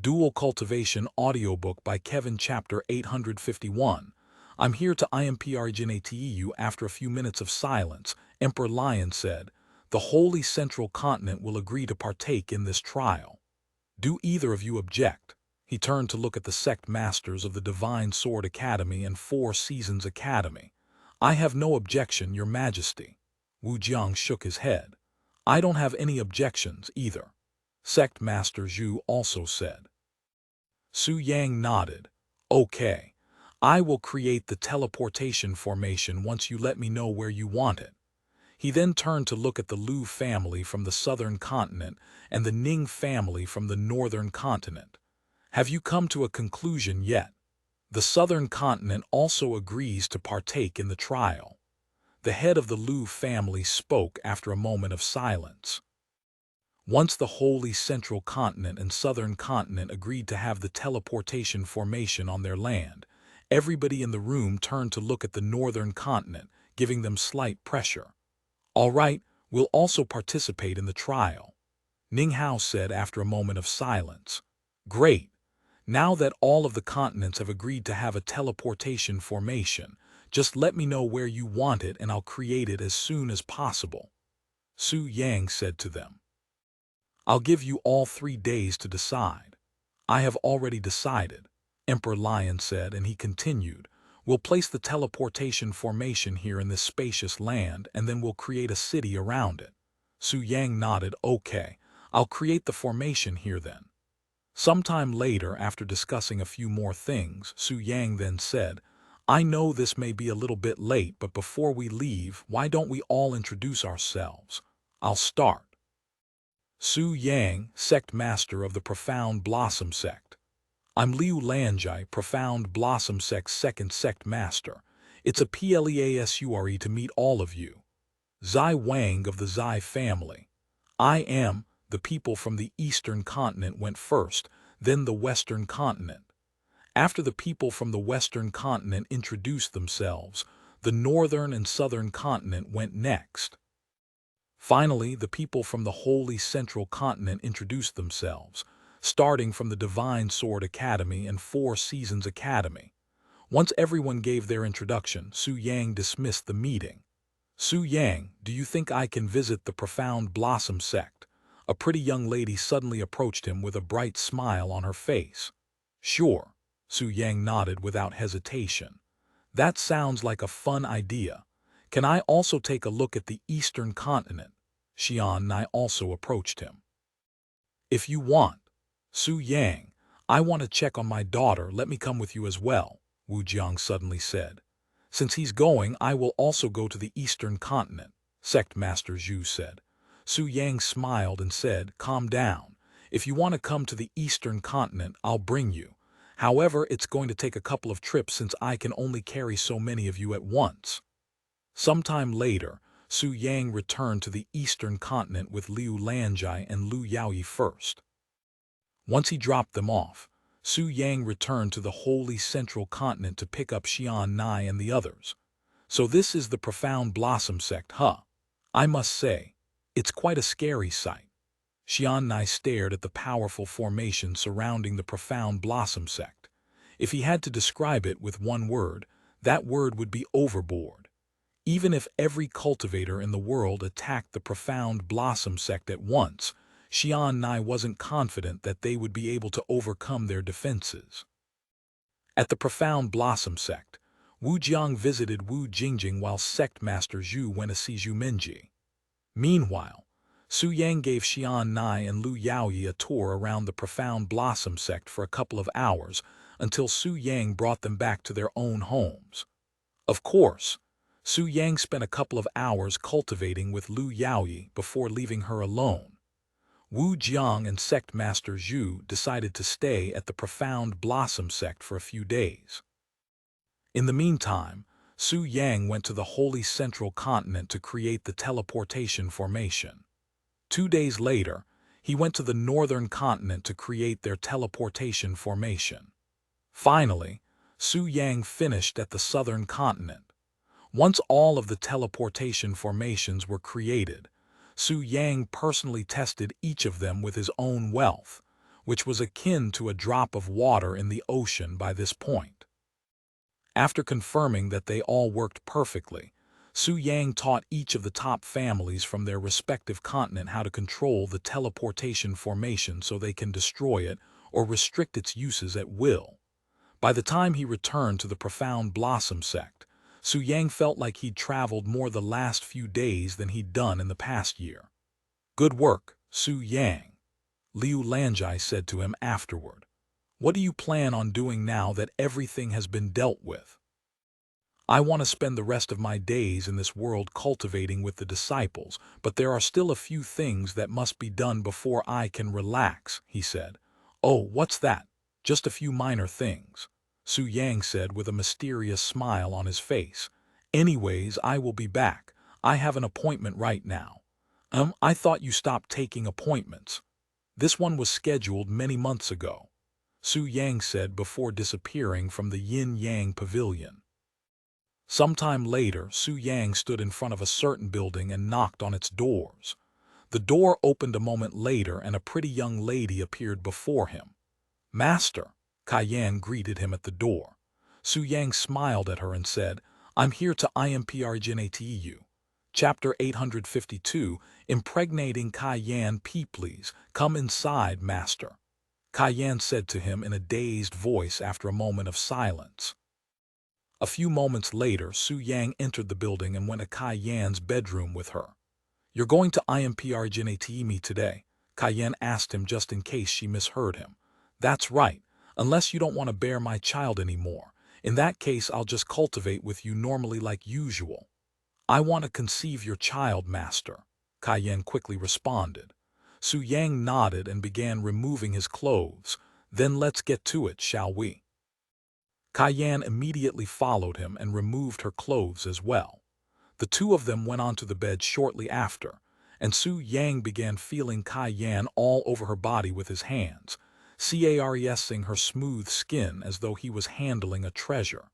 Dual Cultivation audiobook by Kevin, chapter 851. I'm here to immortality you. After a few minutes of silence, Emperor Lion said, "The Holy Central Continent will agree to partake in this trial. Do either of you object?" He turned to look at the sect masters of the Divine Sword Academy and Four Seasons Academy. "I have no objection, Your Majesty." Wu Jiang shook his head. "I don't have any objections either." Sect Master Zhu also said. Su Yang nodded. "Okay. I will create the teleportation formation once you let me know where you want it." He then turned to look at the Lu family from the southern continent and the Ning family from the northern continent. "Have you come to a conclusion yet?" The southern continent also agrees to partake in the trial. The head of the Lu family spoke after a moment of silence. Once the Holy Central Continent and Southern Continent agreed to have the teleportation formation on their land, everybody in the room turned to look at the Northern Continent, giving them slight pressure. "All right, we'll also participate in the trial," Ning Hao said after a moment of silence. "Great. Now that all of the continents have agreed to have a teleportation formation, just let me know where you want it and I'll create it as soon as possible," Su Yang said to them. "I'll give you all 3 days to decide." "I have already decided," Emperor Lion said, and he continued, "We'll place the teleportation formation here in this spacious land, and then we'll create a city around it." Su Yang nodded. "Okay, I'll create the formation here then." Sometime later, after discussing a few more things, Su Yang then said, "I know this may be a little bit late, but before we leave, why don't we all introduce ourselves? I'll start." Su Yang, Sect Master of the Profound Blossom Sect. "I'm Liu Lanjai, Profound Blossom Sect's second Sect Master. It's a pleasure to meet all of you. Zai Wang of the Zai family. I am." The people from the Eastern Continent went first, then the Western Continent. After the people from the Western Continent introduced themselves, the Northern and Southern Continent went next. Finally, the people from the Holy Central Continent introduced themselves, starting from the Divine Sword Academy and Four Seasons Academy. Once everyone gave their introduction, Su Yang dismissed the meeting. "Su Yang, do you think I can visit the Profound Blossom Sect?" A pretty young lady suddenly approached him with a bright smile on her face. "Sure," Su Yang nodded without hesitation. "That sounds like a fun idea. Can I also take a look at the Eastern Continent?" Xian Nai also approached him. "If you want." "Su Yang, I want to check on my daughter, let me come with you as well," Wu Jiang suddenly said. "Since he's going, I will also go to the Eastern Continent," Sect Master Zhu said. Su Yang smiled and said, "Calm down. If you want to come to the Eastern Continent, I'll bring you. However, it's going to take a couple of trips since I can only carry so many of you at once." Sometime later, Su Yang returned to the Eastern Continent with Liu Lanjai and Lu Yaoyi first. Once he dropped them off, Su Yang returned to the Holy Central Continent to pick up Xian Nai and the others. "So this is the Profound Blossom Sect, huh? I must say, it's quite a scary sight." Xian Nai stared at the powerful formation surrounding the Profound Blossom Sect. If he had to describe it with one word, that word would be overboard. Even if every cultivator in the world attacked the Profound Blossom Sect at once, Xian Nai wasn't confident that they would be able to overcome their defenses. At the Profound Blossom Sect, Wu Jiang visited Wu Jingjing while Sect Master Zhu went to see Zhu Minji. Meanwhile, Su Yang gave Xian Nai and Lu Yaoyi a tour around the Profound Blossom Sect for a couple of hours until Su Yang brought them back to their own homes. Of course, Su Yang spent a couple of hours cultivating with Lu Yaoyi before leaving her alone. Wu Jiang and Sect Master Zhu decided to stay at the Profound Blossom Sect for a few days. In the meantime, Su Yang went to the Holy Central Continent to create the teleportation formation. 2 days later, he went to the Northern Continent to create their teleportation formation. Finally, Su Yang finished at the Southern Continent. Once all of the teleportation formations were created, Su Yang personally tested each of them with his own wealth. which was akin to a drop of water in the ocean by this point. After confirming that they all worked perfectly, Su Yang taught each of the top families from their respective continent how to control the teleportation formation so they can destroy it or restrict its uses at will. By the time he returned to the Profound Blossom Sect, Su Yang felt like he'd traveled more the last few days than he'd done in the past year. "Good work, Su Yang," Liu Lanjai said to him afterward. "What do you plan on doing now that everything has been dealt with?" "I want to spend the rest of my days in this world cultivating with the disciples, but there are still a few things that must be done before I can relax," he said. "Oh, what's that? Just a few minor things," Su Yang said with a mysterious smile on his face. "Anyways, I will be back. I have an appointment right now." I thought you stopped taking appointments." "This one was scheduled many months ago," Su Yang said before disappearing from the Yin-Yang Pavilion. Sometime later, Su Yang stood in front of a certain building and knocked on its doors. The door opened a moment later and a pretty young lady appeared before him. "Master," Kaiyan greeted him at the door. Su Yang smiled at her and said, "I'm here to imprgnate. Chapter 852, Impregnating Kaiyan Please, come inside, Master," Kaiyan said to him in a dazed voice after a moment of silence. A few moments later, Su Yang entered the building and went to Kaiyan's bedroom with her. "You're going to imprgnate me today?" Kaiyan asked him just in case she misheard him. "That's right, unless you don't want to bear my child anymore. In that case, I'll just cultivate with you normally like usual." "I want to conceive your child, Master," Kaiyan quickly responded. Su Yang nodded and began removing his clothes. "Then let's get to it, shall we?" Kaiyan immediately followed him and removed her clothes as well. The two of them went onto the bed shortly after, and Su Yang began feeling Kaiyan all over her body with his hands, caressing her smooth skin as though he was handling a treasure.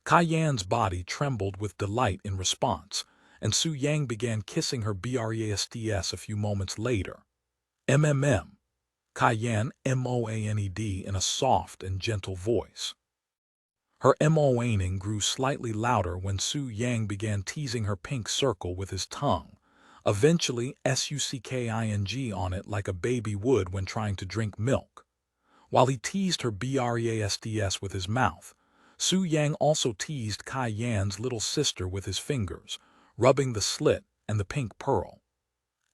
Kaiyan's body trembled with delight in response, and Su Yang began kissing her breasts a few moments later. "MMM," Kaiyan moaned in a soft and gentle voice. Her moaning grew slightly louder when Su Yang began teasing her pink circle with his tongue, eventually sucking on it like a baby would when trying to drink milk. While he teased her breasts with his mouth, Su Yang also teased Kaiyan's little sister with his fingers, rubbing the slit and the pink pearl.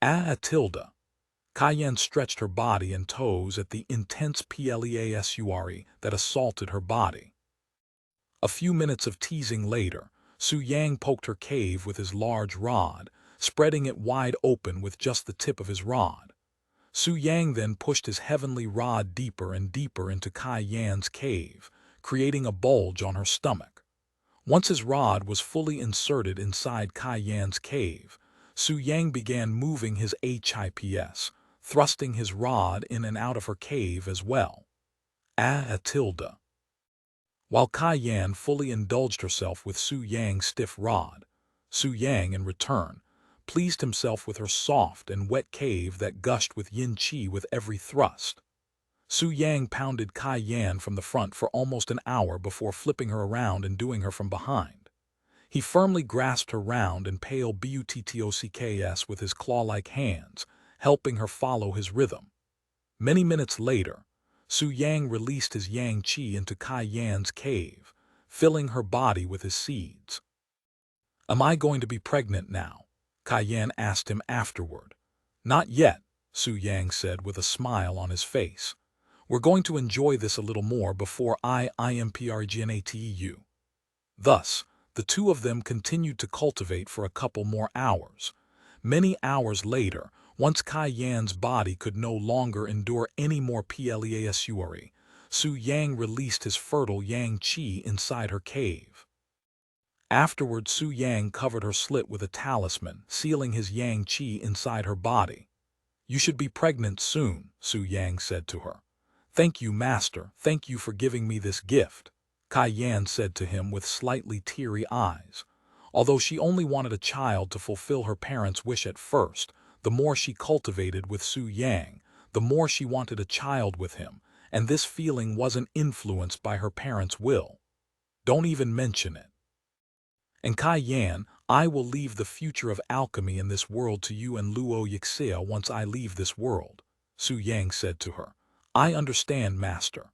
Tilde. Kaiyan stretched her body and toes at the intense pleasure that assaulted her body. A few minutes of teasing later, Su Yang poked her cave with his large rod, spreading it wide open with just the tip of his rod. Su Yang then pushed his heavenly rod deeper and deeper into Kaiyan's cave, creating a bulge on her stomach. Once his rod was fully inserted inside Kaiyan's cave, Su Yang began moving his hips, thrusting his rod in and out of her cave as well. Tilde. While Kaiyan fully indulged herself with Su Yang's stiff rod, Su Yang, in return, pleased himself with her soft and wet cave that gushed with yin qi with every thrust. Su Yang pounded Kaiyan from the front for almost an hour before flipping her around and doing her from behind. He firmly grasped her round and pale buttocs with his claw-like hands, helping her follow his rhythm. Many minutes later, Su Yang released his yang qi into Kaiyan's cave, filling her body with his seeds. "Am I going to be pregnant now?" Kaiyan asked him afterward. "Not yet," Su Yang said with a smile on his face. "We're going to enjoy this a little more before I imprgnate you." Thus, the two of them continued to cultivate for a couple more hours. Many hours later, once Kaiyan's body could no longer endure any more pleasure, Su Yang released his fertile yang qi inside her cave. Afterward, Su Yang covered her slit with a talisman, sealing his yang qi inside her body. "You should be pregnant soon," Su Yang said to her. "Thank you, Master, thank you for giving me this gift," Kaiyan said to him with slightly teary eyes. Although she only wanted a child to fulfill her parents' wish at first, the more she cultivated with Su Yang, the more she wanted a child with him, and this feeling wasn't influenced by her parents' will. Don't even mention it. And Kai Yan, I will leave the future of alchemy in this world to you and Luo Yixia once I leave this world, Su Yang said to her. I understand, master.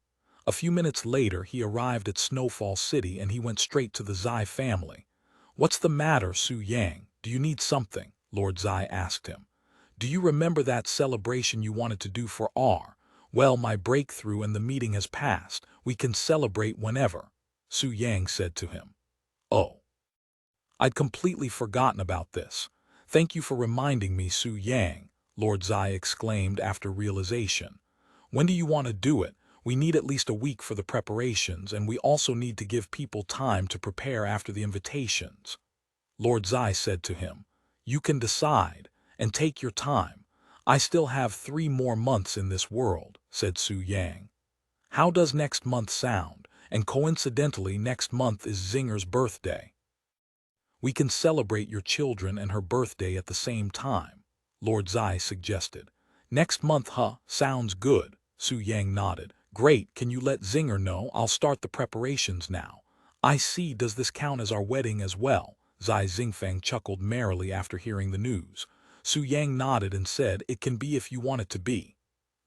A few minutes later he arrived at Snowfall City and he went straight to the Zai family. What's the matter, Su Yang? Do you need something? Lord Zai asked him. Do you remember that celebration you wanted to do for R? Well, my breakthrough and the meeting has passed. We can celebrate whenever, Su Yang said to him. Oh. I'd completely forgotten about this. Thank you for reminding me, Su Yang, Lord Zai exclaimed after realization. When do you want to do it? We need at least a week for the preparations, and we also need to give people time to prepare after the invitations. Lord Zai said to him, You can decide, and take your time. I still have 3 more months in this world, said Su Yang. How does next month sound? And coincidentally, next month is Zinger's birthday. We can celebrate your children and her birthday at the same time, Lord Zai suggested. Next month, huh? Sounds good, Su Yang nodded. Great, can you let Zinger know? I'll start the preparations now. I see, does this count as our wedding as well? Zai Xingfeng chuckled merrily after hearing the news. Su Yang nodded and said, It can be if you want it to be.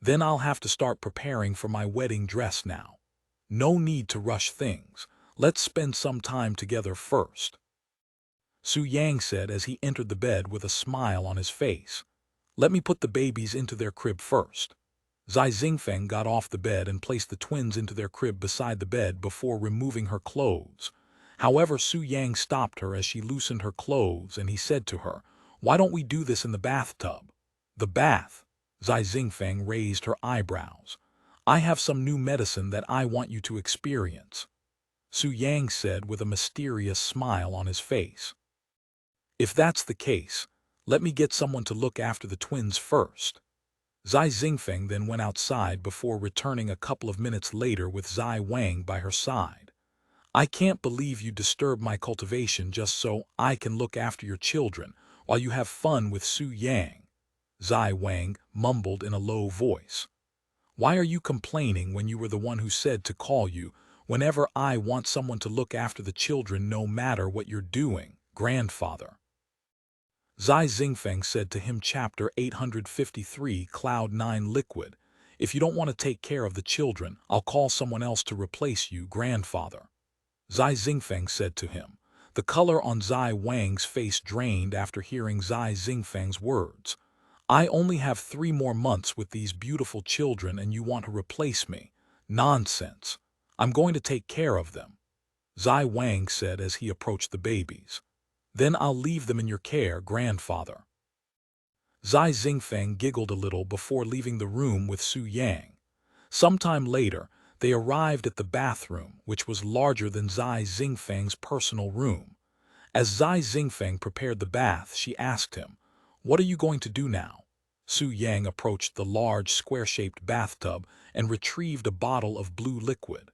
Then I'll have to start preparing for my wedding dress now. No need to rush things. Let's spend some time together first, Su Yang said as he entered the bed with a smile on his face. Let me put the babies into their crib first. Zai Xingfeng got off the bed and placed the twins into their crib beside the bed before removing her clothes. However, Su Yang stopped her as she loosened her clothes, and he said to her, Why don't we do this in the bathtub? The bath? Zai Xingfeng raised her eyebrows. I have some new medicine that I want you to experience, Su Yang said with a mysterious smile on his face. If that's the case, let me get someone to look after the twins first. Zai Xingfeng then went outside before returning a couple of minutes later with Zai Wang by her side. I can't believe you disturbed my cultivation just so I can look after your children while you have fun with Su Yang, Zai Wang mumbled in a low voice. Why are you complaining when you were the one who said to call you whenever I want someone to look after the children no matter what you're doing, grandfather? Zai Xingfeng said to him. Chapter 853 Cloud 9 Liquid. If you don't want to take care of the children, I'll call someone else to replace you, grandfather, Zai Xingfeng said to him. The color on Zai Wang's face drained after hearing Zai Xingfeng's words. I only have 3 more months with these beautiful children and you want to replace me? Nonsense. I'm going to take care of them, Zai Wang said as he approached the babies. Then I'll leave them in your care, grandfather. Zai Xingfeng giggled a little before leaving the room with Su Yang. Sometime later, they arrived at the bathroom, which was larger than Zai Xingfeng's personal room. As Zai Xingfeng prepared the bath, she asked him, What are you going to do now? Su Yang approached the large square-shaped bathtub and retrieved a bottle of blue liquid.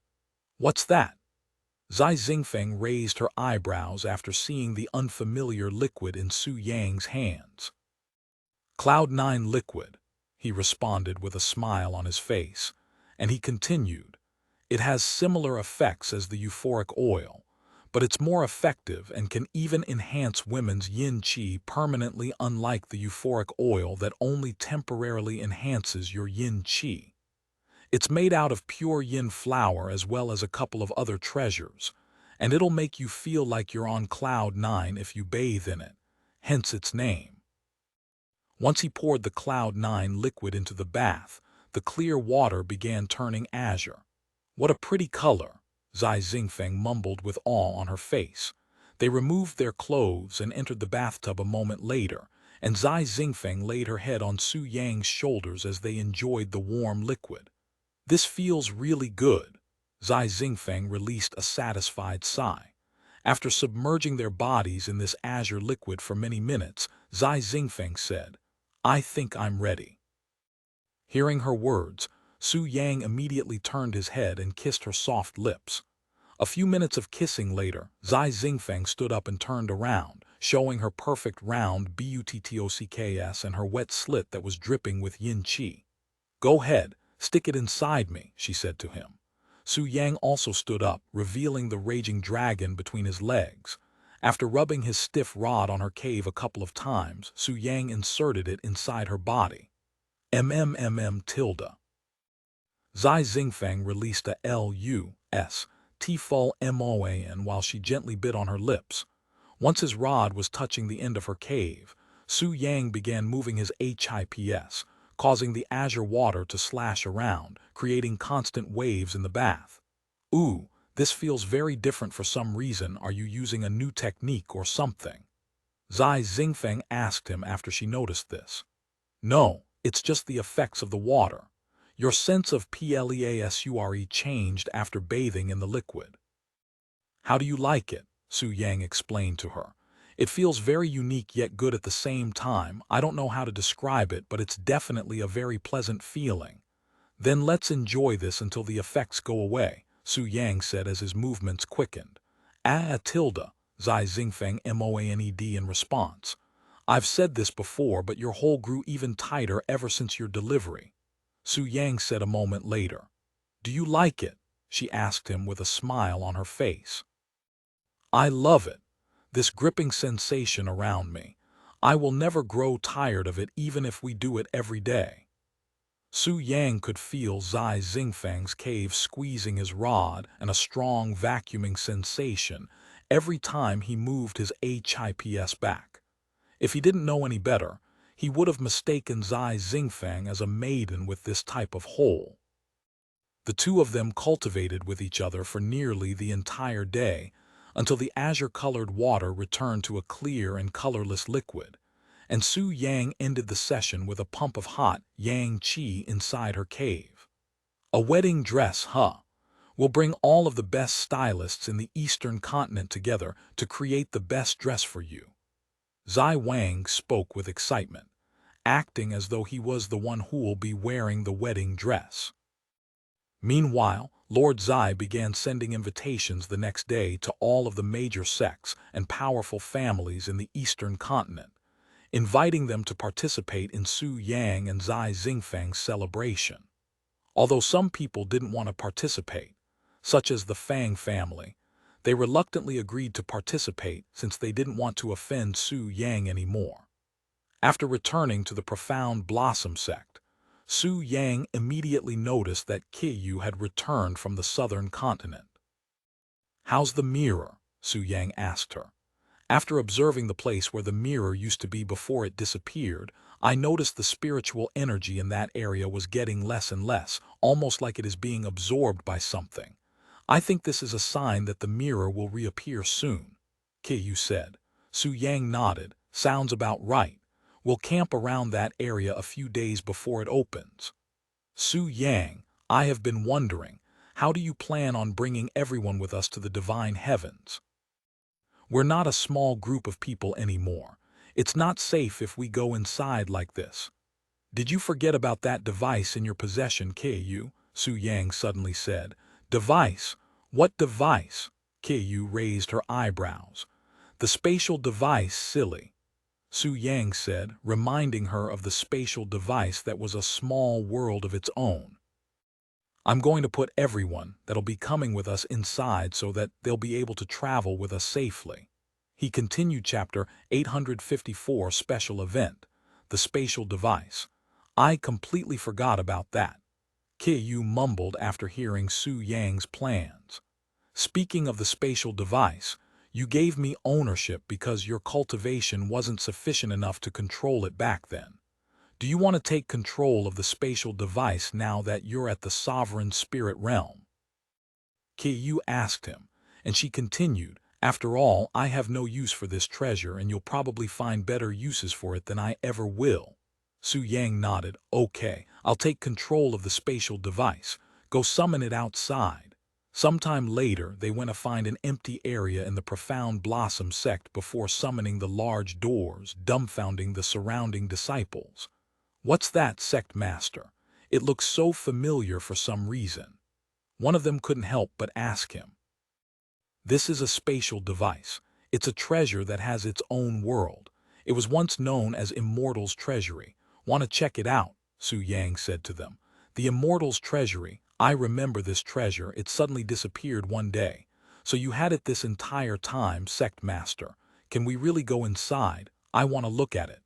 What's that? Zai Xingfeng raised her eyebrows after seeing the unfamiliar liquid in Su Yang's hands. Cloud 9 liquid, he responded with a smile on his face, and he continued, It has similar effects as the euphoric oil, but it's more effective and can even enhance women's yin qi permanently, unlike the euphoric oil that only temporarily enhances your yin qi. It's made out of pure yin flour as well as a couple of other treasures, and it'll make you feel like you're on cloud 9 if you bathe in it, hence its name. Once he poured the cloud 9 liquid into the bath, the clear water began turning azure. What a pretty color, Zai Xingfeng mumbled with awe on her face. They removed their clothes and entered the bathtub a moment later, and Zai Xingfeng laid her head on Su Yang's shoulders as they enjoyed the warm liquid. This feels really good. Zai Xingfeng released a satisfied sigh. After submerging their bodies in this azure liquid for many minutes, Zai Xingfeng said, I think I'm ready. Hearing her words, Su Yang immediately turned his head and kissed her soft lips. A few minutes of kissing later, Zai Xingfeng stood up and turned around, showing her perfect round buttocks and her wet slit that was dripping with yin qi. Go ahead, stick it inside me, she said to him. Su Yang also stood up, revealing the raging dragon between his legs. After rubbing his stiff rod on her cave a couple of times, Su Yang inserted it inside her body. tilde. Zai Xingfang released a L-U-S-T-F-U-L-M-O-A-N while she gently bit on her lips. Once his rod was touching the end of her cave, Su Yang began moving his hips, causing the azure water to slash around, creating constant waves in the bath. Ooh, this feels very different for some reason. Are you using a new technique or something? Zai Xingfeng asked him after she noticed this. No, it's just the effects of the water. Your sense of pleasure changed after bathing in the liquid. How do you like it? Su Yang explained to her. It feels very unique yet good at the same time. I don't know how to describe it, but it's definitely a very pleasant feeling. Then let's enjoy this until the effects go away, Su Yang said as his movements quickened. Tilde, Zai Xingfeng moaned in response. I've said this before, but your hole grew even tighter ever since your delivery. Su Yang said a moment later. Do you like it? She asked him with a smile on her face. I love it. This gripping sensation around me. I will never grow tired of it even if we do it every day. Su Yang could feel Zai Xingfang's cave squeezing his rod and a strong vacuuming sensation every time he moved his hips back. If he didn't know any better, he would have mistaken Zai Xingfang as a maiden with this type of hole. The two of them cultivated with each other for nearly the entire day, until the azure-colored water returned to a clear and colorless liquid, and Su Yang ended the session with a pump of hot yang qi inside her cave. A wedding dress, huh? We'll bring all of the best stylists in the Eastern continent together to create the best dress for you. Zai Wang spoke with excitement, acting as though he was the one who will be wearing the wedding dress. Meanwhile, Lord Zai began sending invitations the next day to all of the major sects and powerful families in the Eastern continent, inviting them to participate in Su Yang and Zai Xingfang's celebration. Although some people didn't want to participate, such as the Fang family, they reluctantly agreed to participate since they didn't want to offend Su Yang anymore. After returning to the Profound Blossom Sect, Su Yang immediately noticed that Qiyu had returned from the southern continent. How's the mirror? Su Yang asked her. After observing the place where the mirror used to be before it disappeared, I noticed the spiritual energy in that area was getting less and less, almost like it is being absorbed by something. I think this is a sign that the mirror will reappear soon, Qiyu said. Su Yang nodded. Sounds about right. We'll camp around that area a few days before it opens. Su Yang, I have been wondering, how do you plan on bringing everyone with us to the divine heavens? We're not a small group of people anymore. It's not safe if we go inside like this. Did you forget about that device in your possession, Qiyu? Su Yang suddenly said. Device? What device? Qiyu raised her eyebrows. The spatial device, silly. Su Yang said, reminding her of the spatial device that was a small world of its own. I'm going to put everyone that'll be coming with us inside so that they'll be able to travel with us safely. He continued chapter 854 special event, the spatial device. I completely forgot about that. Qiyu mumbled after hearing Su Yang's plans. Speaking of the spatial device, you gave me ownership because your cultivation wasn't sufficient enough to control it back then. Do you want to take control of the spatial device now that you're at the sovereign spirit realm? Qiyu asked him, and she continued, after all, I have no use for this treasure and you'll probably find better uses for it than I ever will. Su Yang nodded, okay, I'll take control of the spatial device. Go summon it outside. Sometime later, they went to find an empty area in the Profound Blossom Sect before summoning the large doors, dumbfounding the surrounding disciples. What's that, sect master? It looks so familiar for some reason. One of them couldn't help but ask him. This is a spatial device. It's a treasure that has its own world. It was once known as Immortal's Treasury. Want to check it out? Su Yang said to them. The immortal's treasury. I remember this treasure. It suddenly disappeared one day. So you had it this entire time, sect master. Can we really go inside? I want to look at it.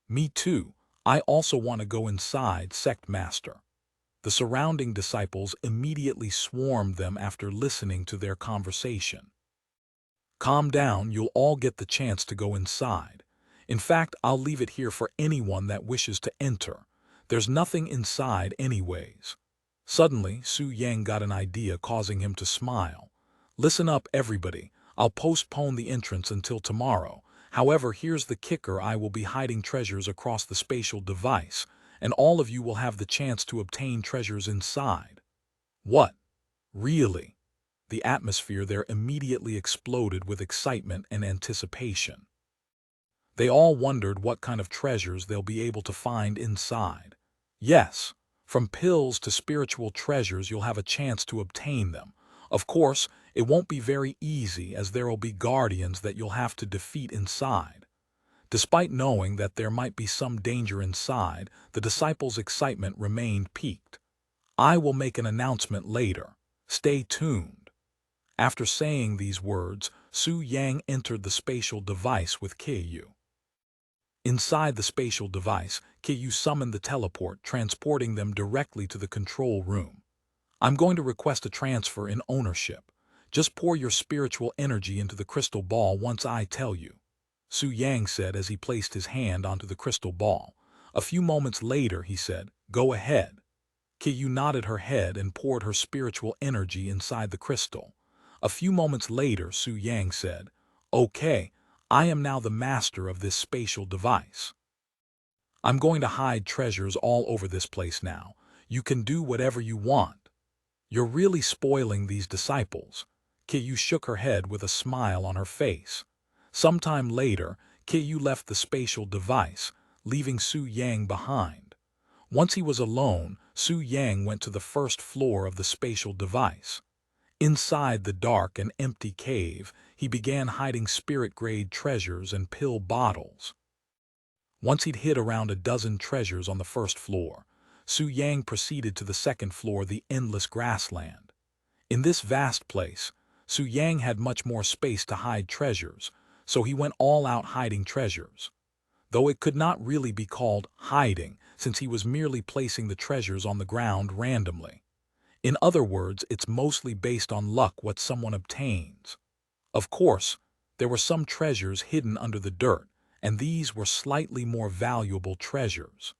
Me too. I also want to go inside, sect master. The surrounding disciples immediately swarmed them after listening to their conversation. Calm down, you'll all get the chance to go inside. In fact, I'll leave it here for anyone that wishes to enter. There's nothing inside anyways. Suddenly, Su Yang got an idea causing him to smile. Listen up, everybody. I'll postpone the entrance until tomorrow. However, here's the kicker. I will be hiding treasures across the spatial device, and all of you will have the chance to obtain treasures inside. What? Really? The atmosphere there immediately exploded with excitement and anticipation. They all wondered what kind of treasures they'll be able to find inside. Yes, from pills to spiritual treasures, you'll have a chance to obtain them. Of course, it won't be very easy as there'll be guardians that you'll have to defeat inside. Despite knowing that there might be some danger inside, the disciples' excitement remained peaked. I will make an announcement later. Stay tuned. After saying these words, Su Yang entered the spatial device with Kyu. Inside the spatial device, Kyu summoned the teleport, transporting them directly to the control room. I'm going to request a transfer in ownership. Just pour your spiritual energy into the crystal ball once I tell you, Su Yang said as he placed his hand onto the crystal ball. A few moments later, he said, "Go ahead." Kyu nodded her head and poured her spiritual energy inside the crystal. A few moments later, Su Yang said, "Okay, I am now the master of this spatial device. I'm going to hide treasures all over this place now. You can do whatever you want." "You're really spoiling these disciples." Kyu shook her head with a smile on her face. Sometime later, Kyu left the spatial device, leaving Su Yang behind. Once he was alone, Su Yang went to the first floor of the spatial device. Inside the dark and empty cave, he began hiding spirit-grade treasures and pill bottles. Once he'd hid around a dozen treasures on the first floor, Su Yang proceeded to the second floor, the endless grassland. In this vast place, Su Yang had much more space to hide treasures, so he went all out hiding treasures. Though it could not really be called hiding, since he was merely placing the treasures on the ground randomly. In other words, it's mostly based on luck what someone obtains. Of course, there were some treasures hidden under the dirt, and these were slightly more valuable treasures.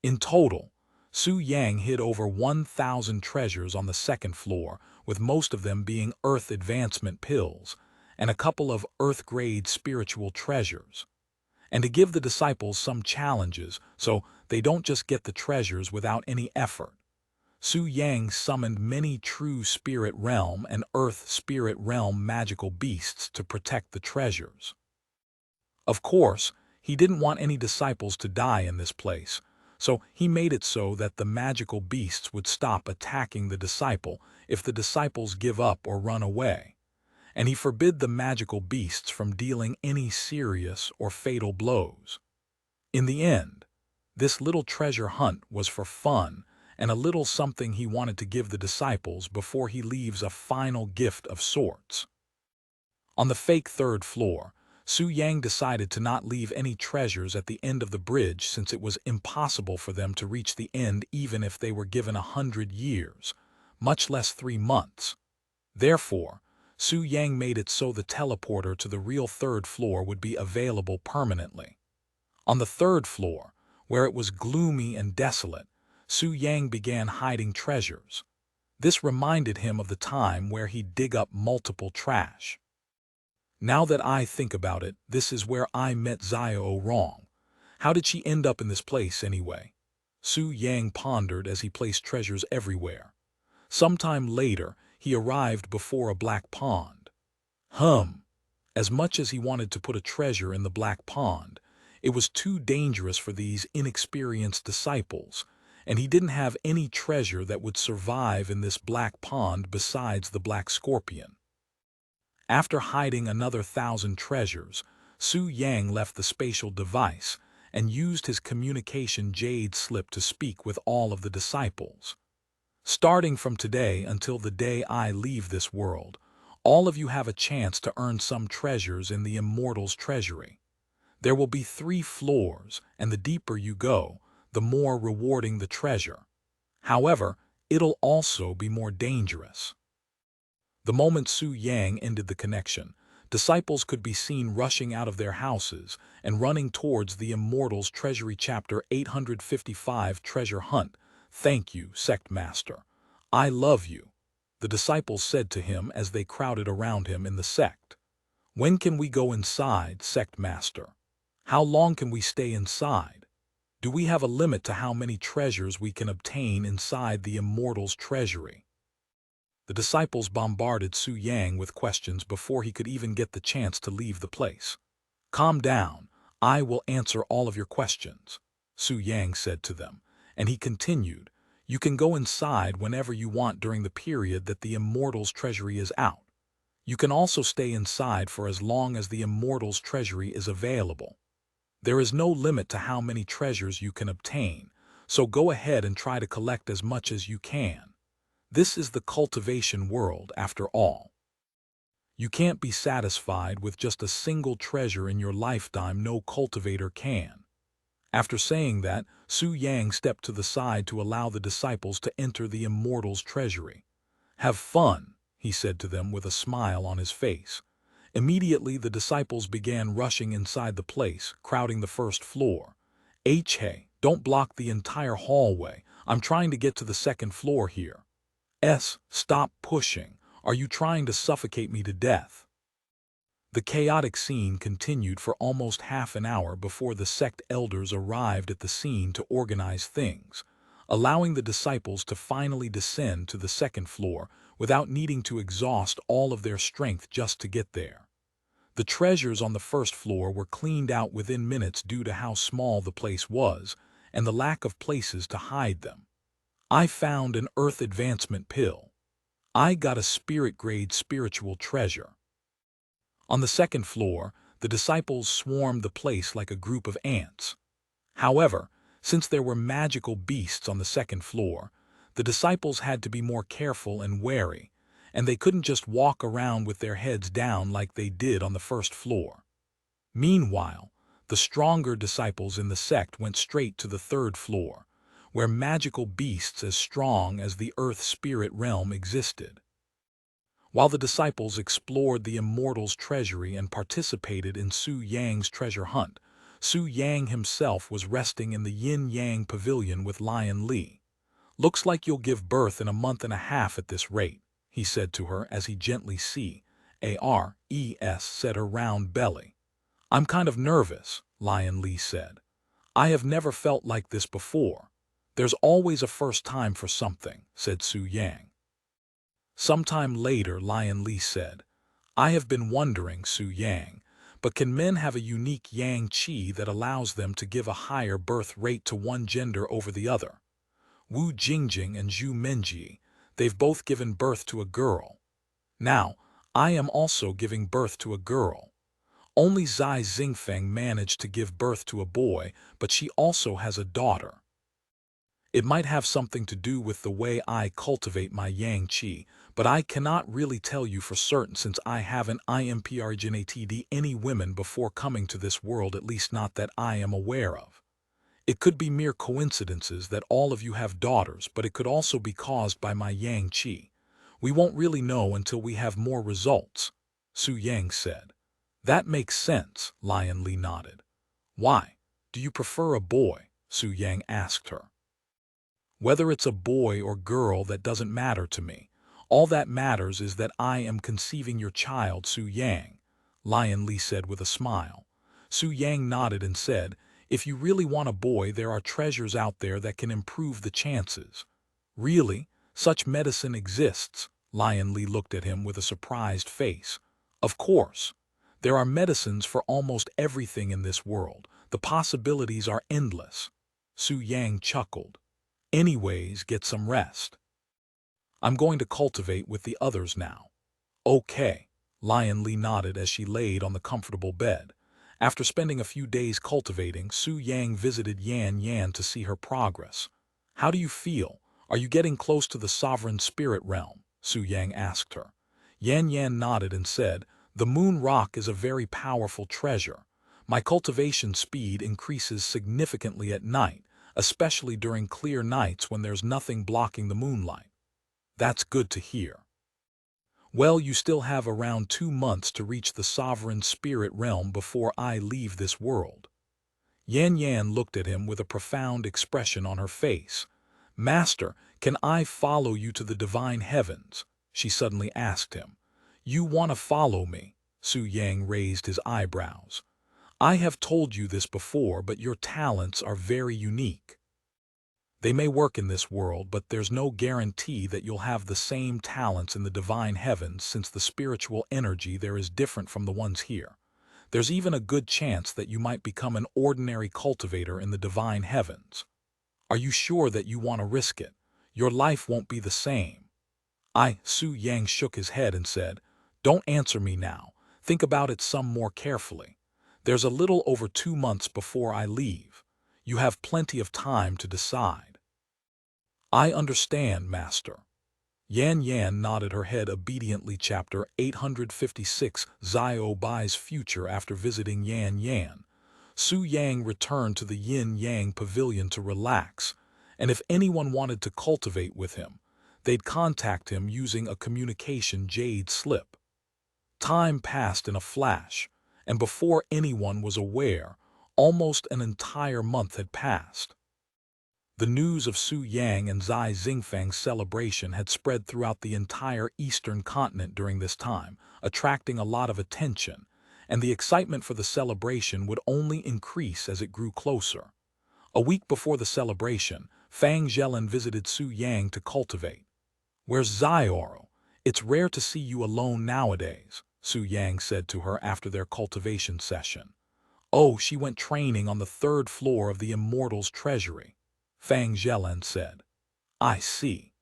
In total, Su Yang hid over 1,000 treasures on the second floor, with most of them being Earth advancement pills, and a couple of Earth-grade spiritual treasures. And to give the disciples some challenges, so they don't just get the treasures without any effort, Su Yang summoned many true spirit realm and earth spirit realm magical beasts to protect the treasures. Of course, he didn't want any disciples to die in this place, so he made it so that the magical beasts would stop attacking the disciple if the disciples give up or run away. And he forbid the magical beasts from dealing any serious or fatal blows. In the end, this little treasure hunt was for fun and a little something he wanted to give the disciples before he leaves a final gift of sorts. On the fake third floor, Su Yang decided to not leave any treasures at the end of the bridge since it was impossible for them to reach the end even if they were given 100 years, much less 3 months. Therefore, Su Yang made it so the teleporter to the real third floor would be available permanently. On the third floor, where it was gloomy and desolate, Su Yang began hiding treasures. This reminded him of the time where he'd dig up multiple trash. Now that I think about it, this is where I met Xiao wrong. How did she end up in this place anyway? Su Yang pondered as he placed treasures everywhere. Sometime later, he arrived before a black pond. As much as he wanted to put a treasure in the black pond, it was too dangerous for these inexperienced disciples, and he didn't have any treasure that would survive in this black pond besides the black scorpion. After hiding another 1,000 treasures, Su Yang left the spatial device and used his communication jade slip to speak with all of the disciples. Starting from today until the day I leave this world, all of you have a chance to earn some treasures in the Immortal's treasury. There will be 3 floors, and the deeper you go, the more rewarding the treasure. However, it'll also be more dangerous. The moment Su Yang ended the connection, disciples could be seen rushing out of their houses and running towards the Immortal's Treasury Chapter 855 Treasure Hunt. "Thank you, Sect Master. I love you," the disciples said to him as they crowded around him in the sect. "When can we go inside, Sect Master? How long can we stay inside? Do we have a limit to how many treasures we can obtain inside the Immortal's treasury?" The disciples bombarded Su Yang with questions before he could even get the chance to leave the place. "Calm down, I will answer all of your questions," Su Yang said to them, and he continued, "You can go inside whenever you want during the period that the Immortal's treasury is out. You can also stay inside for as long as the Immortal's treasury is available. There is no limit to how many treasures you can obtain, so go ahead and try to collect as much as you can. This is the cultivation world, after all. You can't be satisfied with just a single treasure in your lifetime. No cultivator can." After saying that, Su Yang stepped to the side to allow the disciples to enter the Immortal's treasury. "Have fun," he said to them with a smile on his face. Immediately, the disciples began rushing inside the place, crowding the first floor. "Hey, don't block the entire hallway. I'm trying to get to the second floor here. Stop pushing. Are you trying to suffocate me to death?" The chaotic scene continued for almost half an hour before the sect elders arrived at the scene to organize things, allowing the disciples to finally descend to the second floor without needing to exhaust all of their strength just to get there. The treasures on the first floor were cleaned out within minutes due to how small the place was and the lack of places to hide them. "I found an Earth Advancement pill. I got a spirit-grade spiritual treasure." On the second floor, the disciples swarmed the place like a group of ants. However, since there were magical beasts on the second floor, the disciples had to be more careful and wary, and they couldn't just walk around with their heads down like they did on the first floor. Meanwhile, the stronger disciples in the sect went straight to the third floor, where magical beasts as strong as the earth spirit realm existed. While the disciples explored the Immortal's treasury and participated in Su Yang's treasure hunt, Su Yang himself was resting in the Yin-Yang pavilion with Lion Li. "Looks like you'll give birth in a month and a half at this rate," he said to her as he gently said her round belly. "I'm kind of nervous," Lion Li said. "I have never felt like this before." "There's always a first time for something," said Su Yang. Sometime later, Lion Li said, "I have been wondering, Su Yang, but can men have a unique yang qi that allows them to give a higher birth rate to one gender over the other? Wu Jingjing and Zhu Menji, they've both given birth to a girl. Now, I am also giving birth to a girl. Only Zai Xingfeng managed to give birth to a boy, but she also has a daughter. It might have something to do with the way I cultivate my yang qi, but I cannot really tell you for certain since I haven't imprgnated any women before coming to this world, at least not that I am aware of. It could be mere coincidences that all of you have daughters, but it could also be caused by my yang qi. We won't really know until we have more results," Su Yang said. "That makes sense," Lion Li nodded. "Why? Do you prefer a boy?" Su Yang asked her. "Whether it's a boy or girl, that doesn't matter to me. All that matters is that I am conceiving your child, Su Yang," Lion Li said with a smile. Su Yang nodded and said, "If you really want a boy, there are treasures out there that can improve the chances." "Really? Such medicine exists?" Lion Li looked at him with a surprised face. "Of course. There are medicines for almost everything in this world. The possibilities are endless." Su Yang chuckled. "Anyways, get some rest. I'm going to cultivate with the others now." "Okay," Lion Li nodded as she laid on the comfortable bed. After spending a few days cultivating, Su Yang visited Yan Yan to see her progress. "How do you feel? Are you getting close to the sovereign spirit realm?" Su Yang asked her. Yan Yan nodded and said, "The moon rock is a very powerful treasure. My cultivation speed increases significantly at night, especially during clear nights when there's nothing blocking the moonlight." "That's good to hear. Well, you still have around 2 months to reach the sovereign spirit realm before I leave this world." Yan Yan looked at him with a profound expression on her face. "Master, can I follow you to the divine heavens?" she suddenly asked him. "You want to follow me?" Su Yang raised his eyebrows. "I have told you this before, but your talents are very unique. They may work in this world, but there's no guarantee that you'll have the same talents in the divine heavens, since the spiritual energy there is different from the ones here. There's even a good chance that you might become an ordinary cultivator in the divine heavens. Are you sure that you want to risk it? Your life won't be the same." Su Yang shook his head and said, "Don't answer me now. Think about it some more carefully. There's a little over 2 months before I leave. You have plenty of time to decide." "I understand, Master." Yan Yan nodded her head obediently. Chapter 856, Xiao Bai's future. After visiting Yan Yan, Su Yang returned to the Yin-Yang Pavilion to relax, and if anyone wanted to cultivate with him, they'd contact him using a communication jade slip. Time passed in a flash, and before anyone was aware, almost an entire month had passed. The news of Su Yang and Zai Xingfang's celebration had spread throughout the entire eastern continent during this time, attracting a lot of attention, and the excitement for the celebration would only increase as it grew closer. A week before the celebration, Fang Zhelan visited Su Yang to cultivate. "Where's Xiaoro? It's rare to see you alone nowadays," Su Yang said to her after their cultivation session. "Oh, she went training on the 3rd floor of the Immortal's treasury," Fang Zhelan said. "I see."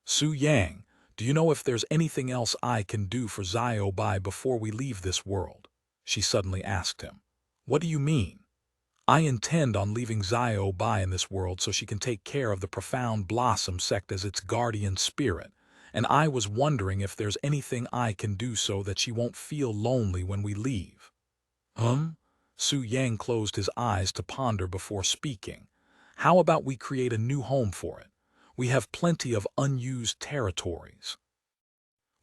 "Su Yang, do you know if there's anything else I can do for Xiao Bai before we leave this world?" she suddenly asked him. "What do you mean?" "I intend on leaving Xiao Bai in this world so she can take care of the Profound Blossom Sect as its guardian spirit, and I was wondering if there's anything I can do so that she won't feel lonely when we leave." Su Yang closed his eyes to ponder before speaking. "How about we create a new home for it? We have plenty of unused territories.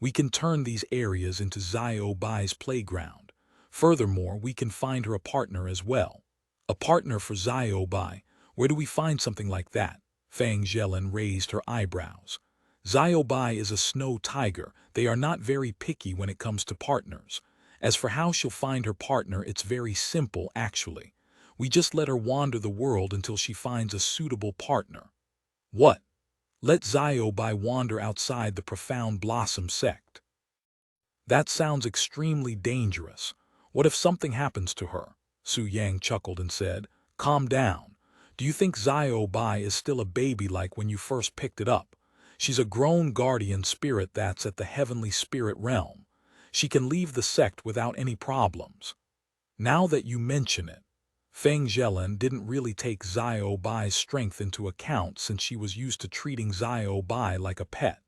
We can turn these areas into Xiao Bai's playground. Furthermore, we can find her a partner as well." "A partner for Xiao Bai? Where do we find something like that?" Fang Zhelan raised her eyebrows. "Xiao Bai is a snow tiger. They are not very picky when it comes to partners. As for how she'll find her partner, it's very simple, actually. We just let her wander the world until she finds a suitable partner." "What? Let Xiao Bai wander outside the Profound Blossom Sect? That sounds extremely dangerous. What if something happens to her?" Su Yang chuckled and said, "Calm down. Do you think Xiao Bai is still a baby like when you first picked it up? She's a grown guardian spirit that's at the heavenly spirit realm. She can leave the sect without any problems." "Now that you mention it, Feng Zhelan didn't really take Xiao Bai's strength into account since she was used to treating Xiao Bai like a pet.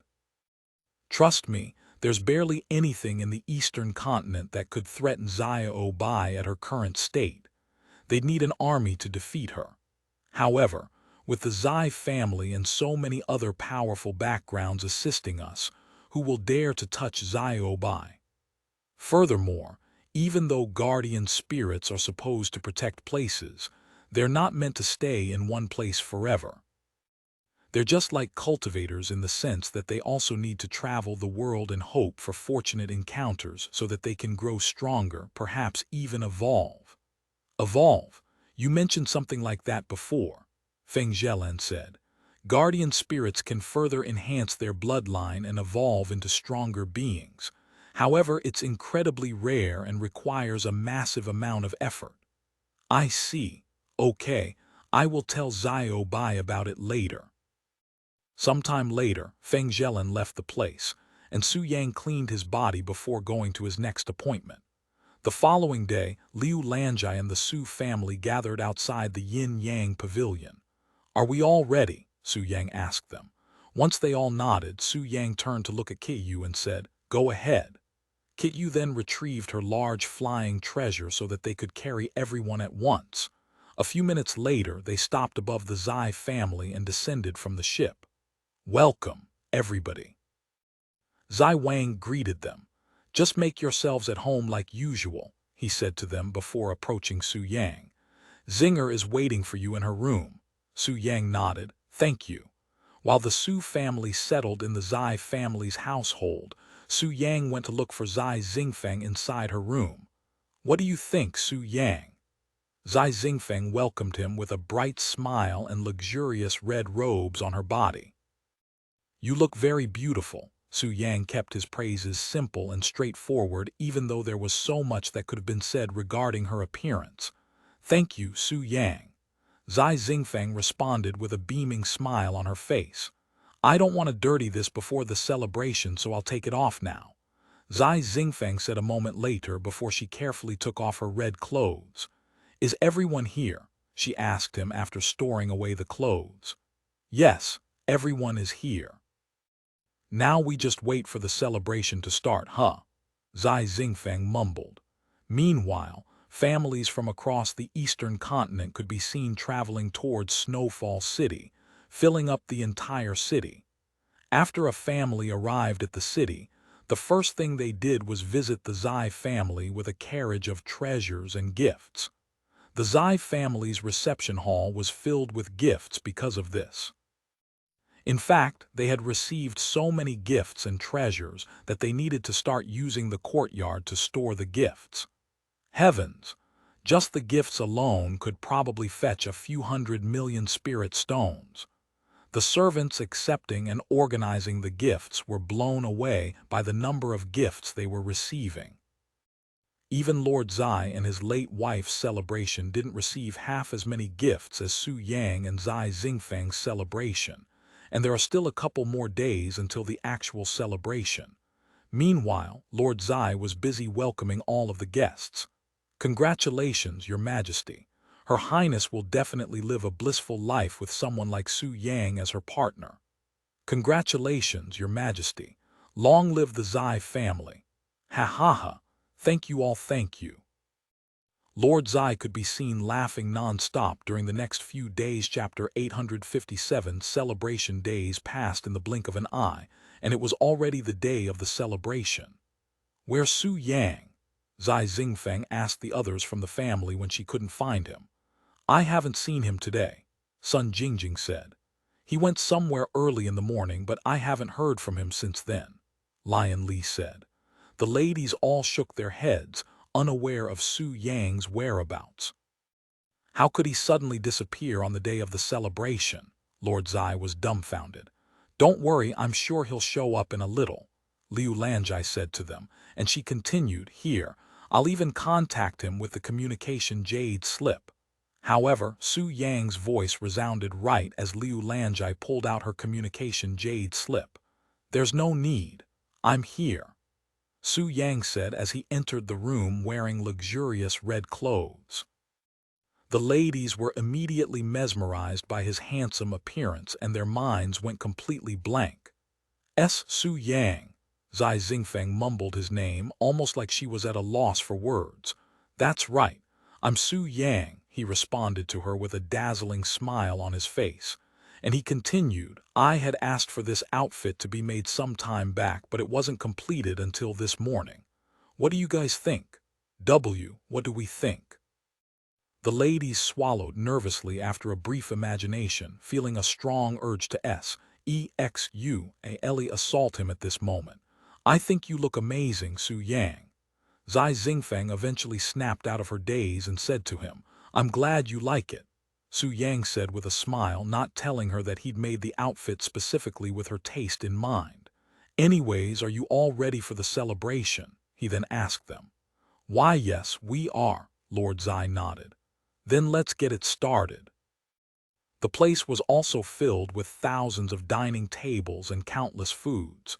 Trust me, there's barely anything in the eastern continent that could threaten Xiao Bai at her current state. They'd need an army to defeat her. However, with the Zai family and so many other powerful backgrounds assisting us, who will dare to touch Xiao Bai? Furthermore, even though guardian spirits are supposed to protect places, they're not meant to stay in one place forever. They're just like cultivators in the sense that they also need to travel the world and hope for fortunate encounters so that they can grow stronger, perhaps even evolve." "Evolve? You mentioned something like that before," Feng Zhelan said. "Guardian spirits can further enhance their bloodline and evolve into stronger beings. However, it's incredibly rare and requires a massive amount of effort." "I see. Okay, I will tell Xiao Bai about it later." Sometime later, Feng Zhelan left the place, and Su Yang cleaned his body before going to his next appointment. The following day, Liu Lanjai and the Su family gathered outside the Yin-Yang pavilion. "Are we all ready?" Su Yang asked them. Once they all nodded, Su Yang turned to look at Kityu and said, "Go ahead." Kityu then retrieved her large flying treasure so that they could carry everyone at once. A few minutes later, they stopped above the Zai family and descended from the ship. "Welcome, everybody." Zai Wang greeted them. "Just make yourselves at home like usual," he said to them before approaching Su Yang. "Zinger is waiting for you in her room." Su Yang nodded, "Thank you." While the Su family settled in the Zai family's household, Su Yang went to look for Zai Xingfeng inside her room. "What do you think, Su Yang?" Zai Xingfeng welcomed him with a bright smile and luxurious red robes on her body. "You look very beautiful." Su Yang kept his praises simple and straightforward, even though there was so much that could have been said regarding her appearance. "Thank you, Su Yang." Zai Xingfeng responded with a beaming smile on her face. "I don't want to dirty this before the celebration, so I'll take it off now." Zai Xingfeng said a moment later before she carefully took off her red clothes. "Is everyone here?" she asked him after storing away the clothes. "Yes, everyone is here." "Now we just wait for the celebration to start, huh?" Zai Xingfeng mumbled. Meanwhile, families from across the eastern continent could be seen traveling towards Snowfall City, filling up the entire city. After a family arrived at the city, the first thing they did was visit the Zai family with a carriage of treasures and gifts. The Zai family's reception hall was filled with gifts because of this. In fact, they had received so many gifts and treasures that they needed to start using the courtyard to store the gifts. Heavens! Just the gifts alone could probably fetch a few 100 million spirit stones. The servants accepting and organizing the gifts were blown away by the number of gifts they were receiving. Even Lord Zai and his late wife's celebration didn't receive half as many gifts as Su Yang and Zai Xingfeng's celebration, and there are still a couple more days until the actual celebration. Meanwhile, Lord Zai was busy welcoming all of the guests. "Congratulations, Your Majesty. Her Highness will definitely live a blissful life with someone like Su Yang as her partner." "Congratulations, Your Majesty. Long live the Zai family." "Ha ha ha. Thank you all, thank you." Lord Zai could be seen laughing non-stop during the next few days. Chapter 857 Celebration days passed in the blink of an eye, and it was already the day of the celebration. "Where's Su Yang?" Zai Xingfeng asked the others from the family when she couldn't find him. "I haven't seen him today," Sun Jingjing said. "He went somewhere early in the morning, but I haven't heard from him since then," Lion Li said. The ladies all shook their heads, unaware of Su Yang's whereabouts. How could he suddenly disappear on the day of the celebration? Lord Zai was dumbfounded. "Don't worry, I'm sure he'll show up in a little," Liu Lanjai said to them, and she continued, "Here, I'll even contact him with the communication jade slip." However, Su Yang's voice resounded right as Liu Lanjai pulled out her communication jade slip. "There's no need. I'm here," Su Yang said as he entered the room wearing luxurious red clothes. The ladies were immediately mesmerized by his handsome appearance and their minds went completely blank. Su Yang. Zai Xingfeng mumbled his name almost like she was at a loss for words. "That's right. I'm Su Yang," he responded to her with a dazzling smile on his face. And he continued, "I had asked for this outfit to be made some time back, but it wasn't completed until this morning. What do you guys think? What do we think?" The ladies swallowed nervously after a brief imagination, feeling a strong urge to assault him at this moment. "I think you look amazing, Su Yang." Zai Xingfeng eventually snapped out of her daze and said to him, "I'm glad you like it," Su Yang said with a smile, not telling her that he'd made the outfit specifically with her taste in mind. "Anyways, are you all ready for the celebration?" he then asked them. "Why, yes, we are," Lord Zai nodded. "Then let's get it started." The place was also filled with thousands of dining tables and countless foods.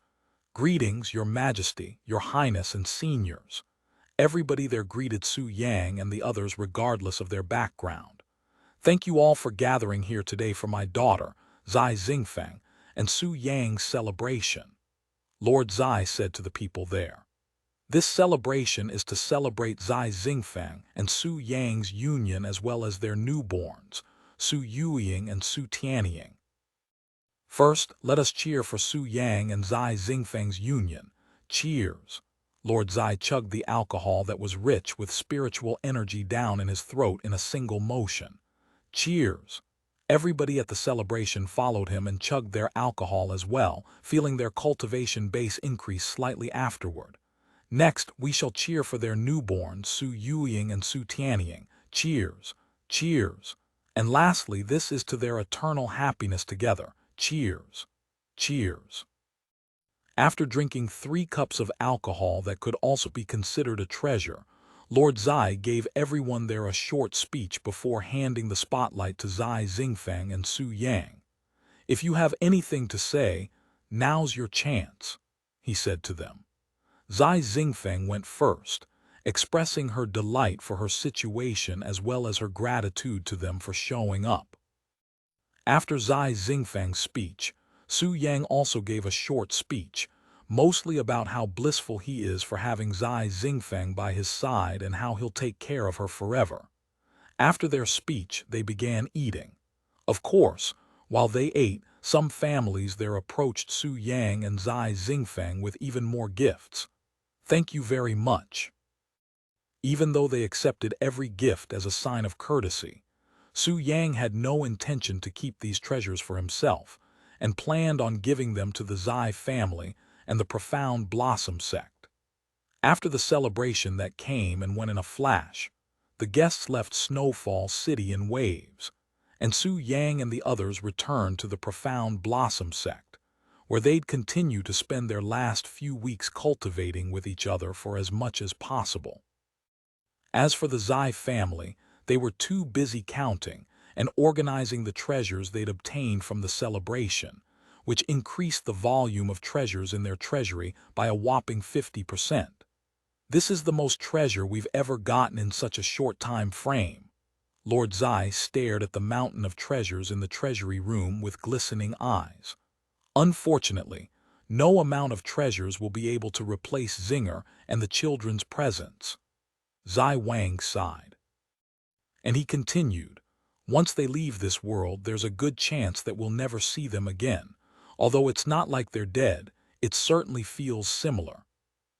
"Greetings, Your Majesty, Your Highness and seniors." Everybody there greeted Su Yang and the others regardless of their background. "Thank you all for gathering here today for my daughter, Zai Xingfeng, and Su Yang's celebration," Lord Zai said to the people there. "This celebration is to celebrate Zai Xingfeng and Su Yang's union as well as their newborns, Su Yueying and Su Tianying. First, let us cheer for Su Yang and Zai Xingfeng's union. Cheers." Lord Zai chugged the alcohol that was rich with spiritual energy down in his throat in a single motion. Cheers. Everybody at the celebration followed him and chugged their alcohol as well, feeling their cultivation base increase slightly afterward. Next, we shall cheer for their newborns, Su Yueying and Su Tianying. Cheers. Cheers. And lastly, this is to their eternal happiness together. Cheers. Cheers. After drinking 3 cups of alcohol that could also be considered a treasure, Lord Zai gave everyone there a short speech before handing the spotlight to Zai Xingfeng and Su Yang. "If you have anything to say, now's your chance," he said to them. Zai Xingfeng went first, expressing her delight for her situation as well as her gratitude to them for showing up. After Zai Xingfeng's speech, Su Yang also gave a short speech, mostly about how blissful he is for having Zai Xingfeng by his side and how he'll take care of her forever. After their speech, they began eating. Of course, while they ate, some families there approached Su Yang and Zai Xingfeng with even more gifts. "Thank you very much." Even though they accepted every gift as a sign of courtesy, Su Yang had no intention to keep these treasures for himself, and planned on giving them to the Zai family and the Profound Blossom Sect. After the celebration that came and went in a flash, the guests left Snowfall City in waves, and Su Yang and the others returned to the Profound Blossom Sect, where they'd continue to spend their last few weeks cultivating with each other for as much as possible. As for the Zai family, they were too busy counting and organizing the treasures they'd obtained from the celebration, which increased the volume of treasures in their treasury by a whopping 50%. "This is the most treasure we've ever gotten in such a short time frame." Lord Zai stared at the mountain of treasures in the treasury room with glistening eyes. "Unfortunately, no amount of treasures will be able to replace Zinger and the children's presents." Zai Wang sighed. And he continued, "Once they leave this world, there's a good chance that we'll never see them again. Although it's not like they're dead, it certainly feels similar."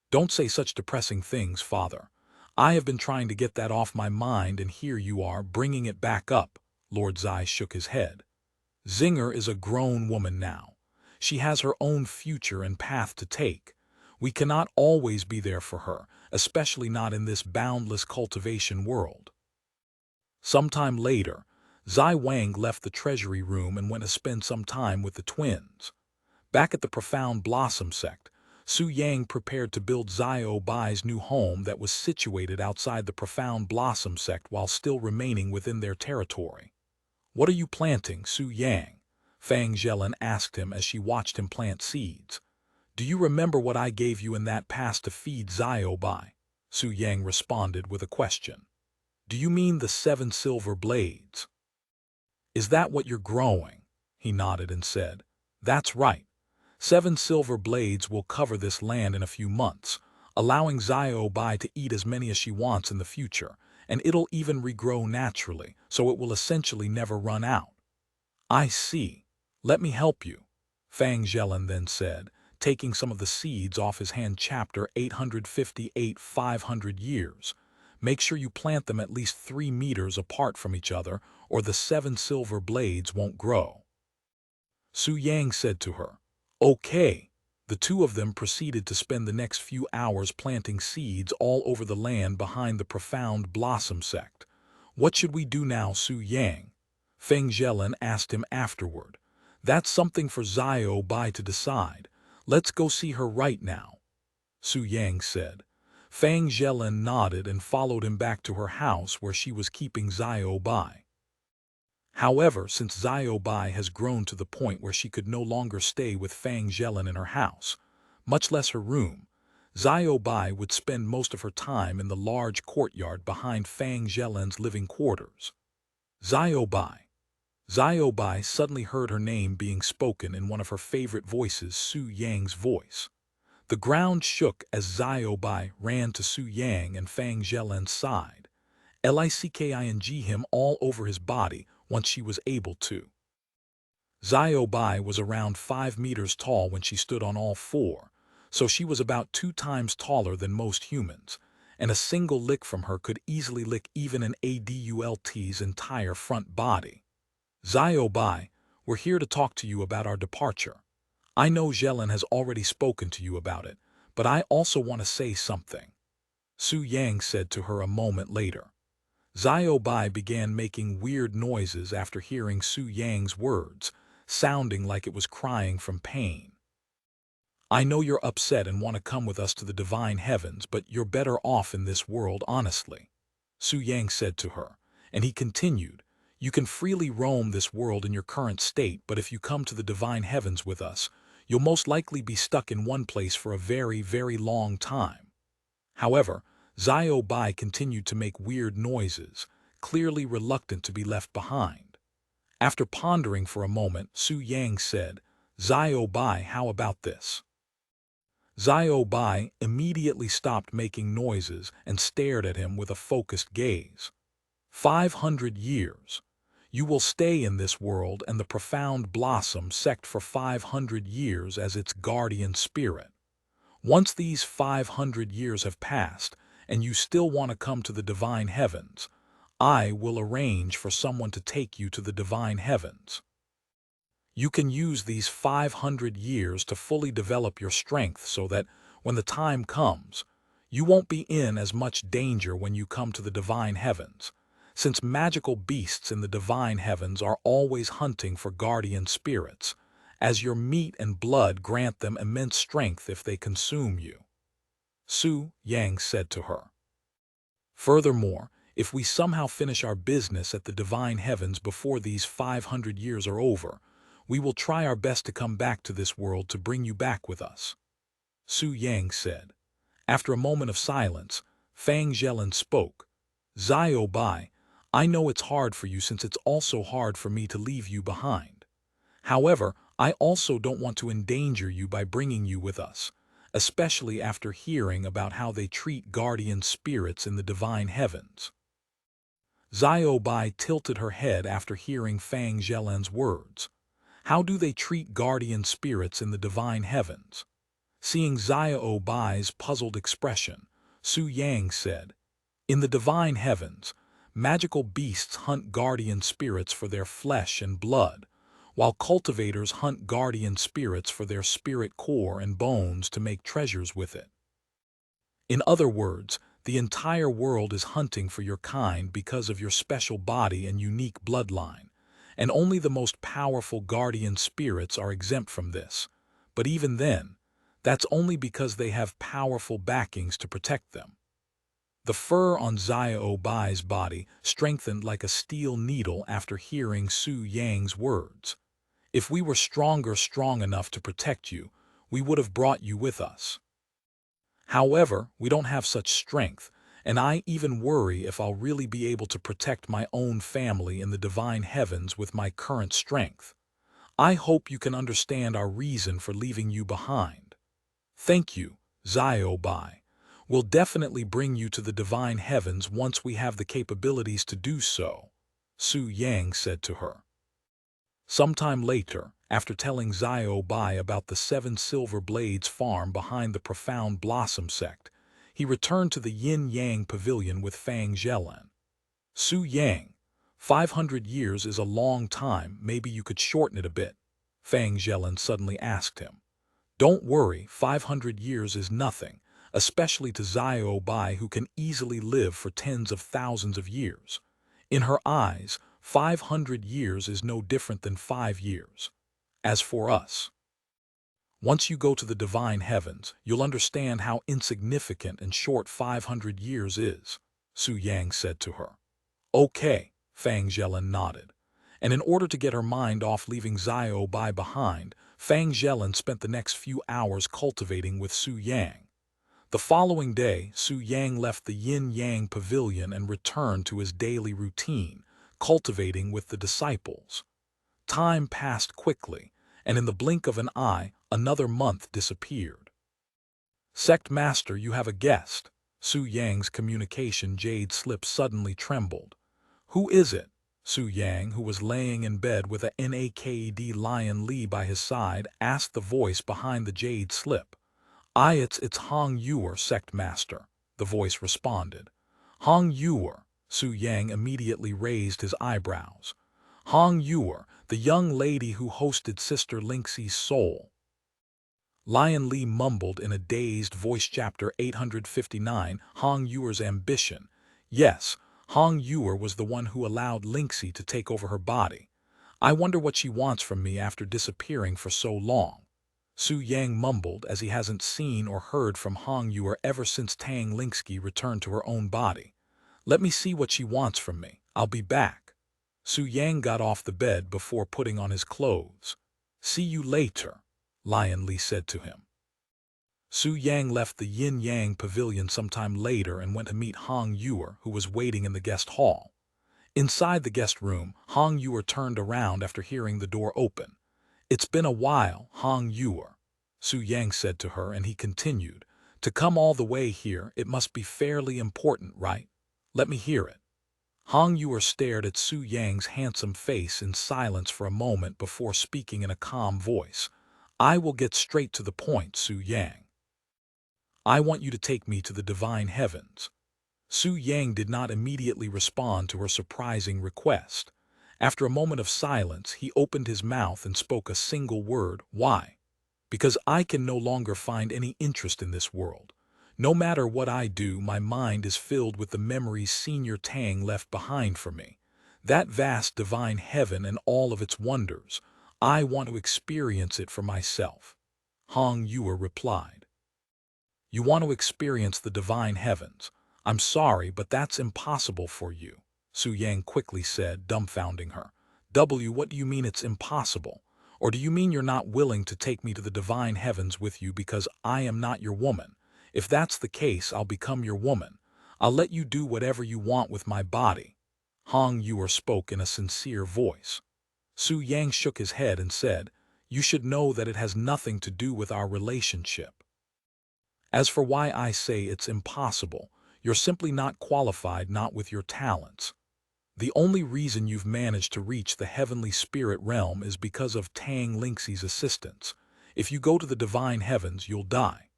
"Don't say such depressing things, Father. I have been trying to get that off my mind, and here you are bringing it back up." Lord Zai shook his head. "Zinger is a grown woman now. She has her own future and path to take. We cannot always be there for her, especially not in this boundless cultivation world." Sometime later, Zai Wang left the treasury room and went to spend some time with the twins. Back at the Profound Blossom Sect, Su Yang prepared to build Xiao Bai's new home that was situated outside the Profound Blossom Sect while still remaining within their territory. "What are you planting, Su Yang?" Fang Zhelin asked him as she watched him plant seeds. "Do you remember what I gave you in that past to feed Xiao Bai?" Su Yang responded with a question. "Do you mean the 7 silver blades? Is that what you're growing?" He nodded and said, "That's right. 7 silver blades will cover this land in a few months, allowing Xiao Bai to eat as many as she wants in the future, and it'll even regrow naturally, so it will essentially never run out." "I see. Let me help you," Fang Zhelin then said, taking some of the seeds off his hand. Chapter 858 500 years. "Make sure you plant them at least 3 meters apart from each other, or the 7 silver blades won't grow." Su Yang said to her, "Okay." The two of them proceeded to spend the next few hours planting seeds all over the land behind the Profound Blossom Sect. "What should we do now, Su Yang?" Feng Zhelin asked him afterward. "That's something for Xiao Bai to decide. Let's go see her right now," Su Yang said. Fang Zhelin nodded and followed him back to her house where she was keeping Xiao Bai. However, since Xiao Bai has grown to the point where she could no longer stay with Fang Zhelin in her house, much less her room, Xiao Bai would spend most of her time in the large courtyard behind Fang Zhelin's living quarters. Xiao Bai. Xiao Bai suddenly heard her name being spoken in one of her favorite voices, Su Yang's voice. The ground shook as Xiao Bai ran to Su Yang and Fang Zhelin's side, licking him all over his body once she was able to. Xiao Bai was around 5 meters tall when she stood on all four, so she was about 2 times taller than most humans, and a single lick from her could easily lick even an adult's entire front body. Xiao Bai, we're here to talk to you about our departure. I know Zhelin has already spoken to you about it, but I also want to say something, Su Yang said to her a moment later. Xiao Bai began making weird noises after hearing Su Yang's words, sounding like it was crying from pain. I know you're upset and want to come with us to the divine heavens, but you're better off in this world, honestly, Su Yang said to her, and he continued, you can freely roam this world in your current state, but if you come to the divine heavens with us, you'll most likely be stuck in one place for a very, very long time. However, Xiao Bai continued to make weird noises, clearly reluctant to be left behind. After pondering for a moment, Su Yang said, Xiao Bai, how about this? Xiao Bai immediately stopped making noises and stared at him with a focused gaze. 500 years. You will stay in this world and the Profound Blossom Sect for 500 years as its guardian spirit. Once these 500 years have passed, and you still want to come to the divine heavens, I will arrange for someone to take you to the divine heavens. You can use these 500 years to fully develop your strength so that, when the time comes, you won't be in as much danger when you come to the divine heavens, since magical beasts in the divine heavens are always hunting for guardian spirits, as your meat and blood grant them immense strength if they consume you, Su Yang said to her. Furthermore, if we somehow finish our business at the divine heavens before these 500 years are over, we will try our best to come back to this world to bring you back with us, Su Yang said. After a moment of silence, Fang Zhelin spoke. Xiao Bai, I know it's hard for you since it's also hard for me to leave you behind. However, I also don't want to endanger you by bringing you with us, especially after hearing about how they treat guardian spirits in the divine heavens. Xiao Bai tilted her head after hearing Fang Zhelin's words. How do they treat guardian spirits in the divine heavens? Seeing Xiao Bai's puzzled expression, Su Yang said, in the divine heavens, magical beasts hunt guardian spirits for their flesh and blood, while cultivators hunt guardian spirits for their spirit core and bones to make treasures with it. In other words, the entire world is hunting for your kind because of your special body and unique bloodline, and only the most powerful guardian spirits are exempt from this. But even then, that's only because they have powerful backings to protect them. The fur on Xiao Bai's body strengthened like a steel needle after hearing Su Yang's words. If we were strong enough to protect you, we would have brought you with us. However, we don't have such strength, and I even worry if I'll really be able to protect my own family in the divine heavens with my current strength. I hope you can understand our reason for leaving you behind. Thank you, Xiao Bai. We'll definitely bring you to the divine heavens once we have the capabilities to do so, Su Yang said to her. Sometime later, after telling Xiao Bai about the 7 Silver Blades farm behind the Profound Blossom Sect, he returned to the Yin-Yang Pavilion with Fang Zhelin. Su Yang, 500 years is a long time, maybe you could shorten it a bit, Fang Zhelin suddenly asked him. Don't worry, 500 years is nothing, especially to Xiao Bai who can easily live for tens of thousands of years. In her eyes, 500 years is no different than 5 years. As for us, once you go to the divine heavens, you'll understand how insignificant and short 500 years is, Su Yang said to her. Okay, Fang Zhelin nodded. And in order to get her mind off leaving Xiao Bai behind, Fang Zhelin spent the next few hours cultivating with Su Yang. The following day, Su Yang left the yin-yang pavilion and returned to his daily routine, cultivating with the disciples. Time passed quickly, and in the blink of an eye, another month disappeared. "Sect Master, you have a guest." Su Yang's communication jade slip suddenly trembled. "Who is it?" Su Yang, who was laying in bed with a naked Lion Li by his side, asked the voice behind the jade slip. It's Hong Yuer, Sect Master," the voice responded. "Hong Yuer." Su Yang immediately raised his eyebrows. "Hong Yuer, the young lady who hosted Sister Linksie's soul." Lion Li mumbled in a dazed voice. Chapter 859, Hong Yuer's ambition. Yes, Hong Yuer was the one who allowed Lingxi to take over her body. I wonder what she wants from me after disappearing for so long. Su Yang mumbled, as he hasn't seen or heard from Hong Yuer ever since Tang Lingxi returned to her own body. "Let me see what she wants from me. I'll be back." Su Yang got off the bed before putting on his clothes. "See you later," Lion Li said to him. Su Yang left the yin-yang pavilion sometime later and went to meet Hong Yuer, who was waiting in the guest hall. Inside the guest room, Hong Yuer turned around after hearing the door open. "It's been a while, Hong Yuer," Su Yang said to her, and he continued, "To come all the way here, it must be fairly important, right? Let me hear it." Hong Yuer stared at Su Yang's handsome face in silence for a moment before speaking in a calm voice. "I will get straight to the point, Su Yang. I want you to take me to the divine heavens." Su Yang did not immediately respond to her surprising request. After a moment of silence, he opened his mouth and spoke a single word. "Why?" "Because I can no longer find any interest in this world. No matter what I do, my mind is filled with the memories Senior Tang left behind for me. That vast divine heaven and all of its wonders. I want to experience it for myself," Hong Yuer replied. "You want to experience the divine heavens? I'm sorry, but that's impossible for you," Su Yang quickly said, dumbfounding her. What do you mean it's impossible? Or do you mean you're not willing to take me to the divine heavens with you because I am not your woman? If that's the case, I'll become your woman. I'll let you do whatever you want with my body." Hong Yuer spoke in a sincere voice. Su Yang shook his head and said, "You should know that it has nothing to do with our relationship. As for why I say it's impossible, you're simply not qualified, not with your talents. The only reason you've managed to reach the heavenly spirit realm is because of Tang Lingxi's assistance. If you go to the divine heavens, you'll die."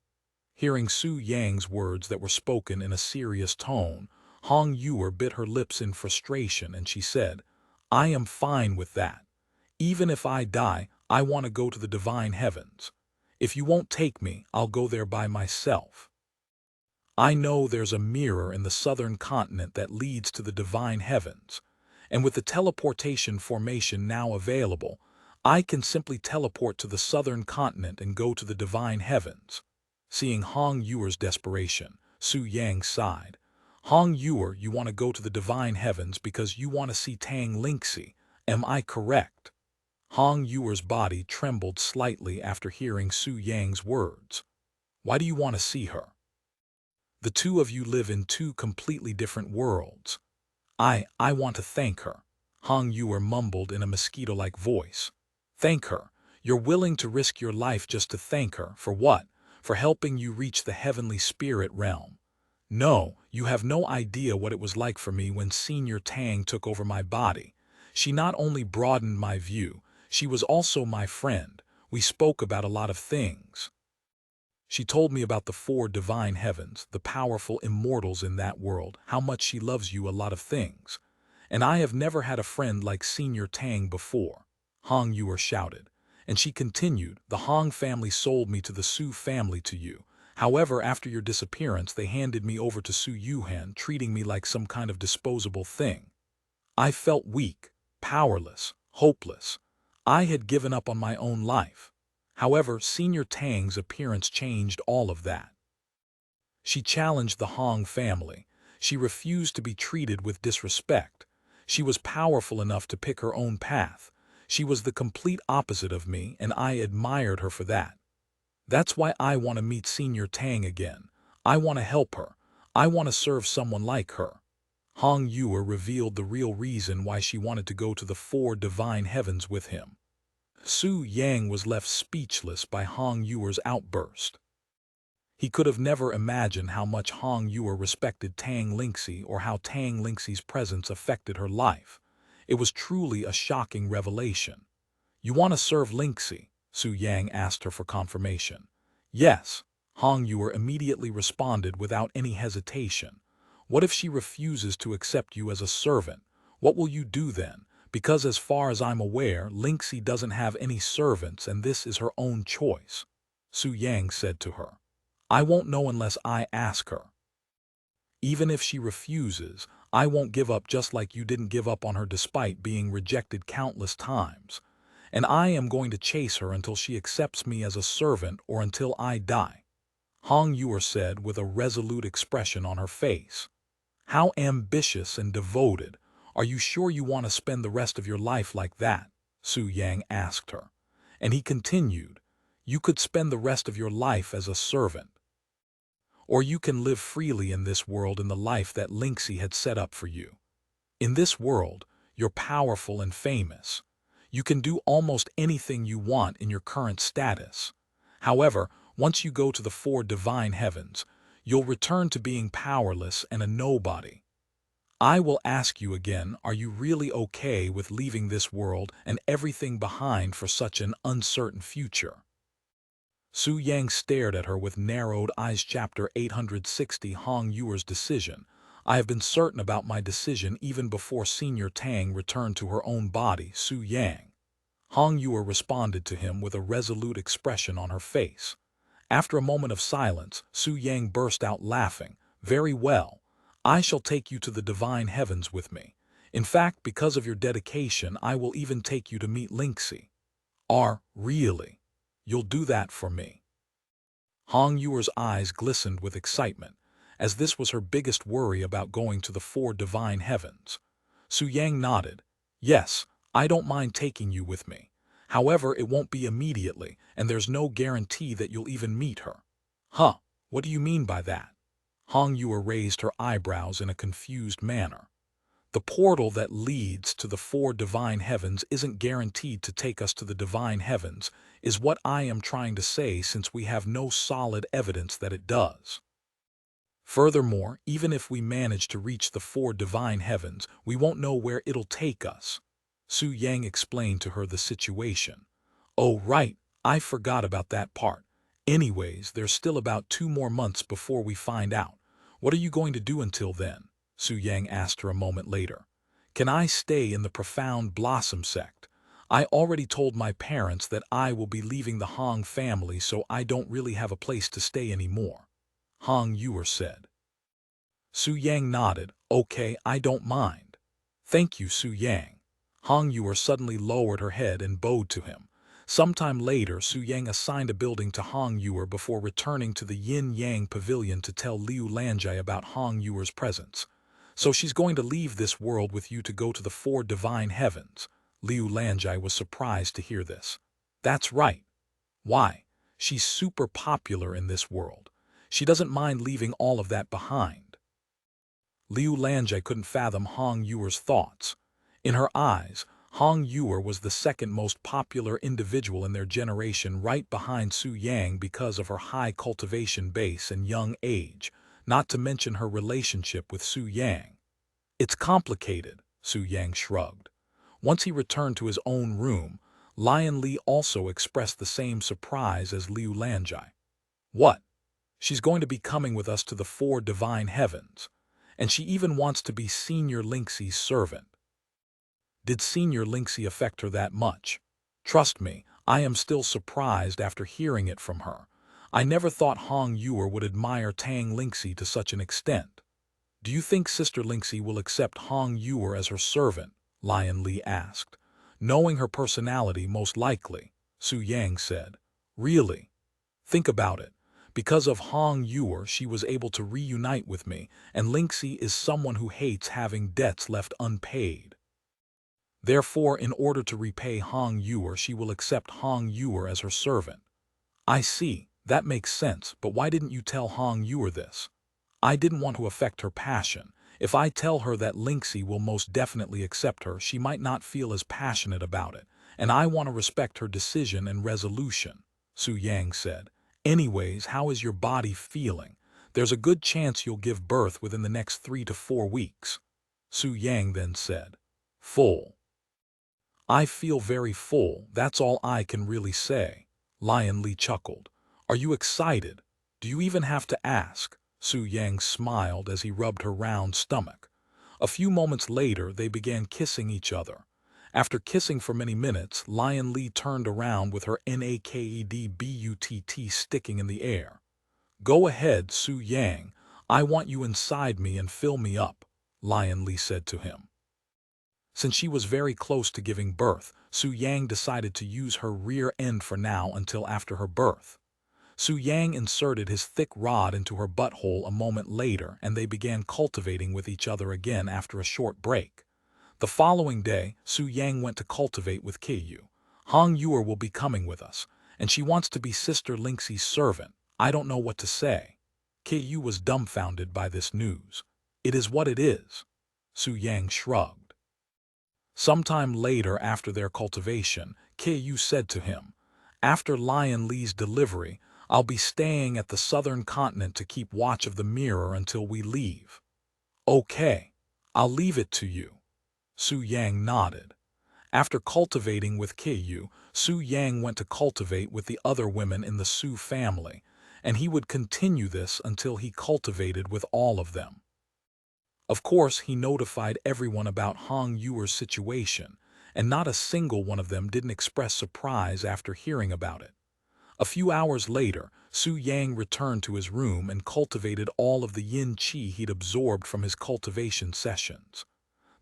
Hearing Su Yang's words that were spoken in a serious tone, Hong Yuer bit her lips in frustration and she said, "I am fine with that. Even if I die, I want to go to the divine heavens. If you won't take me, I'll go there by myself. I know there's a mirror in the southern continent that leads to the divine heavens, and with the teleportation formation now available, I can simply teleport to the southern continent and go to the divine heavens." Seeing Hong Yuer's desperation, Su Yang sighed. "Hong Yuer, you want to go to the divine heavens because you want to see Tang Lingxi, am I correct?" Hong Yuer's body trembled slightly after hearing Su Yang's words. "Why do you want to see her? The two of you live in two completely different worlds." I want to thank her," Hong Yuer mumbled in a mosquito-like voice. "Thank her? You're willing to risk your life just to thank her, for what? For helping you reach the heavenly spirit realm. No, you have no idea what it was like for me when Senior Tang took over my body. She not only broadened my view, she was also my friend. We spoke about a lot of things. She told me about the four divine heavens, the powerful immortals in that world, how much she loves you, a lot of things. And I have never had a friend like Senior Tang before," Hong Yuer shouted. And she continued, "The Hong family sold me to the Su family to you. However, after your disappearance, they handed me over to Su Yuhan, treating me like some kind of disposable thing. I felt weak, powerless, hopeless. I had given up on my own life. However, Senior Tang's appearance changed all of that. She challenged the Hong family. She refused to be treated with disrespect. She was powerful enough to pick her own path. She was the complete opposite of me, and I admired her for that. That's why I want to meet Senior Tang again. I want to help her. I want to serve someone like her. Hong Yuer revealed the real reason why she wanted to go to the four divine heavens with him. Su Yang was left speechless by Hong Yuer's outburst. He could have never imagined how much Hong Yuer respected Tang Lingxi or how Tang Lingxi's presence affected her life. It was truly a shocking revelation. "You want to serve Lingxi?" Su Yang asked her for confirmation. "Yes," Hong Yuer immediately responded without any hesitation. "What if she refuses to accept you as a servant? What will you do then? Because as far as I'm aware, Lingxi doesn't have any servants and this is her own choice," Su Yang said to her. "I won't know unless I ask her. Even if she refuses, I won't give up just like you didn't give up on her despite being rejected countless times. And I am going to chase her until she accepts me as a servant or until I die," Hong Yuer said with a resolute expression on her face. "How ambitious and devoted. Are you sure you want to spend the rest of your life like that?" Su Yang asked her. And he continued, "You could spend the rest of your life as a servant. Or you can live freely in this world in the life that Lingxi had set up for you. In this world, you're powerful and famous. You can do almost anything you want in your current status. However, once you go to the four divine heavens, you'll return to being powerless and a nobody. I will ask you again, are you really okay with leaving this world and everything behind for such an uncertain future?" Su Yang stared at her with narrowed eyes. Chapter 860 Hong Yuer's decision. "I have been certain about my decision even before Senior Tang returned to her own body, Su Yang." Hong Yuer responded to him with a resolute expression on her face. After a moment of silence, Su Yang burst out laughing. "Very well. I shall take you to the divine heavens with me. In fact, because of your dedication, I will even take you to meet Lingxi." Really? You'll do that for me?" Hong Yuer's eyes glistened with excitement, as this was her biggest worry about going to the four divine heavens. Su Yang nodded. "Yes, I don't mind taking you with me. However, it won't be immediately, and there's no guarantee that you'll even meet her." "Huh, what do you mean by that?" Hong Yuer raised her eyebrows in a confused manner. "The portal that leads to the four divine heavens isn't guaranteed to take us to the divine heavens, is what I am trying to say, since we have no solid evidence that it does. Furthermore, even if we manage to reach the four divine heavens, we won't know where it'll take us." Su Yang explained to her the situation. "Oh right, I forgot about that part. Anyways, there's still about 2 more months before we find out. What are you going to do until then?" Su Yang asked her a moment later. "Can I stay in the Profound Blossom Sect? I already told my parents that I will be leaving the Hong family, so I don't really have a place to stay anymore," Hong Yuer said. Su Yang nodded. "Okay, I don't mind." "Thank you, Su Yang." Hong Yuer suddenly lowered her head and bowed to him. Sometime later, Su Yang assigned a building to Hong Yuer before returning to the Yin-Yang Pavilion to tell Liu Lanjai about Hong Yuer's presence. "So she's going to leave this world with you to go to the four divine heavens?" Liu Lanjai was surprised to hear this. "That's right. Why? She's super popular in this world. She doesn't mind leaving all of that behind." Liu Lanjai couldn't fathom Hong Yuer's thoughts. In her eyes, Hong Yuer was the second most popular individual in their generation, right behind Su Yang, because of her high cultivation base and young age, not to mention her relationship with Su Yang. "It's complicated," Su Yang shrugged. Once he returned to his own room, Lion Li also expressed the same surprise as Liu Lanjai. "What? She's going to be coming with us to the four divine heavens. And she even wants to be Senior Lingxi's servant. Did Senior Lingxi affect her that much? Trust me, I am still surprised after hearing it from her. I never thought Hong Yuer would admire Tang Lingxi to such an extent." "Do you think Sister Lingxi will accept Hong Yuer as her servant?" Lion Li asked. "Knowing her personality, most likely," Su Yang said. "Really? Think about it. Because of Hong Yuer, she was able to reunite with me, and Lingxi is someone who hates having debts left unpaid. Therefore, in order to repay Hong Yuer, she will accept Hong Yuer as her servant." "I see. That makes sense, but why didn't you tell Hong Yuer this? I didn't want to affect her passion. If I tell her that Lingxi will most definitely accept her, she might not feel as passionate about it, and I want to respect her decision and resolution, Su Yang said. Anyways, how is your body feeling? There's a good chance you'll give birth within the next 3 to 4 weeks. Su Yang then said. Full. I feel very full, that's all I can really say. Lion Li chuckled. Are you excited? Do you even have to ask? Su Yang smiled as he rubbed her round stomach. A few moments later, they began kissing each other. After kissing for many minutes, Lion Li turned around with her nakedbutt sticking in the air. Go ahead, Su Yang. I want you inside me and fill me up, Lion Li said to him. Since she was very close to giving birth, Su Yang decided to use her rear end for now until after her birth. Su Yang inserted his thick rod into her butthole a moment later, and they began cultivating with each other again after a short break. The following day, Su Yang went to cultivate with Kiyu. Hong Yuer will be coming with us, and she wants to be Sister Lingxi's servant. I don't know what to say. Kiyu was dumbfounded by this news. It is what it is. Su Yang shrugged. Sometime later after their cultivation, Kiyu said to him, after Lion Li's delivery, I'll be staying at the southern continent to keep watch of the mirror until we leave. Okay, I'll leave it to you. Su Yang nodded. After cultivating with Kiyu, Su Yang went to cultivate with the other women in the Su family, and he would continue this until he cultivated with all of them. Of course, he notified everyone about Hong Yuer's situation, and not a single one of them didn't express surprise after hearing about it. A few hours later, Su Yang returned to his room and cultivated all of the yin qi he'd absorbed from his cultivation sessions.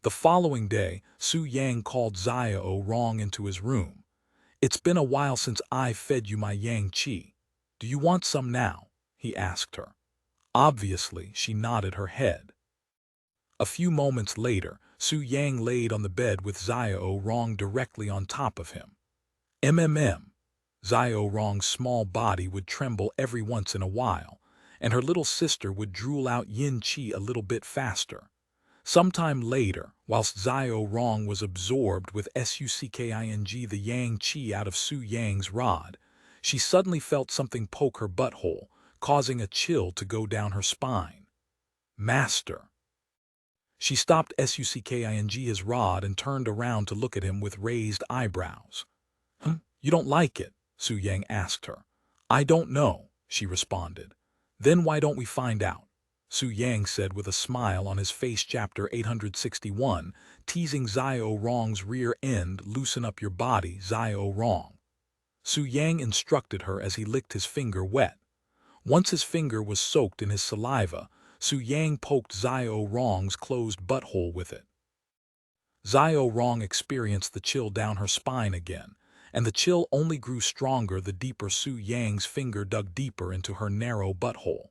The following day, Su Yang called Xiao Rong into his room. It's been a while since I fed you my yang qi. Do you want some now? He asked her. Obviously, she nodded her head. A few moments later, Su Yang laid on the bed with Xiao Rong directly on top of him. Xiao Rong's small body would tremble every once in a while, and her little sister would drool out yin qi a little bit faster. Sometime later, whilst Xiao Rong was absorbed with sucking the yang qi out of Su Yang's rod, she suddenly felt something poke her butthole, causing a chill to go down her spine. Master. She stopped sucking his rod and turned around to look at him with raised eyebrows. You don't like it? Su Yang asked her. I don't know, she responded. Then why don't we find out? Su Yang said with a smile on his face. Chapter 861, teasing Xiao Rong's rear end. Loosen up your body, Xiao Rong. Su Yang instructed her as he licked his finger wet. Once his finger was soaked in his saliva, Su Yang poked Xiao Rong's closed butthole with it. Xiao Rong experienced the chill down her spine again, and the chill only grew stronger the deeper Su Yang's finger dug deeper into her narrow butthole.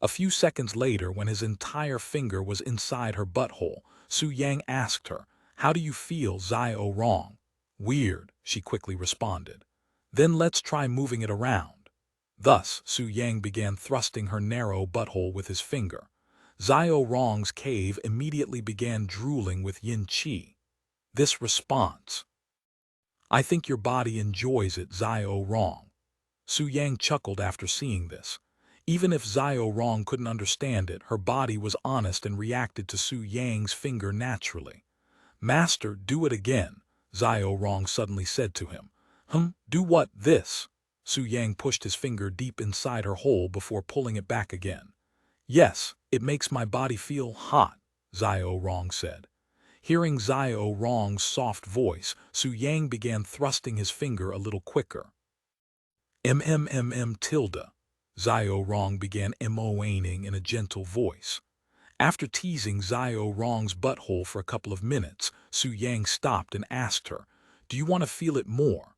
A few seconds later, when his entire finger was inside her butthole, Su Yang asked her, How do you feel, Xiao Rong? Weird, she quickly responded. Then let's try moving it around. Thus, Su Yang began thrusting her narrow butthole with his finger. Xiao Rong's cave immediately began drooling with yin qi. This response. I think your body enjoys it, Xiao Rong. Su Yang chuckled after seeing this. Even if Xiao Rong couldn't understand it, her body was honest and reacted to Su Yang's finger naturally. Master, do it again, Xiao Rong suddenly said to him. Do what, this? Su Yang pushed his finger deep inside her hole before pulling it back again. Yes, it makes my body feel hot, Xiao Rong said. Hearing Xiao Rong's soft voice, Su Yang began thrusting his finger a little quicker. Tilde. Xiao Rong began moaning in a gentle voice. After teasing Xiao Rong's butthole for a couple of minutes, Su Yang stopped and asked her, Do you want to feel it more?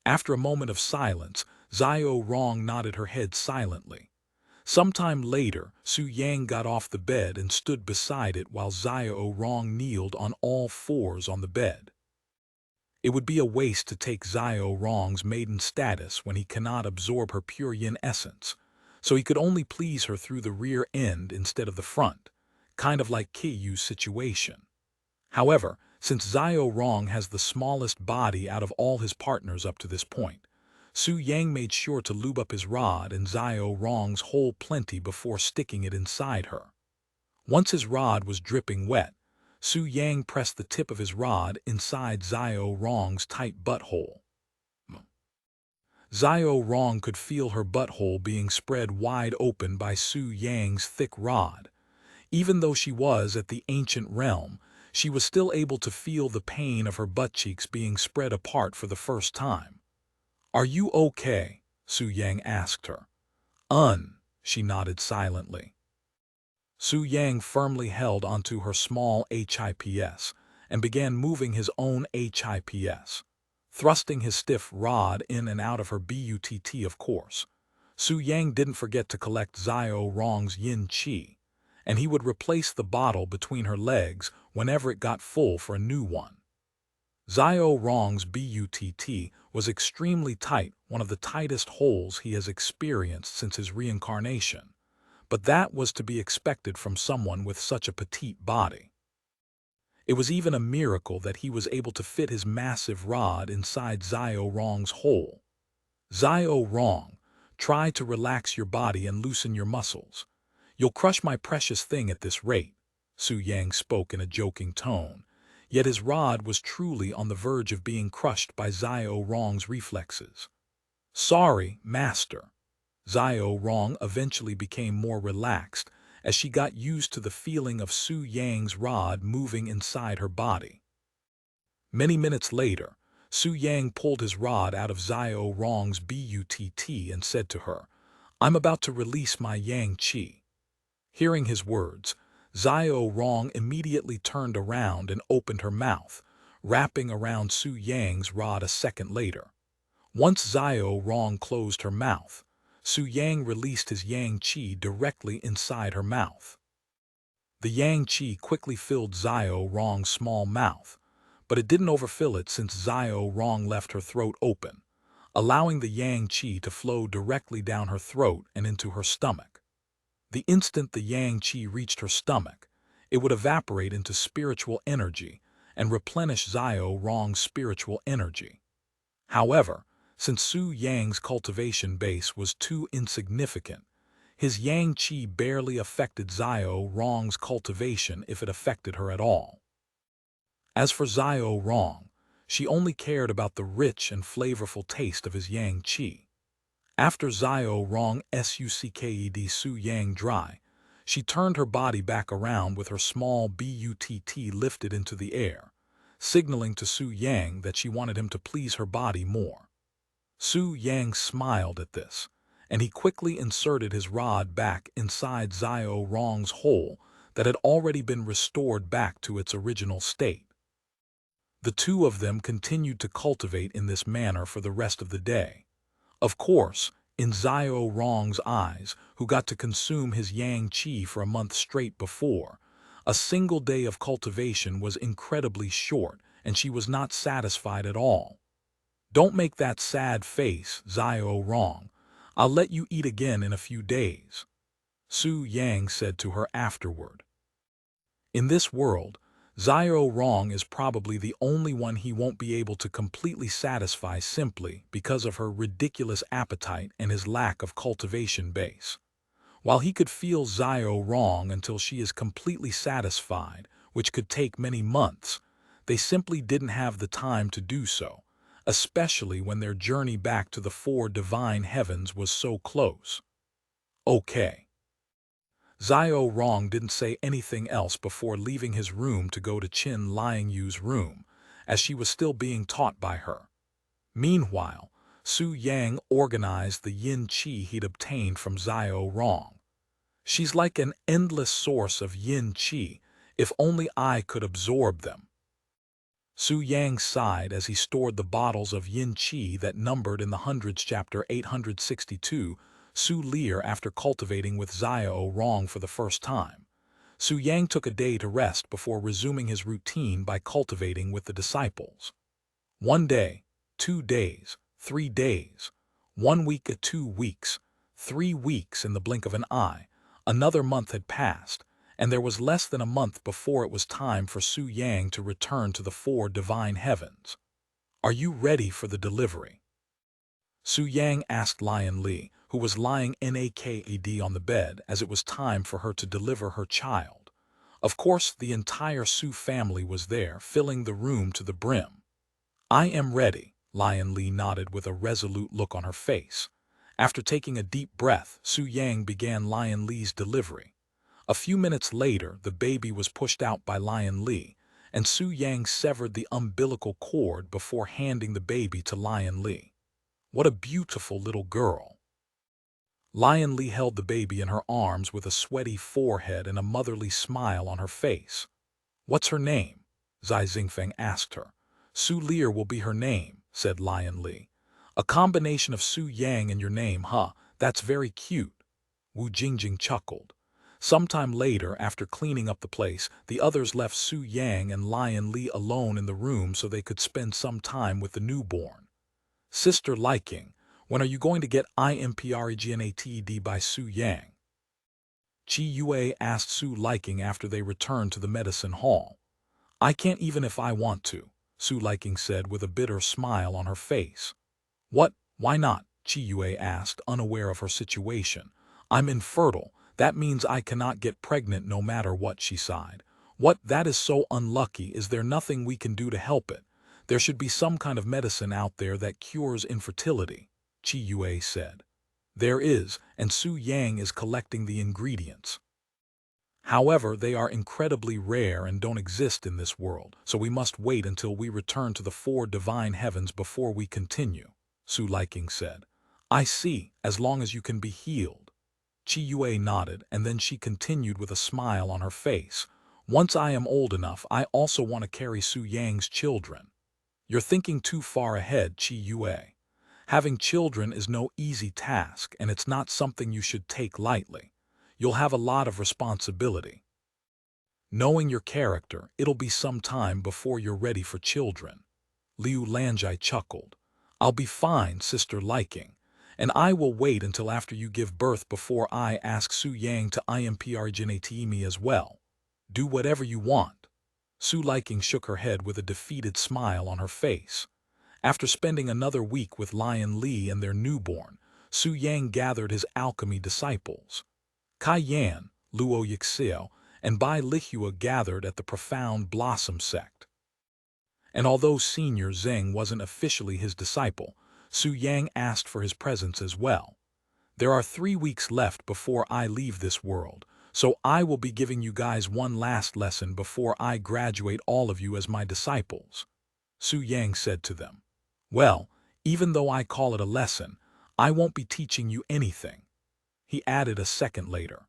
After a moment of silence, Xiao Rong nodded her head silently. Sometime later, Su Yang got off the bed and stood beside it while Xiao Rong kneeled on all fours on the bed. It would be a waste to take Zio Rong's maiden status when he cannot absorb her pure yin essence, so he could only please her through the rear end instead of the front, kind of like Kiyu's situation. However, since Zio Rong has the smallest body out of all his partners up to this point, Su Yang made sure to lube up his rod in Zio Rong's hole plenty before sticking it inside her. Once his rod was dripping wet, Su Yang pressed the tip of his rod inside Zio Rong's tight butthole. Zio Rong could feel her butthole being spread wide open by Su Yang's thick rod. Even though she was at the ancient realm, she was still able to feel the pain of her butt cheeks being spread apart for the first time. "Are you okay?" Su Yang asked her. She nodded silently. Su Yang firmly held onto her small hips and began moving his own hips, thrusting his stiff rod in and out of her butt of course. Su Yang didn't forget to collect Zio Rong's yin qi, and he would replace the bottle between her legs whenever it got full for a new one. Zio Rong's butt was extremely tight, one of the tightest holes he has experienced since his reincarnation. But that was to be expected from someone with such a petite body. It was even a miracle that he was able to fit his massive rod inside Zio Rong's hole. "Zio Rong, try to relax your body and loosen your muscles. You'll crush my precious thing at this rate," Su Yang spoke in a joking tone, yet his rod was truly on the verge of being crushed by Zio Rong's reflexes. "Sorry, master." Zio Rong eventually became more relaxed as she got used to the feeling of Su Yang's rod moving inside her body. Many minutes later, Su Yang pulled his rod out of Zio Rong's butt and said to her, "I'm about to release my yang qi." Hearing his words, Zio Rong immediately turned around and opened her mouth, wrapping around Su Yang's rod a second later. Once Zio Rong closed her mouth, Su Yang released his yang qi directly inside her mouth. The yang qi quickly filled Zio Rong's small mouth, but it didn't overfill it since Zio Rong left her throat open, allowing the yang qi to flow directly down her throat and into her stomach. The instant the yang qi reached her stomach, it would evaporate into spiritual energy and replenish Zio Rong's spiritual energy. However, since Su Yang's cultivation base was too insignificant, his yang qi barely affected Zio Rong's cultivation if it affected her at all. As for Zio Rong, she only cared about the rich and flavorful taste of his yang qi. After Zio Rong sucked Su Yang dry, she turned her body back around with her small butt lifted into the air, signaling to Su Yang that she wanted him to please her body more. Su Yang smiled at this, and he quickly inserted his rod back inside Zio Rong's hole that had already been restored back to its original state. The two of them continued to cultivate in this manner for the rest of the day. Of course, in Zio Rong's eyes, who got to consume his yang qi for a month straight before, a single day of cultivation was incredibly short, and she was not satisfied at all. "Don't make that sad face, Zio Rong. I'll let you eat again in a few days," Su Yang said to her afterward. In this world, Zio Rong is probably the only one he won't be able to completely satisfy simply because of her ridiculous appetite and his lack of cultivation base. While he could feel Zio Rong until she is completely satisfied, which could take many months, they simply didn't have the time to do so, especially when their journey back to the four divine heavens was so close. "Okay." Zio Rong didn't say anything else before leaving his room to go to Qin Liangyu's room, as she was still being taught by her. Meanwhile, Su Yang organized the yin qi he'd obtained from Zio Rong. "She's like an endless source of yin qi, if only I could absorb them." Su Yang sighed as he stored the bottles of yin qi that numbered in the hundreds. Chapter 862, Su Lear. After cultivating with Zio Rong for the first time, Su Yang took a day to rest before resuming his routine by cultivating with the disciples. 1 day, 2 days, 3 days, 1 week, 2 weeks, 3 weeks in the blink of an eye. Another month had passed, and there was less than a month before it was time for Su Yang to return to the 4 divine heavens. Are you ready for the delivery? Su Yang asked Lion Li, who was lying naked on the bed, as it was time for her to deliver her child. Of course, the entire Su family was there, filling the room to the brim. I am ready, Lion Li nodded with a resolute look on her face. After taking a deep breath, Su Yang began Lion Li's delivery. A few minutes later, the baby was pushed out by Lion Li, and Su Yang severed the umbilical cord before handing the baby to Lion Li. What a beautiful little girl. Lion Li held the baby in her arms with a sweaty forehead and a motherly smile on her face. What's her name? Zai Xingfeng asked her. Su Lear will be her name, said Lion Li. A combination of Su Yang and your name, huh? That's very cute. Wu Jingjing chuckled. Sometime later, after cleaning up the place, the others left Su Yang and Lion Li alone in the room so they could spend some time with the newborn. Sister Liking, when are you going to get immortality by Su Yang? Chi Yue asked Su Liking after they returned to the medicine hall. I can't even if I want to, Su Liking said with a bitter smile on her face. What? Why not? Chi Yue asked, unaware of her situation. I'm infertile. That means I cannot get pregnant no matter what, she sighed. What? That is so unlucky. Is there nothing we can do to help it? There should be some kind of medicine out there that cures infertility, Chi Yue said. There is, and Su Yang is collecting the ingredients. However, they are incredibly rare and don't exist in this world, so we must wait until we return to the 4 divine heavens before we continue, Su Liking said. I see, as long as you can be healed. Chi Yue nodded, and then she continued with a smile on her face. Once I am old enough, I also want to carry Su Yang's children. You're thinking too far ahead, Chi Yue. Having children is no easy task, and it's not something you should take lightly. You'll have a lot of responsibility. Knowing your character, it'll be some time before you're ready for children. Liu Lanjai chuckled. I'll be fine, Sister Liking, and I will wait until after you give birth before I ask Su Yang to imprgnate me as well. Do whatever you want. Su Liking shook her head with a defeated smile on her face. After spending another week with Lion Li and their newborn, Su Yang gathered his alchemy disciples. Kai Yan, Luo Yixio, and Bai Lihua gathered at the Profound Blossom Sect. And although Senior Zheng wasn't officially his disciple, Su Yang asked for his presence as well. There are 3 weeks left before I leave this world, so I will be giving you guys one last lesson before I graduate all of you as my disciples, Su Yang said to them. Well, even though I call it a lesson, I won't be teaching you anything, he added a second later.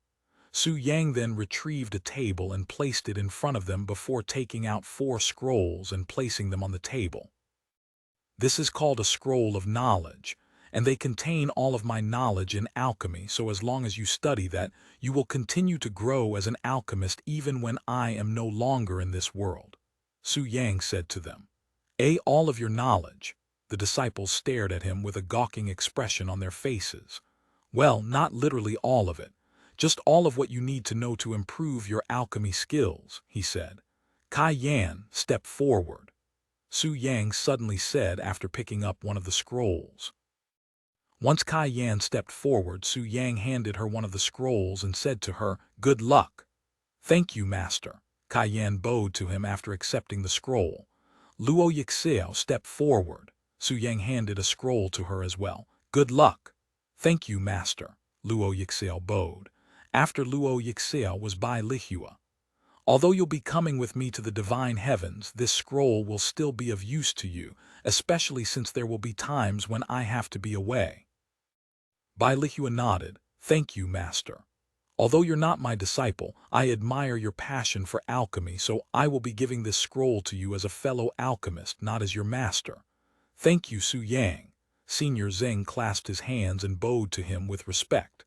Su Yang then retrieved a table and placed it in front of them before taking out 4 scrolls and placing them on the table. This is called a scroll of knowledge, and they contain all of my knowledge in alchemy, so as long as you study that, you will continue to grow as an alchemist even when I am no longer in this world, Su Yang said to them. All of your knowledge? The disciples stared at him with a gawking expression on their faces. Well, not literally all of it. Just all of what you need to know to improve your alchemy skills, he said. Kai Yan, step forward, Su Yang suddenly said after picking up one of the scrolls. Once Kai Yan stepped forward, Su Yang handed her one of the scrolls and said to her, Good luck. Thank you, Master. Kai Yan bowed to him after accepting the scroll. Luo Yixio stepped forward. Su Yang handed a scroll to her as well. Good luck. Thank you, Master. Luo Yixio bowed. After Luo Yixio was Bai Lihua. Although you'll be coming with me to the divine heavens, this scroll will still be of use to you, especially since there will be times when I have to be away. Bai Lihua nodded. Thank you, Master. Although you're not my disciple, I admire your passion for alchemy, so I will be giving this scroll to you as a fellow alchemist, not as your master. Thank you, Su Yang. Senior Zheng clasped his hands and bowed to him with respect.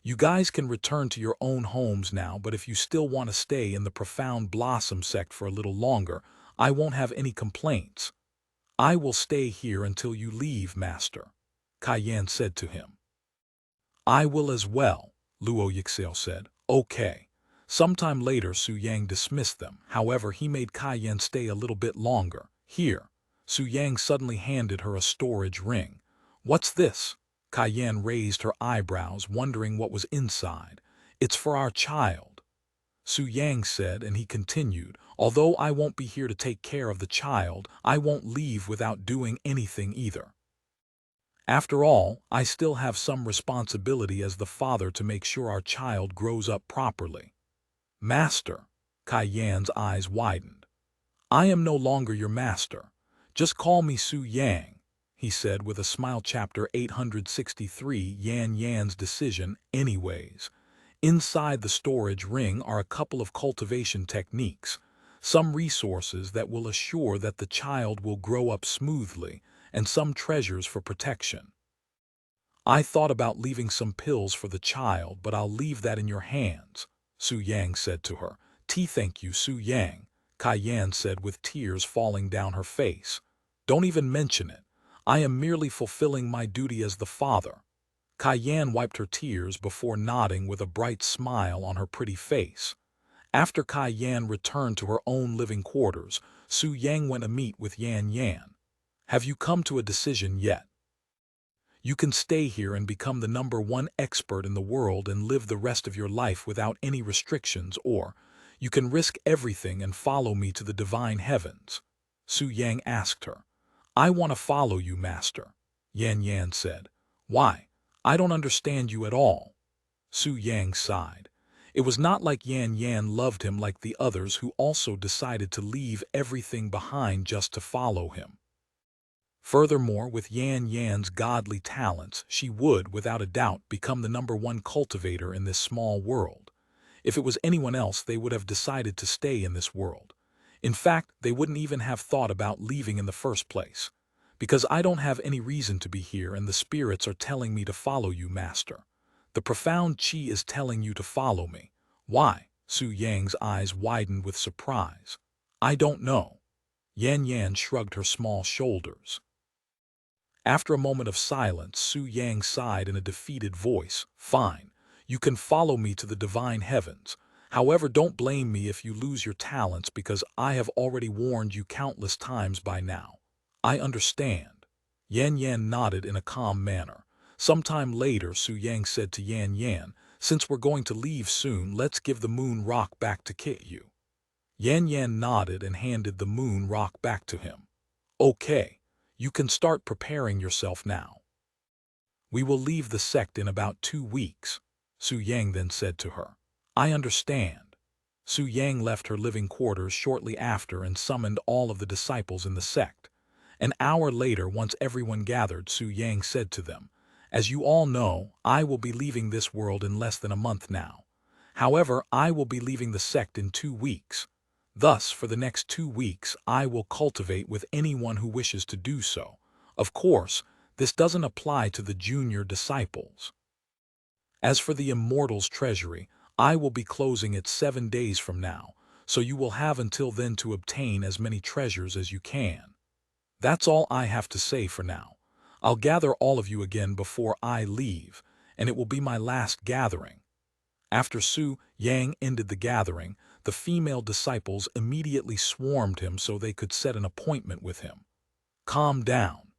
You guys can return to your own homes now, but if you still want to stay in the Profound Blossom Sect for a little longer, I won't have any complaints. I will stay here until you leave, master, Cayenne said to him. I will as well, Luo Yixel said. Okay. Sometime later Su Yang dismissed them. However, he made Cayenne stay a little bit longer. Here. Su Yang suddenly handed her a storage ring. What's this? Cayenne raised her eyebrows, wondering what was inside. It's for our child, Su Yang said, and he continued, although I won't be here to take care of the child, I won't leave without doing anything either. After all, I still have some responsibility as the father to make sure our child grows up properly. Master, Cayenne's eyes widened. I am no longer your master. Just call me Su Yang, he said with a smile. Chapter 863 Yan Yan's Decision. Anyways, inside the storage ring are a couple of cultivation techniques, some resources that will assure that the child will grow up smoothly, and some treasures for protection. I thought about leaving some pills for the child, but I'll leave that in your hands, Su Yang said to her. Thank you, Su Yang, Cayenne said with tears falling down her face. Don't even mention it. I am merely fulfilling my duty as the father. Cayenne wiped her tears before nodding with a bright smile on her pretty face. After Cayenne returned to her own living quarters, Su Yang went to meet with Yan Yan. Have you come to a decision yet? You can stay here and become the #1 expert in the world and live the rest of your life without any restrictions, or you can risk everything and follow me to the divine heavens, Su Yang asked her. I want to follow you, master, Yan Yan said. Why? I don't understand you at all. Su Yang sighed. It was not like Yan Yan loved him like the others who also decided to leave everything behind just to follow him. Furthermore, with Yan Yan's godly talents, she would, without a doubt, become the #1 cultivator in this small world. If it was anyone else, they would have decided to stay in this world. In fact, they wouldn't even have thought about leaving in the first place. Because I don't have any reason to be here and the spirits are telling me to follow you, master. The profound chi is telling you to follow me. Why? Su Yang's eyes widened with surprise. I don't know. Yan Yan shrugged her small shoulders. After a moment of silence, Su Yang sighed in a defeated voice. Fine, you can follow me to the divine heavens. However, don't blame me if you lose your talents because I have already warned you countless times by now. I understand. Yan Yan nodded in a calm manner. Sometime later, Su Yang said to Yan Yan, since we're going to leave soon, let's give the moon rock back to Kityu. Yan Yan nodded and handed the moon rock back to him. Okay. You can start preparing yourself now. We will leave the sect in about 2 weeks, Su Yang then said to her. I understand. Su Yang left her living quarters shortly after and summoned all of the disciples in the sect. An hour later, once everyone gathered, Su Yang said to them, as you all know, I will be leaving this world in less than a month now. However, I will be leaving the sect in 2 weeks. Thus, for the next 2 weeks, I will cultivate with anyone who wishes to do so. Of course, this doesn't apply to the junior disciples. As for the Immortals' treasury, I will be closing it 7 days from now, so you will have until then to obtain as many treasures as you can. That's all I have to say for now. I'll gather all of you again before I leave, and it will be my last gathering. After Su Yang ended the gathering, the female disciples immediately swarmed him so they could set an appointment with him. Calm down.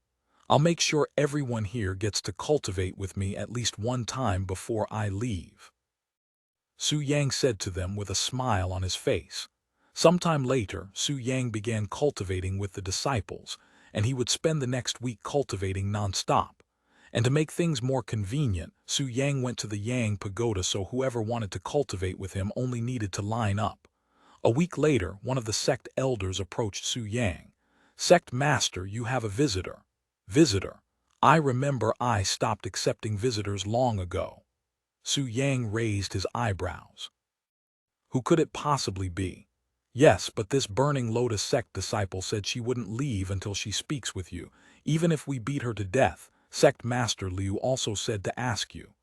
I'll make sure everyone here gets to cultivate with me at least one time before I leave, Su Yang said to them with a smile on his face. Sometime later, Su Yang began cultivating with the disciples, and he would spend the next week cultivating non-stop. And to make things more convenient, Su Yang went to the Yang Pagoda so whoever wanted to cultivate with him only needed to line up. A week later, one of the sect elders approached Su Yang. Sect master, you have a visitor. Visitor? I remember I stopped accepting visitors long ago. Su Yang raised his eyebrows. Who could it possibly be? Yes, but this Burning Lotus sect disciple said she wouldn't leave until she speaks with you, even if we beat her to death. Sect Master Liu also said to ask you.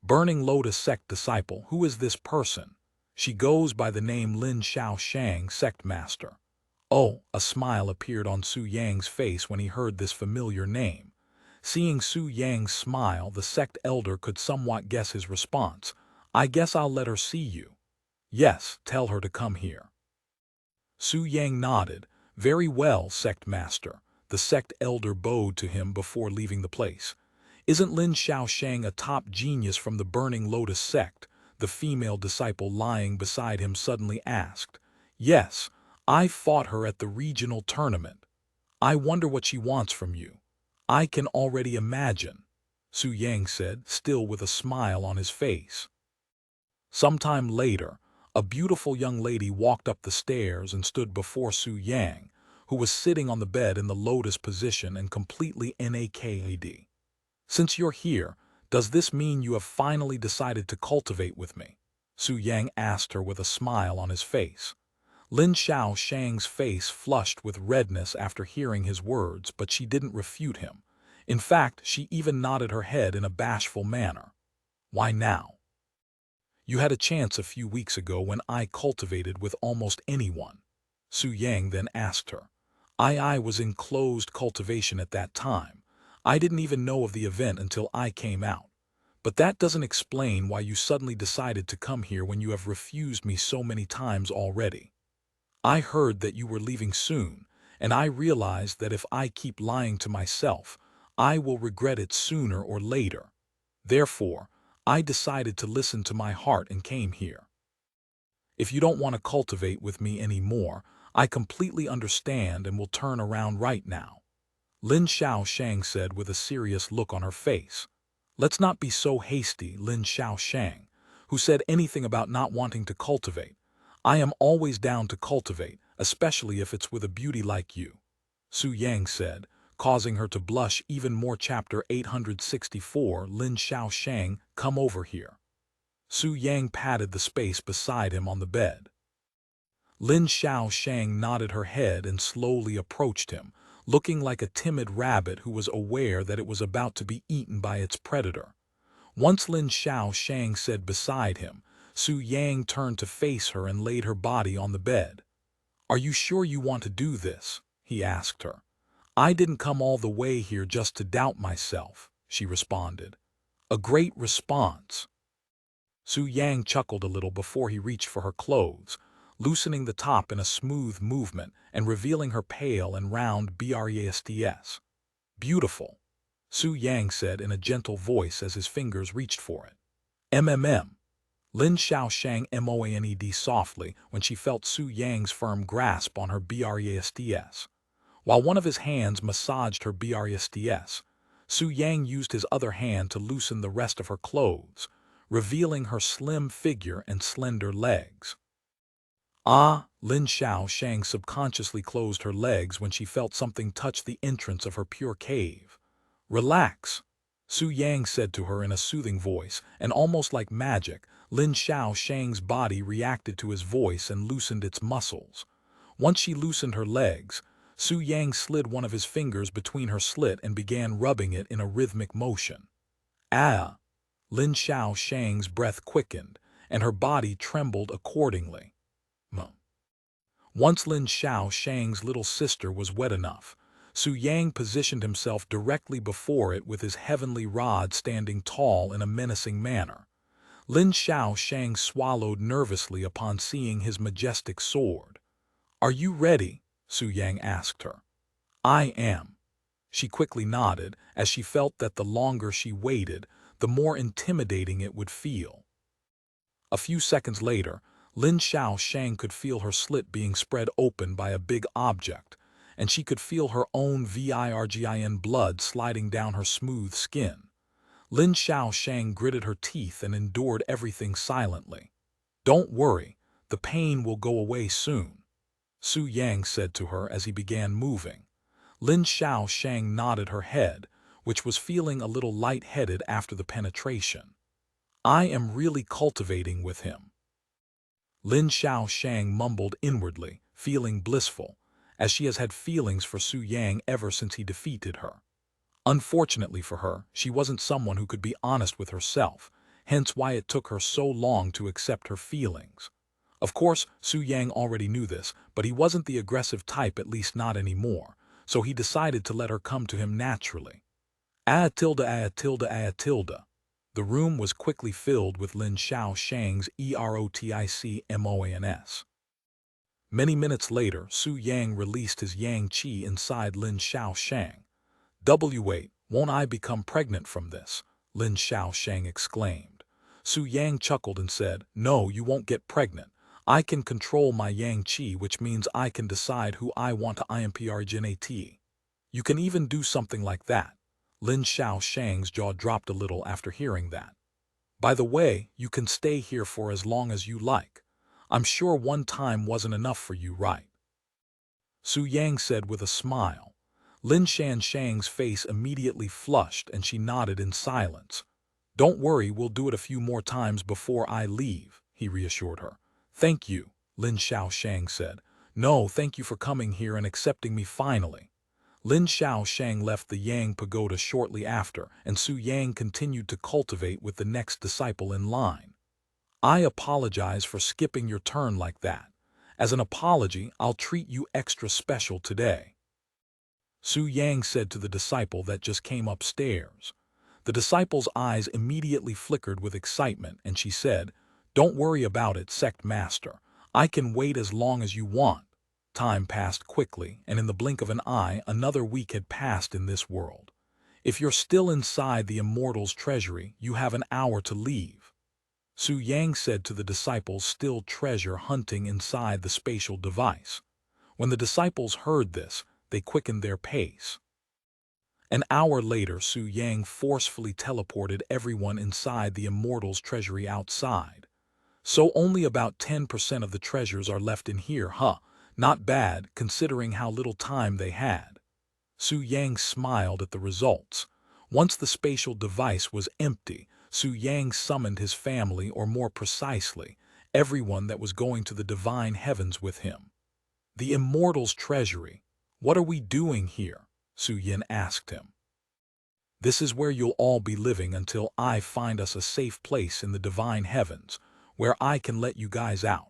Burning Lotus sect disciple, who is this person? She goes by the name Lin Xiao Shang, Sect Master. Oh, a smile appeared on Su Yang's face when he heard this familiar name. Seeing Su Yang's smile, the sect elder could somewhat guess his response. I guess I'll let her see you. Yes, tell her to come here. Su Yang nodded. Very well, sect master. The sect elder bowed to him before leaving the place. Isn't Lin Shaoshang a top genius from the Burning Lotus sect? The female disciple lying beside him suddenly asked. Yes, I fought her at the regional tournament. I wonder what she wants from you. I can already imagine, Su Yang said, still with a smile on his face. Sometime later, a beautiful young lady walked up the stairs and stood before Su Yang, who was sitting on the bed in the lotus position and completely naked. Since you're here, does this mean you have finally decided to cultivate with me? Su Yang asked her with a smile on his face. Lin Shaoshang's face flushed with redness after hearing his words, but she didn't refute him. In fact, she even nodded her head in a bashful manner. Why now? You had a chance a few weeks ago when I cultivated with almost anyone. Su Yang then asked her. I was in closed cultivation at that time. I didn't even know of the event until I came out. But that doesn't explain why you suddenly decided to come here when you have refused me so many times already. I heard that you were leaving soon, and I realized that if I keep lying to myself, I will regret it sooner or later. Therefore, I decided to listen to my heart and came here. If you don't want to cultivate with me anymore, I completely understand and will turn around right now. Lin Shaoshang said with a serious look on her face. Let's not be so hasty, Lin Shaoshang, who said anything about not wanting to cultivate. I am always down to cultivate, especially if it's with a beauty like you. Su Yang said, causing her to blush even more. Chapter 864 Lin Shaoshang, come over here. Su Yang patted the space beside him on the bed. Lin Shaoshang nodded her head and slowly approached him, looking like a timid rabbit who was aware that it was about to be eaten by its predator. Once Lin Shaoshang said beside him, Su Yang turned to face her and laid her body on the bed. Are you sure you want to do this? He asked her. I didn't come all the way here just to doubt myself, she responded. A great response. Su Yang chuckled a little before he reached for her clothes, loosening the top in a smooth movement and revealing her pale and round breasts. Beautiful, Su Yang said in a gentle voice as his fingers reached for it. MMM. Lin Shaoshang moaned softly when she felt Su Yang's firm grasp on her breasts. While one of his hands massaged her breasts, Su Yang used his other hand to loosen the rest of her clothes, revealing her slim figure and slender legs. Lin Shaoshang subconsciously closed her legs when she felt something touch the entrance of her pure cave. Relax, Su Yang said to her in a soothing voice, and almost like magic, Lin Shaoshang's body reacted to his voice and loosened its muscles. Once she loosened her legs, Su Yang slid one of his fingers between her slit and began rubbing it in a rhythmic motion. Lin Shaoshang's breath quickened, and her body trembled accordingly. Once Lin Shaoshang's little sister was wet enough, Su Yang positioned himself directly before it with his heavenly rod standing tall in a menacing manner. Lin Shaoshang swallowed nervously upon seeing his majestic sword. Are you ready? Su Yang asked her. I am. She quickly nodded as she felt that the longer she waited, the more intimidating it would feel. A few seconds later, Lin Shaoshang could feel her slit being spread open by a big object, and she could feel her own virgin blood sliding down her smooth skin. Lin Shaoshang gritted her teeth and endured everything silently. Don't worry, the pain will go away soon, Su Yang said to her as he began moving. Lin Shaoshang nodded her head, which was feeling a little light-headed after the penetration. I am really cultivating with him. Lin Shaoshang mumbled inwardly, feeling blissful, as she has had feelings for Su Yang ever since he defeated her. Unfortunately for her, she wasn't someone who could be honest with herself, hence why it took her so long to accept her feelings. Of course, Su Yang already knew this, but he wasn't the aggressive type, at least not anymore, so he decided to let her come to him naturally. Ah tilde ah tilde ah tilde. The room was quickly filled with Lin Xiao Shang's eroticmons. Many minutes later, Su Yang released his yang qi inside Lin Xiao Shang. Wait, won't I become pregnant from this? Lin Xiao Shang exclaimed. Su Yang chuckled and said, no, you won't get pregnant. I can control my yang qi, which means I can decide who I want to impregnate. You can even do something like that. Lin Xiao Shang's jaw dropped a little after hearing that. By the way, you can stay here for as long as you like. I'm sure one time wasn't enough for you, right? Su Yang said with a smile. Lin Shan Shang's face immediately flushed and she nodded in silence. Don't worry, we'll do it a few more times before I leave, he reassured her. Thank you, Lin Xiao Shang said. No, thank you for coming here and accepting me finally. Lin Xiao Shang left the Yang Pagoda shortly after, and Su Yang continued to cultivate with the next disciple in line. I apologize for skipping your turn like that. As an apology, I'll treat you extra special today. Su Yang said to the disciple that just came upstairs. The disciple's eyes immediately flickered with excitement, and she said, don't worry about it, sect master. I can wait as long as you want. Time passed quickly, and in the blink of an eye, another week had passed in this world. If you're still inside the immortal's treasury, you have an hour to leave. Su Yang said to the disciples still treasure hunting inside the spatial device. When the disciples heard this, they quickened their pace. An hour later, Su Yang forcefully teleported everyone inside the immortal's treasury outside. So only about 10% of the treasures are left in here, huh? Not bad, considering how little time they had. Su Yang smiled at the results. Once the spatial device was empty, Su Yang summoned his family, or more precisely, everyone that was going to the divine heavens with him. The immortal's treasury. What are we doing here? Su Yin asked him. This is where you'll all be living until I find us a safe place in the divine heavens, where I can let you guys out.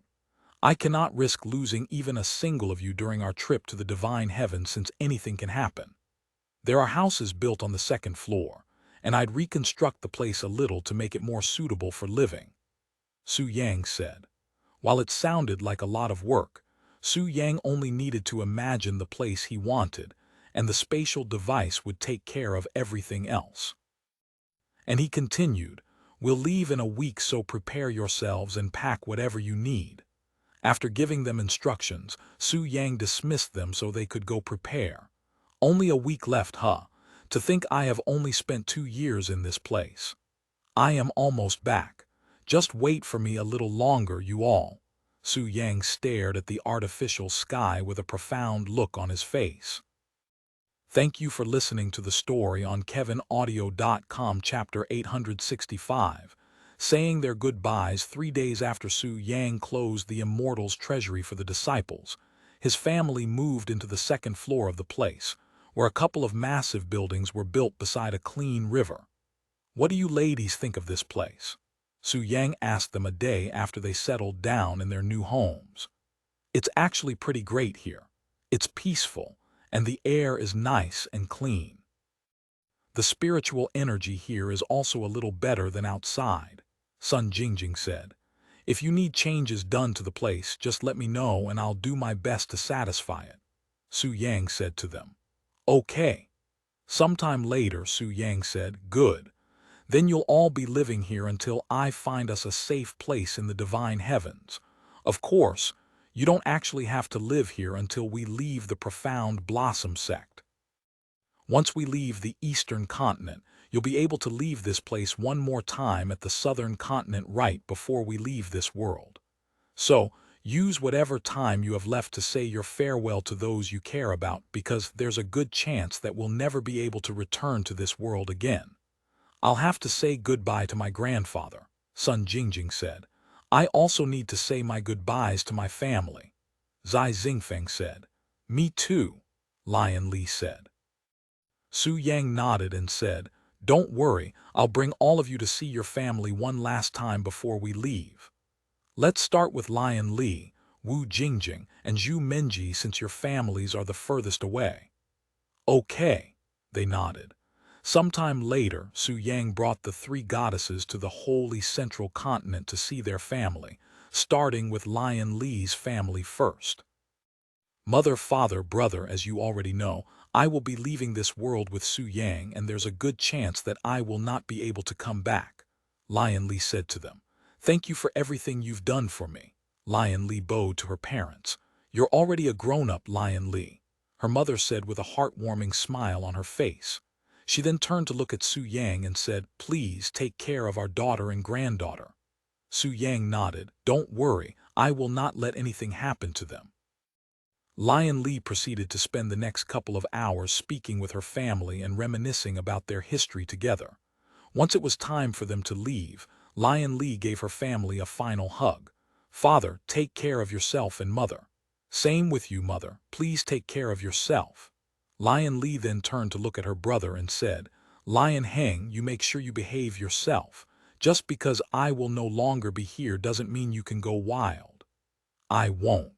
I cannot risk losing even a single of you during our trip to the divine heavens, since anything can happen. There are houses built on the second floor, and I'd reconstruct the place a little to make it more suitable for living, Su Yang said. While it sounded like a lot of work, Su Yang only needed to imagine the place he wanted, and the spatial device would take care of everything else. And he continued, we'll leave in a week, so prepare yourselves and pack whatever you need. After giving them instructions, Su Yang dismissed them so they could go prepare. Only a week left, huh? To think I have only spent 2 years in this place. I am almost back. Just wait for me a little longer, you all. Su Yang stared at the artificial sky with a profound look on his face. Thank you for listening to the story on KevinAudio.com, Chapter 865. Saying their goodbyes 3 days after Su Yang closed the immortal's treasury for the disciples, his family moved into the second floor of the place, where a couple of massive buildings were built beside a clean river. What do you ladies think of this place? Su Yang asked them a day after they settled down in their new homes. It's actually pretty great here. It's peaceful, and the air is nice and clean. The spiritual energy here is also a little better than outside, Sun Jingjing said. If you need changes done to the place, just let me know and I'll do my best to satisfy it, Su Yang said to them. Okay. Sometime later, Su Yang said, good. Then you'll all be living here until I find us a safe place in the divine heavens. Of course, you don't actually have to live here until we leave the Profound Blossom Sect. Once we leave the eastern continent, you'll be able to leave this place one more time at the southern continent right before we leave this world. So, use whatever time you have left to say your farewell to those you care about, because there's a good chance that we'll never be able to return to this world again. I'll have to say goodbye to my grandfather, Sun Jingjing said. I also need to say my goodbyes to my family, Zai Xingfeng said. Me too, Lion Li said. Su Yang nodded and said, don't worry, I'll bring all of you to see your family one last time before we leave. Let's start with Lion Li, Wu Jingjing, and Zhu Menji since your families are the furthest away. Okay, they nodded. Sometime later, Su Yang brought the three goddesses to the holy central continent to see their family, starting with Lion Li's family first. Mother, father, brother, as you already know, I will be leaving this world with Su Yang, and there's a good chance that I will not be able to come back, Lion Li said to them. Thank you for everything you've done for me. Lion Li bowed to her parents. You're already a grown-up, Lion Li, her mother said with a heartwarming smile on her face. She then turned to look at Su Yang and said, please take care of our daughter and granddaughter. Su Yang nodded. Don't worry, I will not let anything happen to them. Lion Li proceeded to spend the next couple of hours speaking with her family and reminiscing about their history together. Once it was time for them to leave, Lion Li gave her family a final hug. Father, take care of yourself, and mother. Same with you, mother. Please take care of yourself. Lion Li then turned to look at her brother and said, Lion Heng, you make sure you behave yourself. Just because I will no longer be here doesn't mean you can go wild. I won't.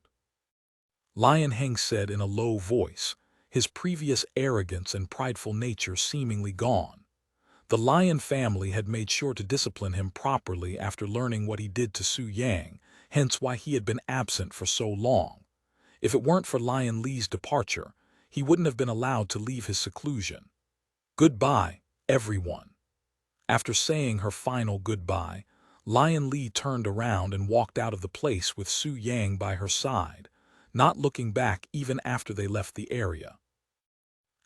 Lion Heng said in a low voice, his previous arrogance and prideful nature seemingly gone. The Lion family had made sure to discipline him properly after learning what he did to Su Yang, hence why he had been absent for so long. If it weren't for Lion Li's departure, he wouldn't have been allowed to leave his seclusion. Goodbye, everyone. After saying her final goodbye, Lion Li turned around and walked out of the place with Su Yang by her side, not looking back even after they left the area.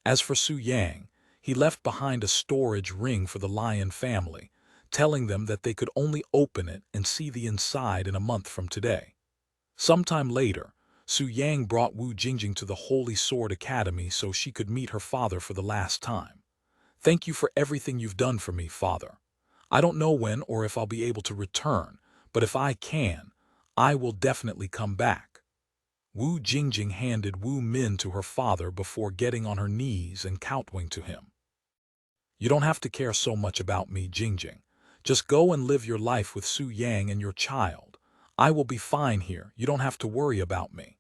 As for Su Yang, he left behind a storage ring for the Lion family, telling them that they could only open it and see the inside in a month from today. Sometime later, Su Yang brought Wu Jingjing to the Holy Sword Academy so she could meet her father for the last time. Thank you for everything you've done for me, father. I don't know when or if I'll be able to return, but if I can, I will definitely come back. Wu Jingjing handed Wu Min to her father before getting on her knees and kowtowing to him. You don't have to care so much about me, Jingjing. Just go and live your life with Su Yang and your child. I will be fine here, you don't have to worry about me.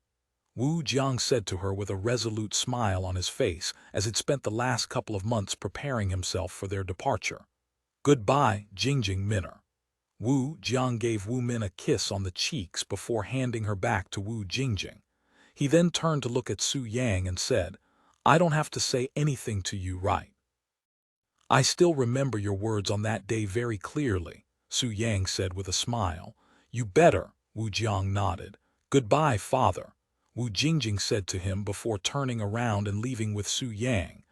Wu Jiang said to her with a resolute smile on his face as he'd spent the last couple of months preparing himself for their departure. Goodbye, Jingjing Minner. Wu Jiang gave Wu Min a kiss on the cheeks before handing her back to Wu Jingjing. He then turned to look at Su Yang and said, I don't have to say anything to you, right? I still remember your words on that day very clearly, Su Yang said with a smile. You better, Wu Jiang nodded. Goodbye, father, Wu Jingjing said to him before turning around and leaving with Su Yang.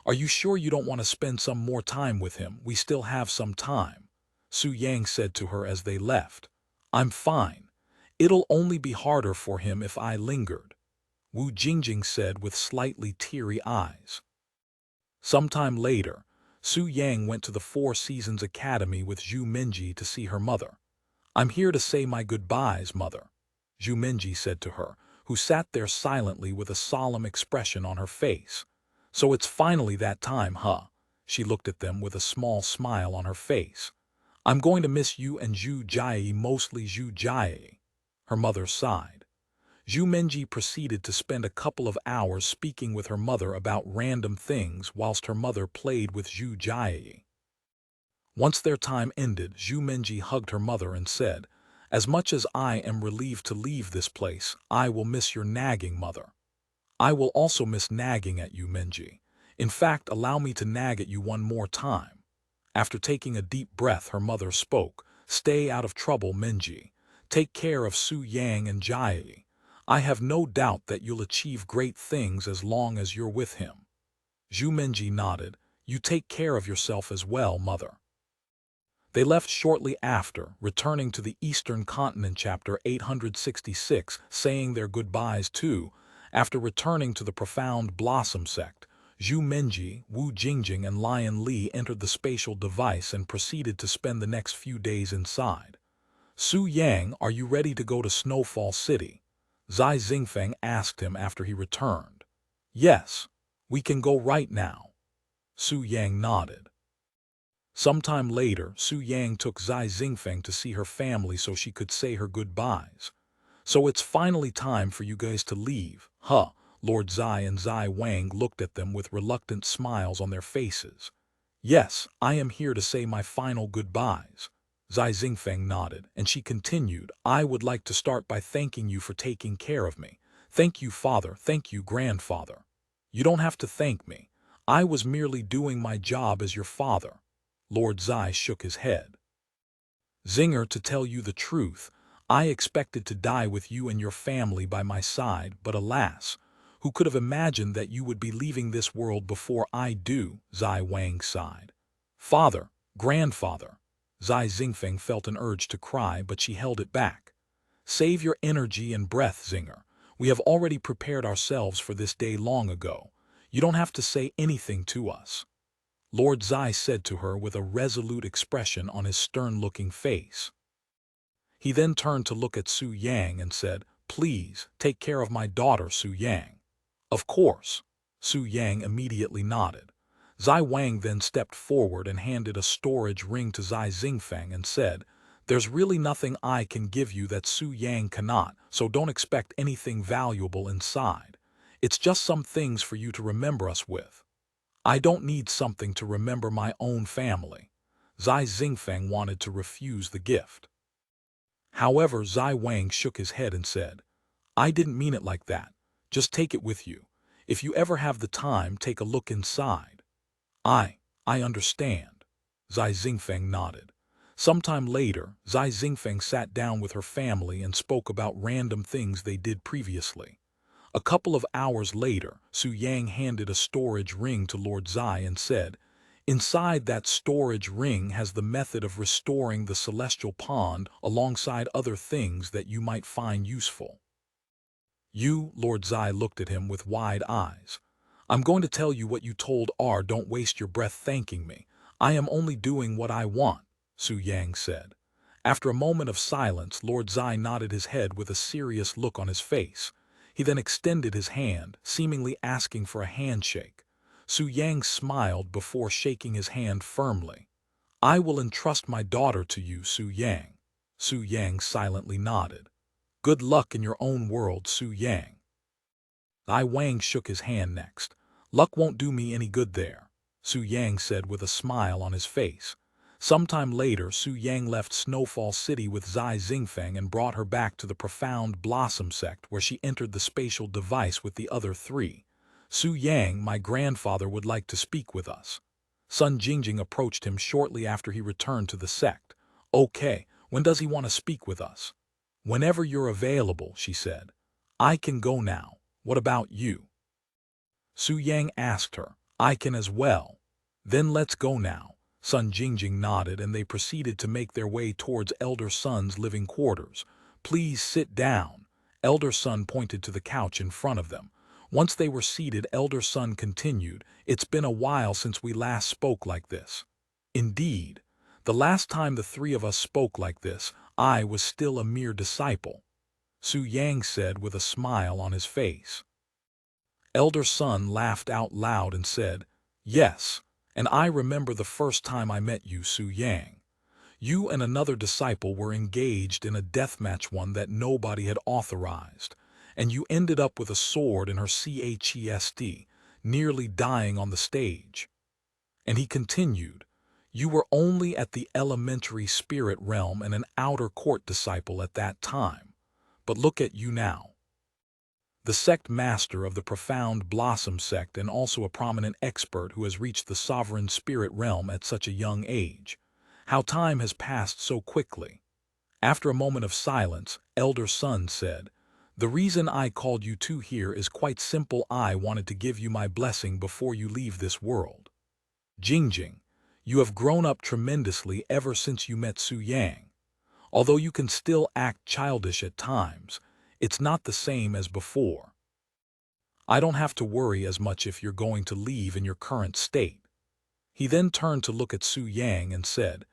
Are you sure you don't want to spend some more time with him? We still have some time, Su Yang said to her as they left. I'm fine. It'll only be harder for him if I lingered, Wu Jingjing said with slightly teary eyes. Sometime later, Su Yang went to the Four Seasons Academy with Zhu Menji to see her mother. I'm here to say my goodbyes, mother, Zhu Menji said to her, who sat there silently with a solemn expression on her face. So it's finally that time, huh? She looked at them with a small smile on her face. I'm going to miss you and Zhu Jie, mostly Zhu Jie. Her mother sighed. Zhu Menji proceeded to spend a couple of hours speaking with her mother about random things whilst her mother played with Zhu Jie. Once their time ended, Zhu Menji hugged her mother and said, As much as I am relieved to leave this place, I will miss your nagging, mother. I will also miss nagging at you, Menji. In fact, allow me to nag at you one more time. After taking a deep breath, her mother spoke, Stay out of trouble, Menji. Take care of Su Yang and Jie. I have no doubt that you'll achieve great things as long as you're with him. Zhu Menji nodded. You take care of yourself as well, mother. They left shortly after, returning to the Eastern Continent chapter 866, saying their goodbyes too. After returning to the Profound Blossom Sect, Zhu Menji, Wu Jingjing, and Lion Li entered the spatial device and proceeded to spend the next few days inside. Su Yang, are you ready to go to Snowfall City? Zai Xingfeng asked him after he returned. Yes, we can go right now. Su Yang nodded. Sometime later, Su Yang took Zai Xingfeng to see her family so she could say her goodbyes. So it's finally time for you guys to leave, huh? Lord Zai and Zai Wang looked at them with reluctant smiles on their faces. Yes, I am here to say my final goodbyes. Zai Xingfeng nodded, and she continued, I would like to start by thanking you for taking care of me. Thank you, father, thank you, grandfather. You don't have to thank me. I was merely doing my job as your father. Lord Zai shook his head. Zinger, to tell you the truth, I expected to die with you and your family by my side, but alas, who could have imagined that you would be leaving this world before I do, Zai Wang sighed. Father, grandfather. Zai Xingfeng felt an urge to cry, but she held it back. Save your energy and breath, Zinger. We have already prepared ourselves for this day long ago. You don't have to say anything to us. Lord Zai said to her with a resolute expression on his stern-looking face. He then turned to look at Su Yang and said, Please, take care of my daughter, Su Yang. Of course. Su Yang immediately nodded. Zai Wang then stepped forward and handed a storage ring to Zai Xingfeng and said, There's really nothing I can give you that Su Yang cannot, so don't expect anything valuable inside. It's just some things for you to remember us with. I don't need something to remember my own family. Zai Xingfeng wanted to refuse the gift. However, Zai Wang shook his head and said, I didn't mean it like that. Just take it with you. If you ever have the time, take a look inside. I understand. Zai Xingfeng nodded. Sometime later, Zai Xingfeng sat down with her family and spoke about random things they did previously. A couple of hours later, Su Yang handed a storage ring to Lord Zai and said, Inside that storage ring has the method of restoring the celestial pond alongside other things that you might find useful. You, Lord Zai looked at him with wide eyes. I'm going to tell you what you told R. Don't waste your breath thanking me. I am only doing what I want, Su Yang said. After a moment of silence, Lord Zai nodded his head with a serious look on his face. He then extended his hand, seemingly asking for a handshake. Su Yang smiled before shaking his hand firmly. I will entrust my daughter to you, Su Yang. Su Yang silently nodded. Good luck in your own world, Su Yang. Zai Wang shook his hand next. Luck won't do me any good there, Su Yang said with a smile on his face. Sometime later, Su Yang left Snowfall City with Zai Xingfeng and brought her back to the Profound Blossom Sect, where she entered the spatial device with the other three. Su Yang, my grandfather would like to speak with us. Sun Jingjing approached him shortly after he returned to the sect. Okay, when does he want to speak with us? Whenever you're available, she said. I can go now. What about you? Su Yang asked her. I can as well. Then let's go now. Sun Jingjing nodded and they proceeded to make their way towards Elder Sun's living quarters. Please sit down. Elder Sun pointed to the couch in front of them. Once they were seated, Elder Sun continued, It's been a while since we last spoke like this. Indeed. The last time the three of us spoke like this, I was still a mere disciple, Su Yang said with a smile on his face. Elder Sun laughed out loud and said, Yes, and I remember the first time I met you, Su Yang. You and another disciple were engaged in a deathmatch, one that nobody had authorized, and you ended up with a sword in her chest, nearly dying on the stage. And he continued, You were only at the elementary spirit realm and an outer court disciple at that time. But look at you now. The sect master of the Profound Blossom Sect and also a prominent expert who has reached the sovereign spirit realm at such a young age. How time has passed so quickly. After a moment of silence, Elder Sun said, The reason I called you two here is quite simple. I wanted to give you my blessing before you leave this world. Jingjing, you have grown up tremendously ever since you met Su Yang. Although you can still act childish at times, it's not the same as before. I don't have to worry as much if you're going to leave in your current state. He then turned to look at Su Yang and said,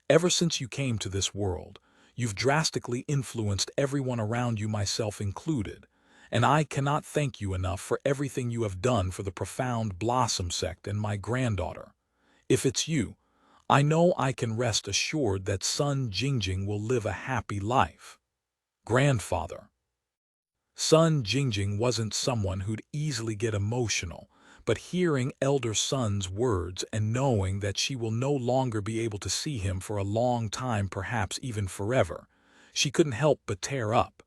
Ever since you came to this world, you've drastically influenced everyone around you, myself included, and I cannot thank you enough for everything you have done for the Profound Blossom Sect and my granddaughter. If it's you, I know I can rest assured that son Jingjing will live a happy life. Grandfather. Son Jingjing wasn't someone who'd easily get emotional, but hearing elder son's words and knowing that she will no longer be able to see him for a long time, perhaps even forever, she couldn't help but tear up.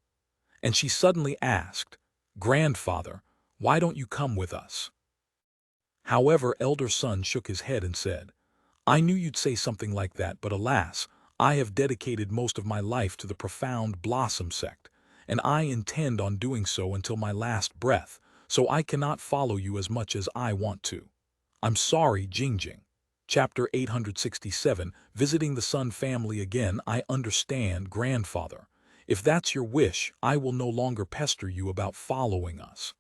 And she suddenly asked, "Grandfather, why don't you come with us?" However, elder son shook his head and said, "I knew you'd say something like that, but alas, I have dedicated most of my life to the Profound Blossom Sect, and I intend on doing so until my last breath, so I cannot follow you as much as I want to. I'm sorry, Jingjing." Chapter 867, Visiting the Sun Family Again. I understand, grandfather. If that's your wish, I will no longer pester you about following us.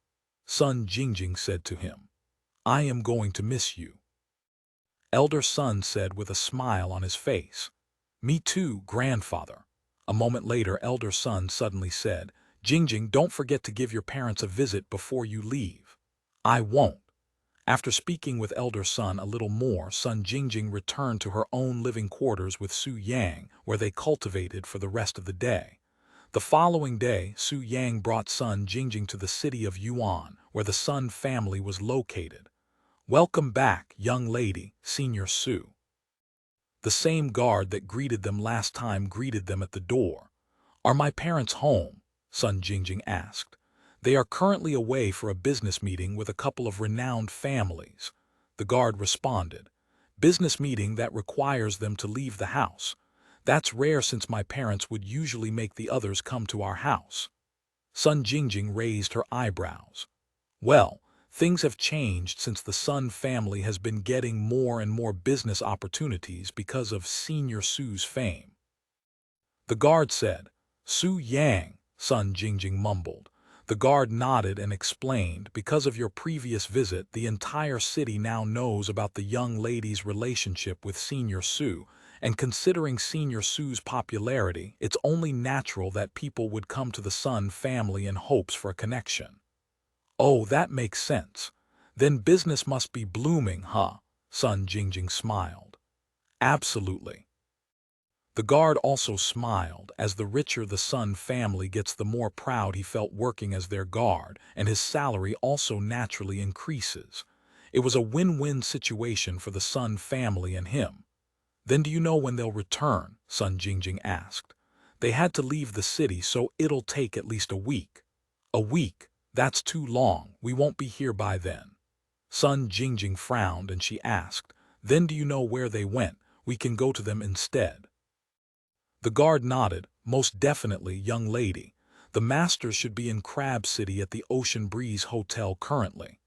Son Jingjing said to him, "I am going to miss you." Elder son said with a smile on his face, "Me too, grandfather." A moment later, elder son suddenly said, "Jingjing, don't forget to give your parents a visit before you leave." "I won't." After speaking with elder son a little more, son Jingjing returned to her own living quarters with Su Yang, where they cultivated for the rest of the day. The following day, Su Yang brought son Jingjing to the city of Yuan, where the Sun family was located. "Welcome back, young lady," Senior Su. The same guard that greeted them last time greeted them at the door. "Are my parents home?" Sun Jingjing asked. "They are currently away for a business meeting with a couple of renowned families," the guard responded. "Business meeting that requires them to leave the house. That's rare since my parents would usually make the others come to our house." Sun Jingjing raised her eyebrows. "Well, things have changed since the Sun family has been getting more and more business opportunities because of Senior Su's fame." The guard said, "Su Yang," Sun Jingjing mumbled. The guard nodded and explained, "Because of your previous visit, the entire city now knows about the young lady's relationship with Senior Su, and considering Senior Su's popularity, it's only natural that people would come to the Sun family in hopes for a connection." "Oh, that makes sense. Then business must be blooming, huh?" Sun Jingjing smiled. "Absolutely." The guard also smiled, as the richer the Sun family gets, the more proud he felt working as their guard, and his salary also naturally increases. It was a win-win situation for the Sun family and him. "Then do you know when they'll return?" Sun Jingjing asked. "They had to leave the city, so it'll take at least a week." "A week? That's too long. We won't be here by then." Sun Jingjing frowned and she asked, "Then do you know where they went? We can go to them instead." The guard nodded. "Most definitely, young lady. The masters should be in Crab City at the Ocean Breeze Hotel currently."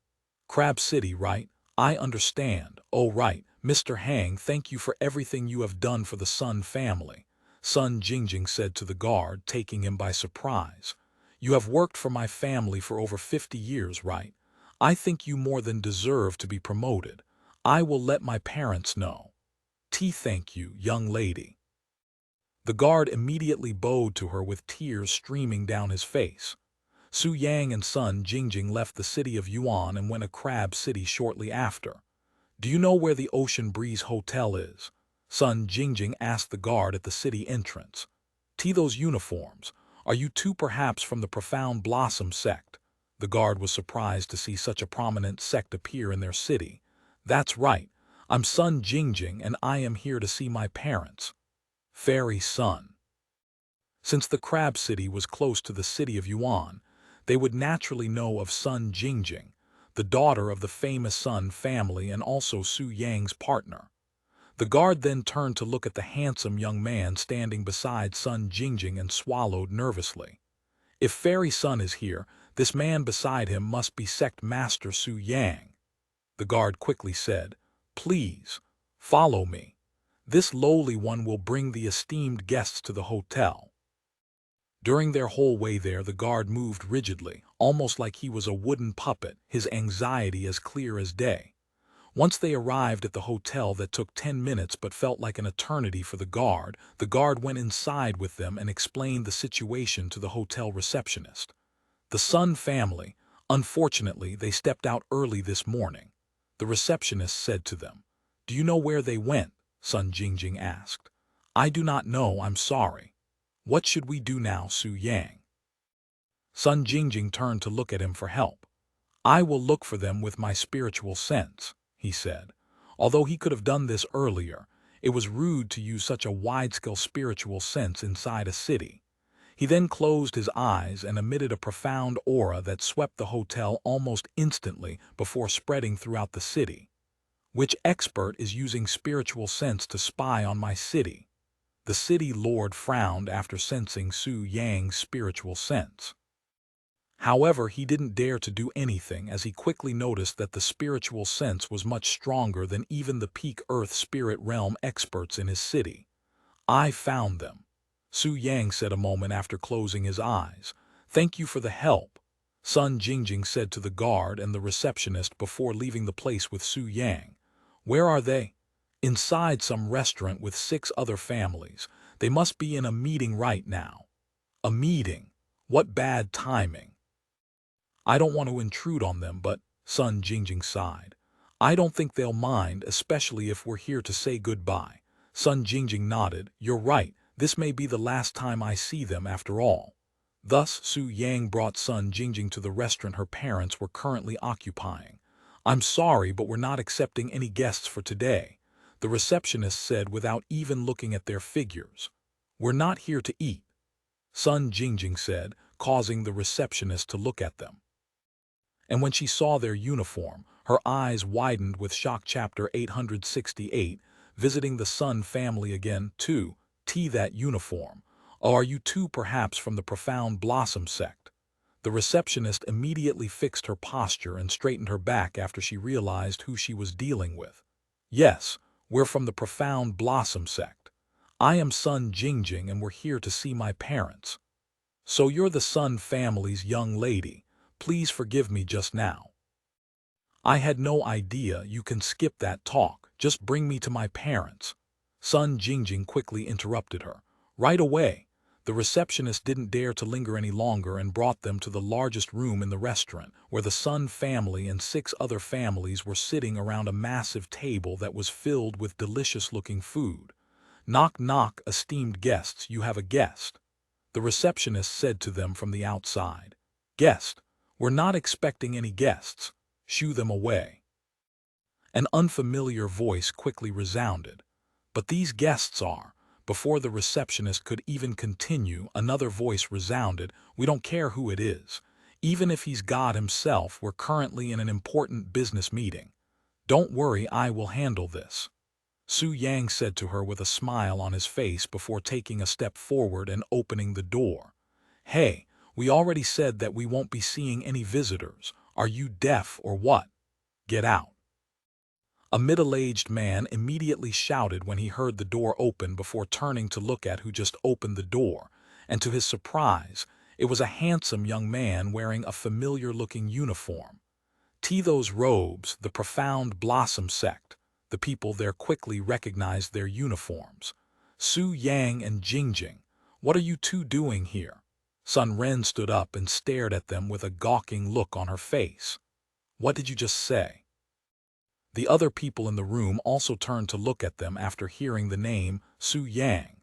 "Crab City, right? I understand. Oh, right. Mr. Hang, thank you for everything you have done for the Sun family," Sun Jingjing said to the guard, taking him by surprise. "You have worked for my family for over 50 years, right? I think you more than deserve to be promoted. I will let my parents know." Thank you, young lady." The guard immediately bowed to her with tears streaming down his face. Su Yang and Sun Jingjing left the city of Yuan and went to Crab City shortly after. "Do you know where the Ocean Breeze Hotel is?" Sun Jingjing asked the guard at the city entrance. "Those uniforms. Are you two perhaps from the Profound Blossom Sect?" The guard was surprised to see such a prominent sect appear in their city. "That's right. I'm Sun Jingjing and I am here to see my parents." Fairy Sun. Since the Crab City was close to the city of Yuan, they would naturally know of Sun Jingjing, the daughter of the famous Sun family and also Su Yang's partner. The guard then turned to look at the handsome young man standing beside Sun Jingjing and swallowed nervously. If Fairy Sun is here, this man beside him must be Sect Master Su Yang. The guard quickly said, "Please, follow me. This lowly one will bring the esteemed guests to the hotel." During their whole way there, the guard moved rigidly, almost like he was a wooden puppet, his anxiety as clear as day. Once they arrived at the hotel that took 10 minutes but felt like an eternity for the guard went inside with them and explained the situation to the hotel receptionist. "The Sun family, unfortunately, they stepped out early this morning," the receptionist said to them. "Do you know where they went?" Sun Jingjing asked. I do not know, I'm sorry. What should we do now, Su Yang? Sun Jingjing turned to look at him for help. I will look for them with my spiritual sense, he said. Although he could have done this earlier, it was rude to use such a wide-scale spiritual sense inside a city. He then closed his eyes and emitted a profound aura that swept the hotel almost instantly before spreading throughout the city. Which expert is using spiritual sense to spy on my city? The city lord frowned after sensing Su Yang's spiritual sense. However, he didn't dare to do anything as he quickly noticed that the spiritual sense was much stronger than even the peak Earth spirit realm experts in his city. I found them, Su Yang said a moment after closing his eyes. Thank you for the help, Sun Jingjing said to the guard and the receptionist before leaving the place with Su Yang. Where are they? Inside some restaurant with 6 other families. They must be in a meeting right now. A meeting? What bad timing. I don't want to intrude on them, but, Sun Jingjing sighed. I don't think they'll mind, especially if we're here to say goodbye. Sun Jingjing nodded. You're right, this may be the last time I see them after all. Thus, Su Yang brought Sun Jingjing to the restaurant her parents were currently occupying. I'm sorry, but we're not accepting any guests for today, the receptionist said without even looking at their figures. We're not here to eat, Sun Jingjing said, causing the receptionist to look at them. And when she saw their uniform, her eyes widened with shock. Chapter 868, visiting the Sun family again, too. That uniform. Oh, are you two perhaps from the Profound Blossom Sect? The receptionist immediately fixed her posture and straightened her back after she realized who she was dealing with. Yes, we're from the Profound Blossom Sect. I am Sun Jingjing and we're here to see my parents. So you're the Sun family's young lady. Please forgive me just now. I had no idea. You can skip that talk. Just bring me to my parents. Sun Jingjing quickly interrupted her. Right away. The receptionist didn't dare to linger any longer and brought them to the largest room in the restaurant, where the Sun family and 6 other families were sitting around a massive table that was filled with delicious-looking food. Knock knock, esteemed guests, you have a guest, the receptionist said to them from the outside. Guest? We're not expecting any guests. Shoo them away. An unfamiliar voice quickly resounded. But these guests are. Before the receptionist could even continue, another voice resounded. We don't care who it is. Even if he's God himself, we're currently in an important business meeting. Don't worry, I will handle this, Su Yang said to her with a smile on his face before taking a step forward and opening the door. Hey, we already said that we won't be seeing any visitors. Are you deaf or what? Get out. A middle-aged man immediately shouted when he heard the door open before turning to look at who just opened the door, and to his surprise, it was a handsome young man wearing a familiar-looking uniform. Those robes, the Profound Blossom Sect. The people there quickly recognized their uniforms. Su Yang and Jingjing, what are you two doing here? Sun Ren stood up and stared at them with a gawking look on her face. What did you just say? The other people in the room also turned to look at them after hearing the name Su Yang.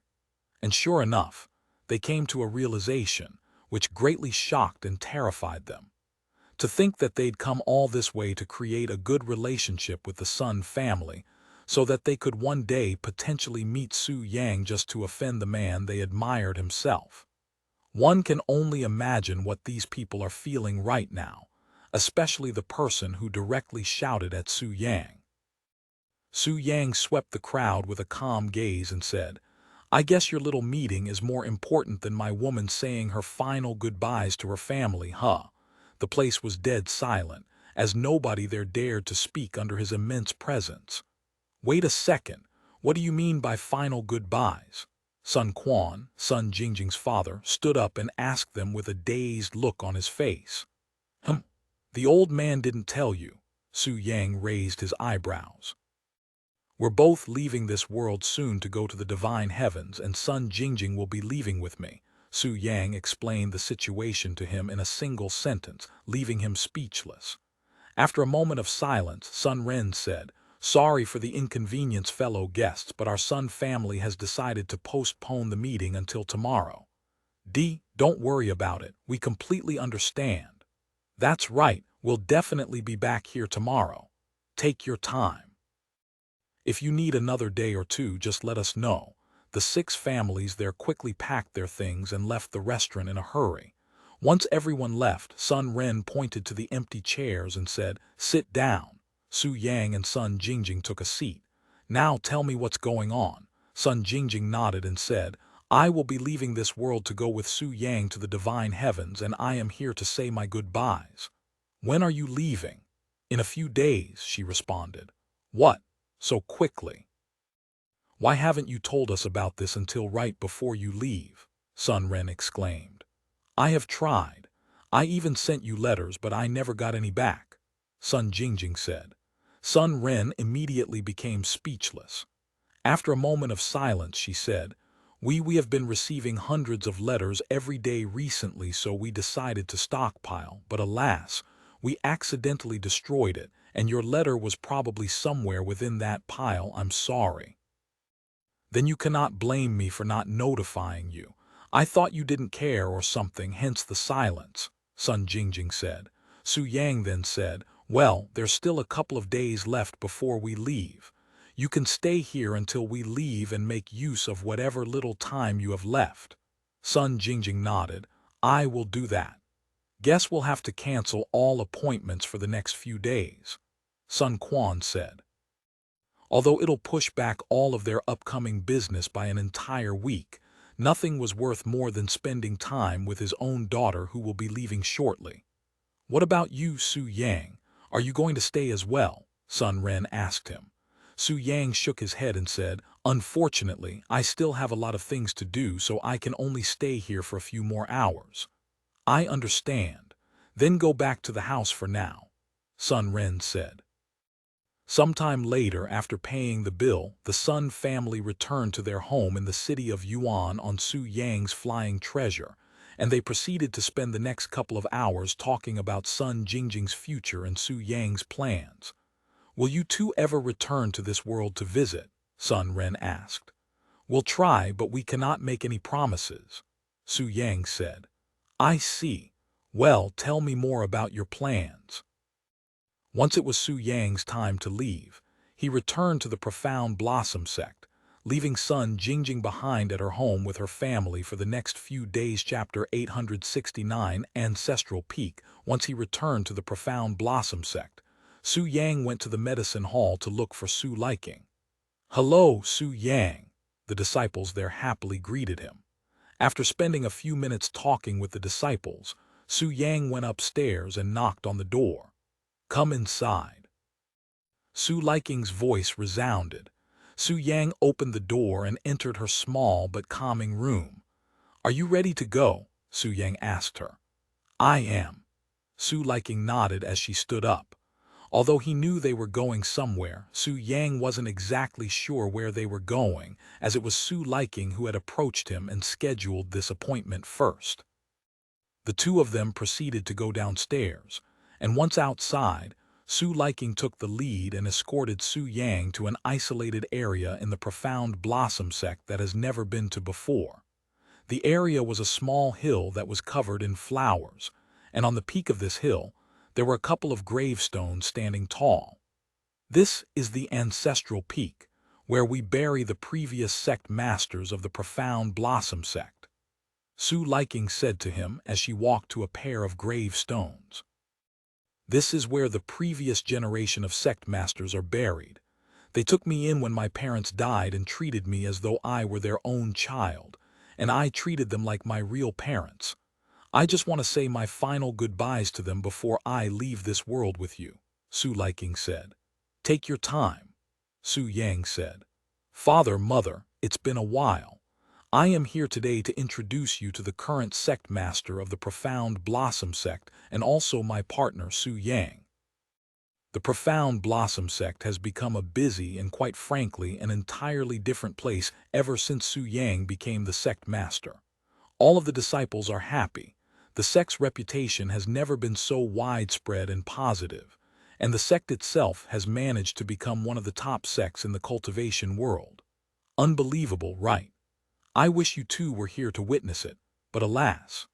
And sure enough, they came to a realization, which greatly shocked and terrified them. To think that they'd come all this way to create a good relationship with the Sun family, so that they could one day potentially meet Su Yang just to offend the man they admired himself. One can only imagine what these people are feeling right now, especially the person who directly shouted at Su Yang. Su Yang swept the crowd with a calm gaze and said, I guess your little meeting is more important than my woman saying her final goodbyes to her family, huh? The place was dead silent, as nobody there dared to speak under his immense presence. Wait a second, what do you mean by final goodbyes? Sun Quan, Sun Jingjing's father, stood up and asked them with a dazed look on his face. The old man didn't tell you. Su Yang raised his eyebrows. We're both leaving this world soon to go to the divine heavens, and Sun Jingjing will be leaving with me. Su Yang explained the situation to him in a single sentence, leaving him speechless. After a moment of silence, Sun Ren said, Sorry for the inconvenience, fellow guests, but our Sun family has decided to postpone the meeting until tomorrow. Don't worry about it. We completely understand. That's right. We'll definitely be back here tomorrow. Take your time. If you need another day or two, just let us know. The 6 families there quickly packed their things and left the restaurant in a hurry. Once everyone left, Sun Ren pointed to the empty chairs and said, "Sit down." Su Yang and Sun Jingjing took a seat. "Now tell me what's going on." Sun Jingjing nodded and said, "I will be leaving this world to go with Su Yang to the divine heavens, and I am here to say my goodbyes." "When are you leaving?" "In a few days," she responded. "What? So quickly? Why haven't you told us about this until right before you leave?" Sun Ren exclaimed. "I have tried. I even sent you letters, but I never got any back," Sun Jingjing said. Sun Ren immediately became speechless. After a moment of silence, she said, We have been receiving hundreds of letters every day recently, so we decided to stockpile, but alas, we accidentally destroyed it, and your letter was probably somewhere within that pile. I'm sorry." "Then you cannot blame me for not notifying you. I thought you didn't care or something, hence the silence," Sun Jingjing said. Su Yang then said, "Well, there's still a couple of days left before we leave. You can stay here until we leave and make use of whatever little time you have left." Sun Jingjing nodded. "I will do that. Guess we'll have to cancel all appointments for the next few days," Sun Quan said. Although it'll push back all of their upcoming business by an entire week, nothing was worth more than spending time with his own daughter, who will be leaving shortly. "What about you, Su Yang? Are you going to stay as well?" Sun Ren asked him. Su Yang shook his head and said, "Unfortunately, I still have a lot of things to do, so I can only stay here for a few more hours." "I understand. Then go back to the house for now," Sun Ren said. Sometime later, after paying the bill, the Sun family returned to their home in the city of Yuan on Su Yang's flying treasure, and they proceeded to spend the next couple of hours talking about Sun Jingjing's future and Su Yang's plans. "Will you two ever return to this world to visit?" Sun Ren asked. "We'll try, but we cannot make any promises," Su Yang said. "I see. Well, tell me more about your plans." Once it was Su Yang's time to leave, he returned to the Profound Blossom Sect, leaving Sun Jingjing behind at her home with her family for the next few days. Chapter 869, Ancestral Peak. Once he returned to the Profound Blossom Sect, Su Yang went to the medicine hall to look for Su Liking. "Hello, Su Yang," the disciples there happily greeted him. After spending a few minutes talking with the disciples, Su Yang went upstairs and knocked on the door. "Come inside." Su Liking's voice resounded. Su Yang opened the door and entered her small but calming room. "Are you ready to go?" Su Yang asked her. "I am." Su Liking nodded as she stood up. Although he knew they were going somewhere, Su Yang wasn't exactly sure where they were going, as it was Su Liking who had approached him and scheduled this appointment first. The two of them proceeded to go downstairs, and once outside, Su Liking took the lead and escorted Su Yang to an isolated area in the Profound Blossom Sect that has never been to before. The area was a small hill that was covered in flowers, and on the peak of this hill, there were a couple of gravestones standing tall. "This is the Ancestral Peak, where we bury the previous sect masters of the Profound Blossom Sect," Su Liking said to him as she walked to a pair of gravestones. "This is where the previous generation of sect masters are buried. They took me in when my parents died and treated me as though I were their own child, and I treated them like my real parents. I just want to say my final goodbyes to them before I leave this world with you," Su Liking said. "Take your time," Su Yang said. "Father, Mother, it's been a while. I am here today to introduce you to the current sect master of the Profound Blossom Sect and also my partner Su Yang." The Profound Blossom Sect has become a busy and, quite frankly, an entirely different place ever since Su Yang became the sect master. All of the disciples are happy. The sect's reputation has never been so widespread and positive, and the sect itself has managed to become one of the top sects in the cultivation world. Unbelievable, right? I wish you too were here to witness it, but alas.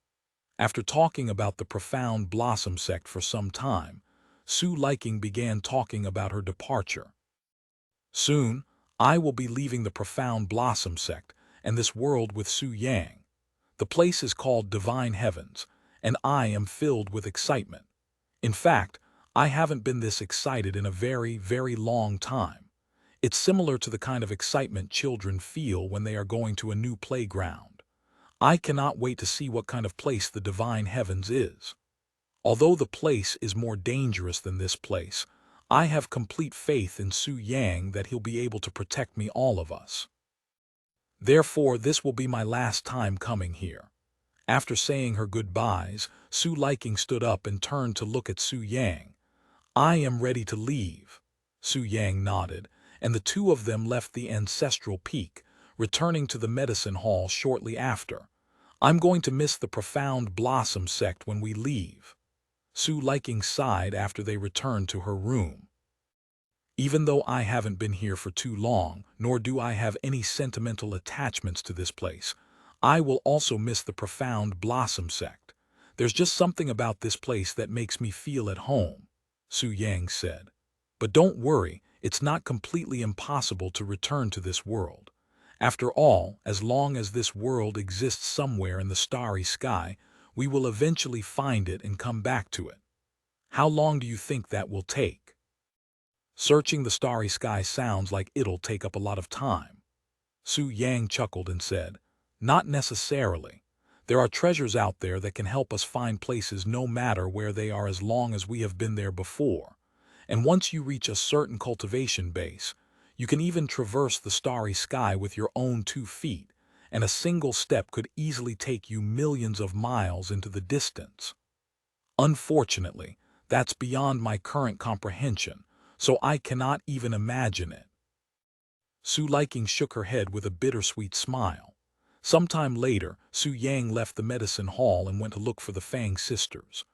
After talking about the Profound Blossom Sect for some time, Sue Liking began talking about her departure. Soon, I will be leaving the Profound Blossom Sect and this world with Su Yang. The place is called Divine Heavens, and I am filled with excitement. In fact, I haven't been this excited in a very, very long time. It's similar to the kind of excitement children feel when they are going to a new playground. I cannot wait to see what kind of place the Divine Heavens is. Although the place is more dangerous than this place, I have complete faith in Su Yang that he'll be able to protect me, all of us. Therefore, this will be my last time coming here. After saying her goodbyes, Su Liking stood up and turned to look at Su Yang. I am ready to leave. Su Yang nodded, and the two of them left the ancestral peak, returning to the medicine hall shortly after. I'm going to miss the Profound Blossom Sect when we leave. Su Liking sighed after they returned to her room. Even though I haven't been here for too long, nor do I have any sentimental attachments to this place, I will also miss the Profound Blossom Sect. There's just something about this place that makes me feel at home, Su Yang said. But don't worry, it's not completely impossible to return to this world. After all, as long as this world exists somewhere in the starry sky, we will eventually find it and come back to it. How long do you think that will take? Searching the starry sky sounds like it'll take up a lot of time. Su Yang chuckled and said, Not necessarily. There are treasures out there that can help us find places no matter where they are as long as we have been there before. And once you reach a certain cultivation base, you can even traverse the starry sky with your own 2 feet, and a single step could easily take you millions of miles into the distance. Unfortunately, that's beyond my current comprehension, so I cannot even imagine it. Su Liking shook her head with a bittersweet smile. Sometime later, Su Yang left the medicine hall and went to look for the Fang sisters.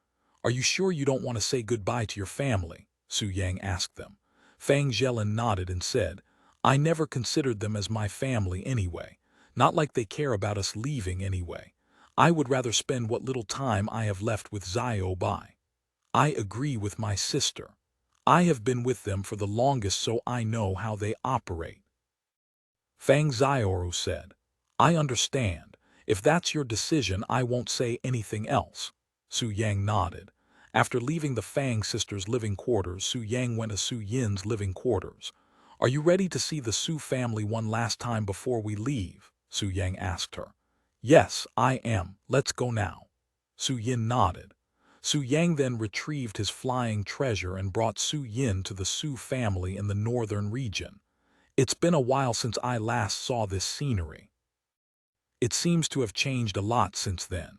Are you sure you don't want to say goodbye to your family? Su Yang asked them. Fang Zhelin nodded and said, I never considered them as my family anyway. Not like they care about us leaving anyway. I would rather spend what little time I have left with Xiao Bai. I agree with my sister. I have been with them for the longest, so I know how they operate. Fang Xiaoru said, I understand. If that's your decision, I won't say anything else. Su Yang nodded. After leaving the Fang sisters' living quarters, Su Yang went to Su Yin's living quarters. Are you ready to see the Su family one last time before we leave? Su Yang asked her. Yes, I am. Let's go now. Su Yin nodded. Su Yang then retrieved his flying treasure and brought Su Yin to the Su family in the northern region. It's been a while since I last saw this scenery. It seems to have changed a lot since then.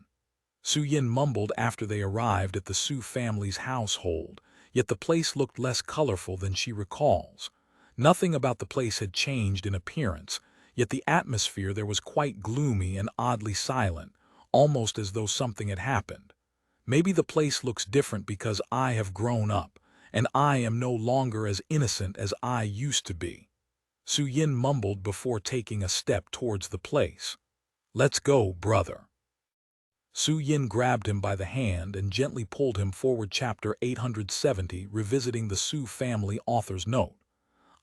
Su Yin mumbled after they arrived at the Su family's household, yet the place looked less colorful than she recalls. Nothing about the place had changed in appearance, yet the atmosphere there was quite gloomy and oddly silent, almost as though something had happened. Maybe the place looks different because I have grown up, and I am no longer as innocent as I used to be. Su Yin mumbled before taking a step towards the place. Let's go, brother. Su Yin grabbed him by the hand and gently pulled him forward. Chapter 870, Revisiting the Su Family. Author's note.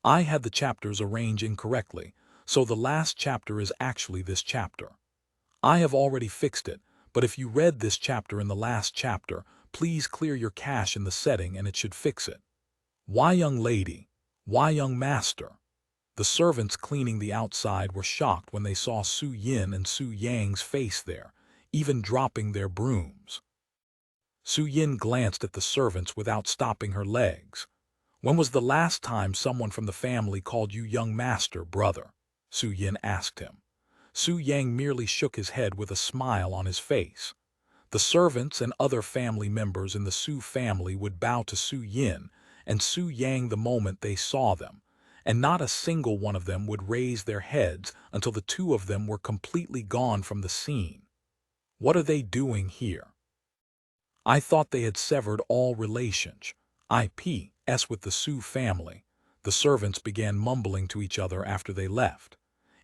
I had the chapters arranged incorrectly, so the last chapter is actually this chapter. I have already fixed it, but if you read this chapter in the last chapter, please clear your cache in the setting and it should fix it. Why, young lady? Why, young master? The servants cleaning the outside were shocked when they saw Su Yin and Su Yang's face there, even dropping their brooms. Su Yin glanced at the servants without stopping her legs. When was the last time someone from the family called you young master, brother? Su Yin asked him. Su Yang merely shook his head with a smile on his face. The servants and other family members in the Su family would bow to Su Yin and Su Yang the moment they saw them, and not a single one of them would raise their heads until the two of them were completely gone from the scene. What are they doing here? I thought they had severed all relations. S with the Su family. The servants began mumbling to each other after they left.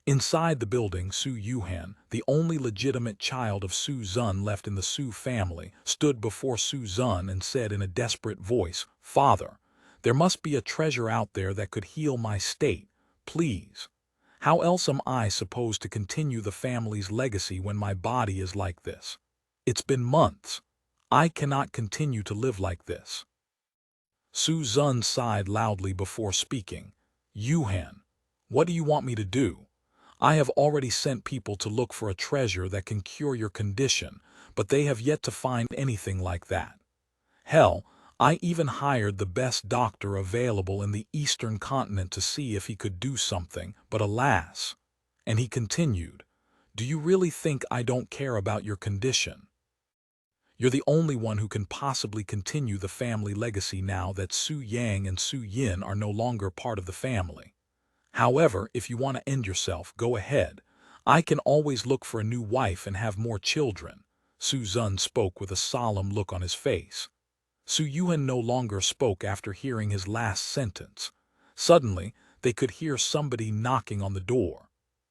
Inside the building, Su Yuhan, the only legitimate child of Su Zun left in the Su family, stood before Su Zun and said in a desperate voice, "Father, there must be a treasure out there that could heal my state, please. How else am I supposed to continue the family's legacy when my body is like this? It's been months. I cannot continue to live like this." Su Zun sighed loudly before speaking. "Yuhan, what do you want me to do? I have already sent people to look for a treasure that can cure your condition, but they have yet to find anything like that. Hell, I even hired the best doctor available in the eastern continent to see if he could do something, but alas." And he continued, "Do you really think I don't care about your condition? You're the only one who can possibly continue the family legacy now that Su Yang and Su Yin are no longer part of the family. However, if you want to end yourself, go ahead. I can always look for a new wife and have more children." Su Zun spoke with a solemn look on his face. Su Yuan no longer spoke after hearing his last sentence. Suddenly, they could hear somebody knocking on the door.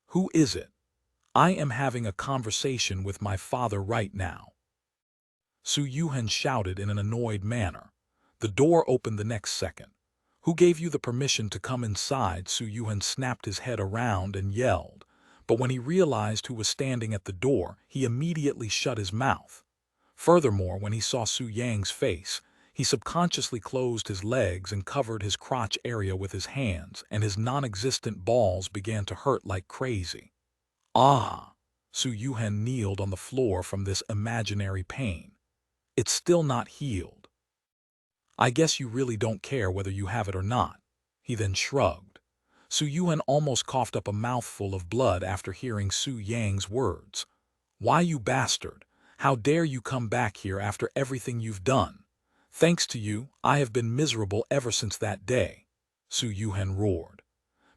"Who is it? I am having a conversation with my father right now." Su Yuhan shouted in an annoyed manner. The door opened the next second. "Who gave you the permission to come inside?" Su Yuhan snapped his head around and yelled. But when he realized who was standing at the door, he immediately shut his mouth. Furthermore, when he saw Su Yang's face, he subconsciously closed his legs and covered his crotch area with his hands, and his non-existent balls began to hurt like crazy. "Ah!" Su Yuhan kneeled on the floor from this imaginary pain. "It's still not healed. I guess you really don't care whether you have it or not." He then shrugged. Su Yuan almost coughed up a mouthful of blood after hearing Su Yang's words. "Why, you bastard? How dare you come back here after everything you've done? Thanks to you, I have been miserable ever since that day," Su Yuan roared.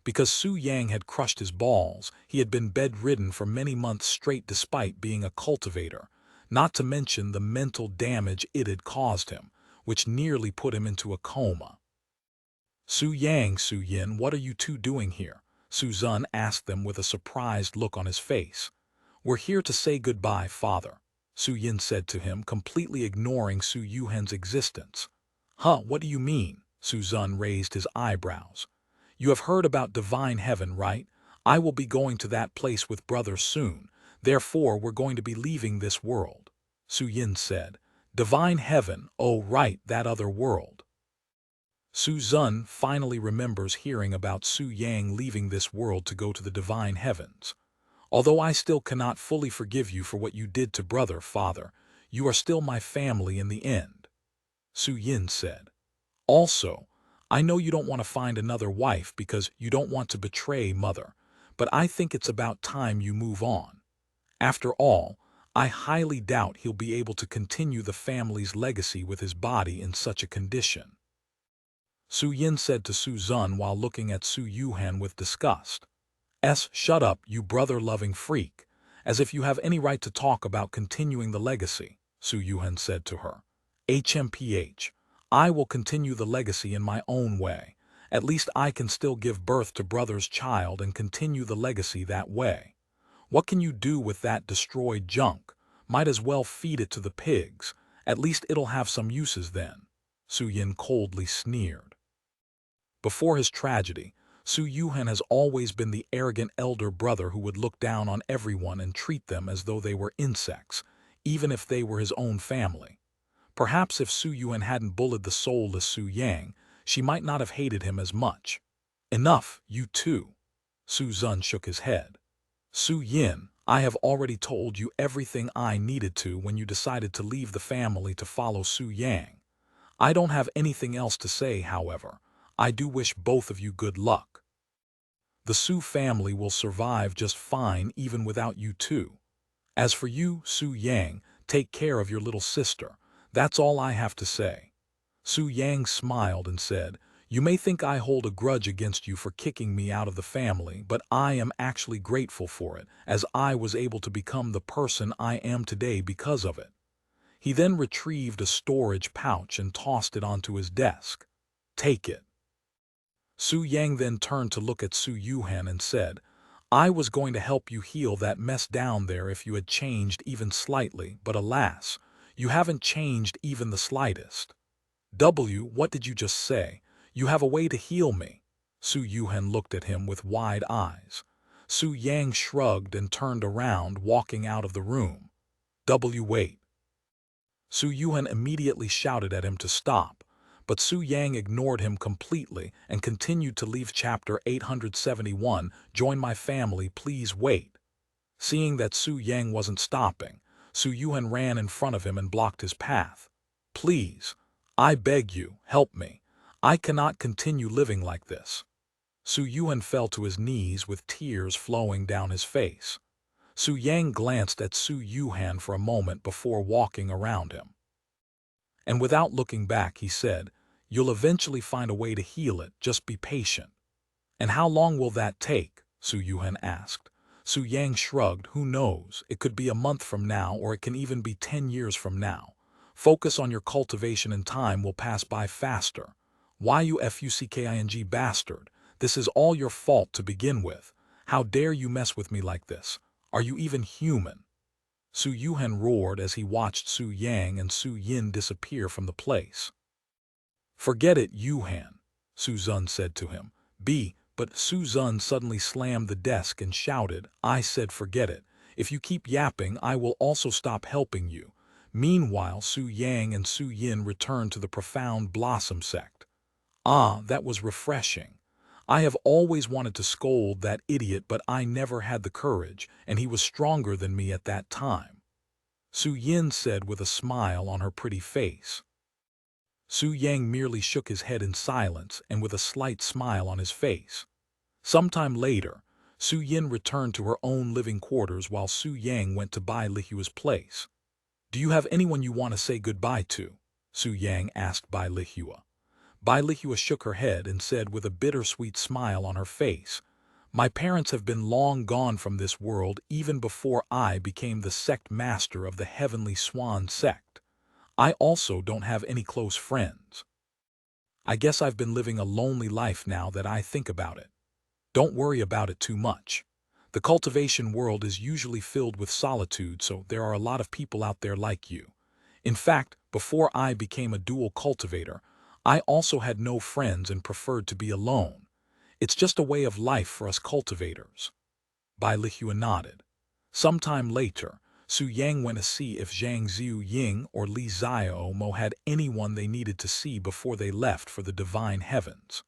Because Su Yang had crushed his balls, he had been bedridden for many months straight despite being a cultivator, not to mention the mental damage it had caused him, which nearly put him into a coma. "Su Yang, Su Yin, what are you two doing here?" Su Zun asked them with a surprised look on his face. "We're here to say goodbye, father," Su Yin said to him, completely ignoring Su Yuhan's existence. "Huh, what do you mean?" Su Zun raised his eyebrows. "You have heard about divine heaven, right? I will be going to that place with brother soon, therefore we're going to be leaving this world," Su Yin said. "Divine heaven, oh right, that other world." Su Zun finally remembers hearing about Su Yang leaving this world to go to the divine heavens. "Although I still cannot fully forgive you for what you did to brother, father, you are still my family in the end," Su Yin said. "Also, I know you don't want to find another wife because you don't want to betray mother, but I think it's about time you move on. After all, I highly doubt he'll be able to continue the family's legacy with his body in such a condition," Su Yin said to Su Zun while looking at Su Yuhan with disgust. "Shut up, you brother-loving freak, as if you have any right to talk about continuing the legacy," Su Yuhan said to her. "HMPH, I will continue the legacy in my own way. At least I can still give birth to brother's child and continue the legacy that way. What can you do with that destroyed junk? Might as well feed it to the pigs. At least it'll have some uses then," Su Yin coldly sneered. Before his tragedy, Su Yuhan has always been the arrogant elder brother who would look down on everyone and treat them as though they were insects, even if they were his own family. Perhaps if Su Yuan hadn't bullied the soulless Su Yang, she might not have hated him as much. "Enough, you two," Su Zun shook his head. "Su Yin, I have already told you everything I needed to when you decided to leave the family to follow Su Yang. I don't have anything else to say, however. I do wish both of you good luck. The Su family will survive just fine even without you two. As for you, Su Yang, take care of your little sister. That's all I have to say." Su Yang smiled and said, "You may think I hold a grudge against you for kicking me out of the family, but I am actually grateful for it, as I was able to become the person I am today because of it." He then retrieved a storage pouch and tossed it onto his desk. Take it." Su Yang then turned to look at Su Yuhan and said, "I was going to help you heal that mess down there if you had changed even slightly, but alas, you haven't changed even the slightest." What did you just say? You have a way to heal me." Su Yuhan looked at him with wide eyes. Su Yang shrugged and turned around, walking out of the room. Wait. Su Yuhan immediately shouted at him to stop, but Su Yang ignored him completely and continued to leave. Chapter 871, Join my family, please wait. Seeing that Su Yang wasn't stopping, Su Yuhan ran in front of him and blocked his path. "Please, I beg you, help me. I cannot continue living like this." Su Yuhan fell to his knees with tears flowing down his face. Su Yang glanced at Su Yuhan for a moment before walking around him. And without looking back, he said, "You'll eventually find a way to heal it, just be patient." "And how long will that take?" Su Yuhan asked. Su Yang shrugged. "Who knows? It could be a month from now, or it can even be 10 years from now. Focus on your cultivation and time will pass by faster." "Fucking bastard. This is all your fault to begin with. How dare you mess with me like this? Are you even human?" Su Yuhan roared as he watched Su Yang and Su Yin disappear from the place. "Forget it, Yuhan," Su Zun said to him. But Su Zun suddenly slammed the desk and shouted, "I said forget it. If you keep yapping, I will also stop helping you." Meanwhile, Su Yang and Su Yin returned to the Profound Blossom Sect. That was refreshing. I have always wanted to scold that idiot, but I never had the courage, and he was stronger than me at that time," Su Yin said with a smile on her pretty face. Su Yang merely shook his head in silence and with a slight smile on his face. Sometime later, Su Yin returned to her own living quarters while Su Yang went to Bai Lihua's place. "Do you have anyone you want to say goodbye to?" Su Yang asked Bai Lihua. Bai Lihua shook her head and said with a bittersweet smile on her face, "My parents have been long gone from this world even before I became the sect master of the Heavenly Swan sect. I also don't have any close friends. I guess I've been living a lonely life now that I think about it. Don't worry about it too much. The cultivation world is usually filled with solitude, so there are a lot of people out there like you. In fact, before I became a dual cultivator, I also had no friends and preferred to be alone. It's just a way of life for us cultivators." Bai Lihua nodded. Sometime later, Su Yang went to see if Zhang Ziu Ying or Li Xiao Mo had anyone they needed to see before they left for the divine heavens.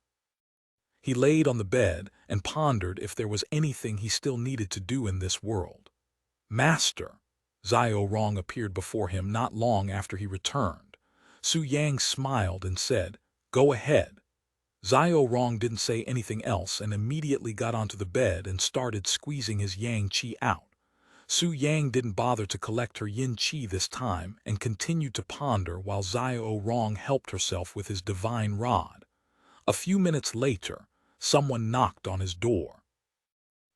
He laid on the bed and pondered if there was anything he still needed to do in this world. "Master," Xiao Rong appeared before him not long after he returned. Su Yang smiled and said, "Go ahead." Xiao Rong didn't say anything else and immediately got onto the bed and started squeezing his yang qi out. Su Yang didn't bother to collect her yin qi this time and continued to ponder while Xiao Rong helped herself with his divine rod. A few minutes later, someone knocked on his door.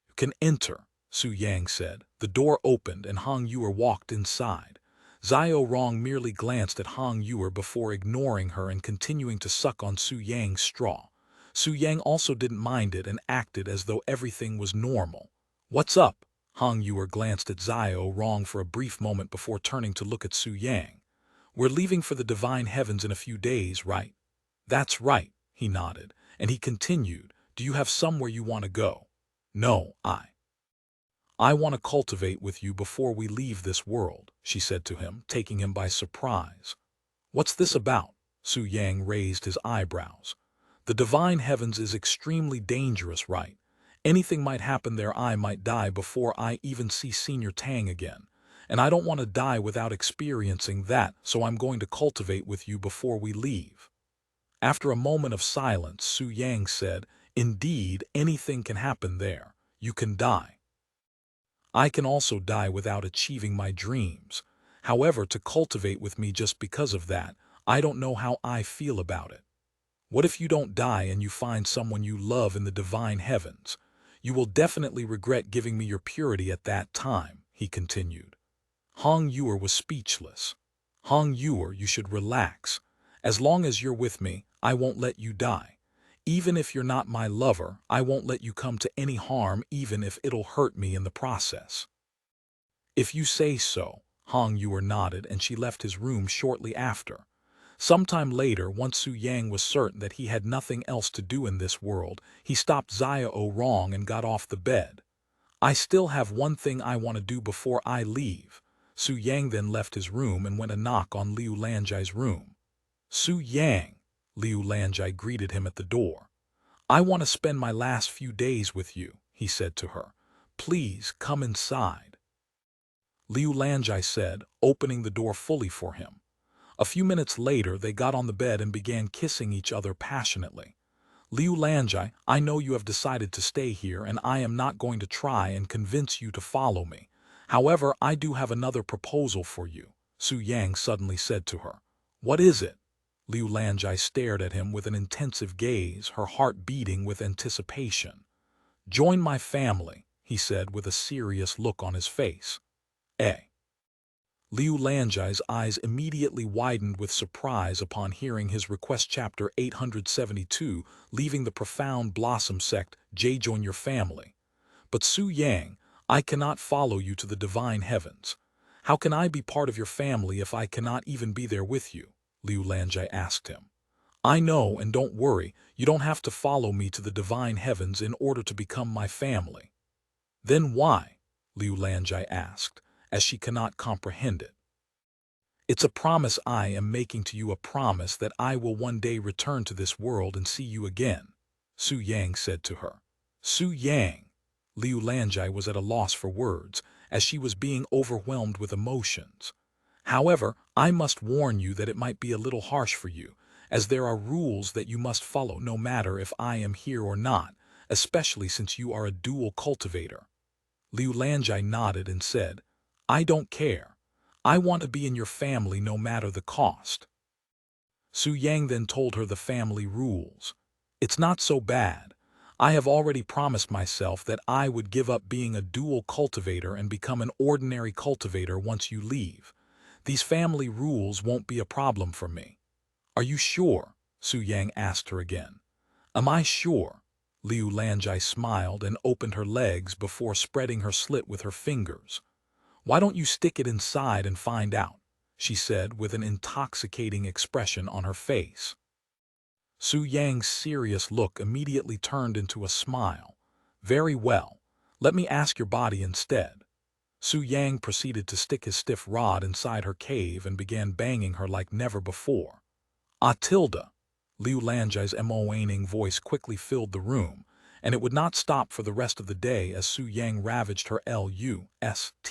"You can enter," Su Yang said. The door opened and Hong Yuer walked inside. Xiao Rong merely glanced at Hong Yuer before ignoring her and continuing to suck on Su Yang's straw. Su Yang also didn't mind it and acted as though everything was normal. "What's up?" Hong Yuer glanced at Xiao Rong for a brief moment before turning to look at Su Yang. "We're leaving for the divine heavens in a few days, right?" "That's right," he nodded, and he continued, "Do you have somewhere you want to go?" "No, I want to cultivate with you before we leave this world," she said to him, taking him by surprise. "What's this about?" Su Yang raised his eyebrows. "The divine heavens is extremely dangerous, right? Anything might happen there. I might die before I even see Senior Tang again. And I don't want to die without experiencing that, so I'm going to cultivate with you before we leave." After a moment of silence, Su Yang said, "Indeed, anything can happen there. You can die. I can also die without achieving my dreams. However, to cultivate with me just because of that, I don't know how I feel about it. What if you don't die and you find someone you love in the divine heavens? You will definitely regret giving me your purity at that time," he continued. Hong Yuer was speechless. "Hong Yuer, you should relax. As long as you're with me, I won't let you die. Even if you're not my lover, I won't let you come to any harm even if it'll hurt me in the process." "If you say so," Hong Yuer nodded, and she left his room shortly after. Sometime later, once Su Yang was certain that he had nothing else to do in this world, he stopped Zia O wrong and got off the bed. "I still have one thing I want to do before I leave." Su Yang then left his room and went a knock on Liu Lanjai's room. "Su Yang," Liu Lanjai greeted him at the door. "I want to spend my last few days with you," he said to her. "Please come inside." Liu Lanjai said, opening the door fully for him. A few minutes later, they got on the bed and began kissing each other passionately. "Liu Lanjai, I know you have decided to stay here, and I am not going to try and convince you to follow me. However, I do have another proposal for you," Su Yang suddenly said to her. "What is it?" Liu Lanjai stared at him with an intensive gaze, her heart beating with anticipation. "Join my family," he said with a serious look on his face. "Eh?" Liu Lanjai's eyes immediately widened with surprise upon hearing his request. Chapter 872, Leaving the Profound Blossom Sect, join your family. "But Su Yang, I cannot follow you to the divine heavens. How can I be part of your family if I cannot even be there with you?" Liu Lanjai asked him. "I know, and don't worry, you don't have to follow me to the divine heavens in order to become my family." "Then why?" Liu Lanjai asked, as she cannot comprehend it. "It's a promise I am making to you, a promise that I will one day return to this world and see you again," Su Yang said to her. "Su Yang." Liu Lanjai was at a loss for words, as she was being overwhelmed with emotions. "However, I must warn you that it might be a little harsh for you, as there are rules that you must follow no matter if I am here or not, especially since you are a dual cultivator." Liu Lanjai nodded and said, "I don't care. I want to be in your family no matter the cost." Su Yang then told her the family rules. "It's not so bad. I have already promised myself that I would give up being a dual cultivator and become an ordinary cultivator once you leave. These family rules won't be a problem for me." "Are you sure?" Su Yang asked her again. "Am I sure?" Liu Lanjai smiled and opened her legs before spreading her slit with her fingers. "Why don't you stick it inside and find out?" she said with an intoxicating expression on her face. Su Yang's serious look immediately turned into a smile. "Very well. Let me ask your body instead." Su Yang proceeded to stick his stiff rod inside her cave and began banging her like never before. "Ah, Tilda!" Liu Lanjai's moaning voice quickly filled the room, and it would not stop for the rest of the day as Su Yang ravaged her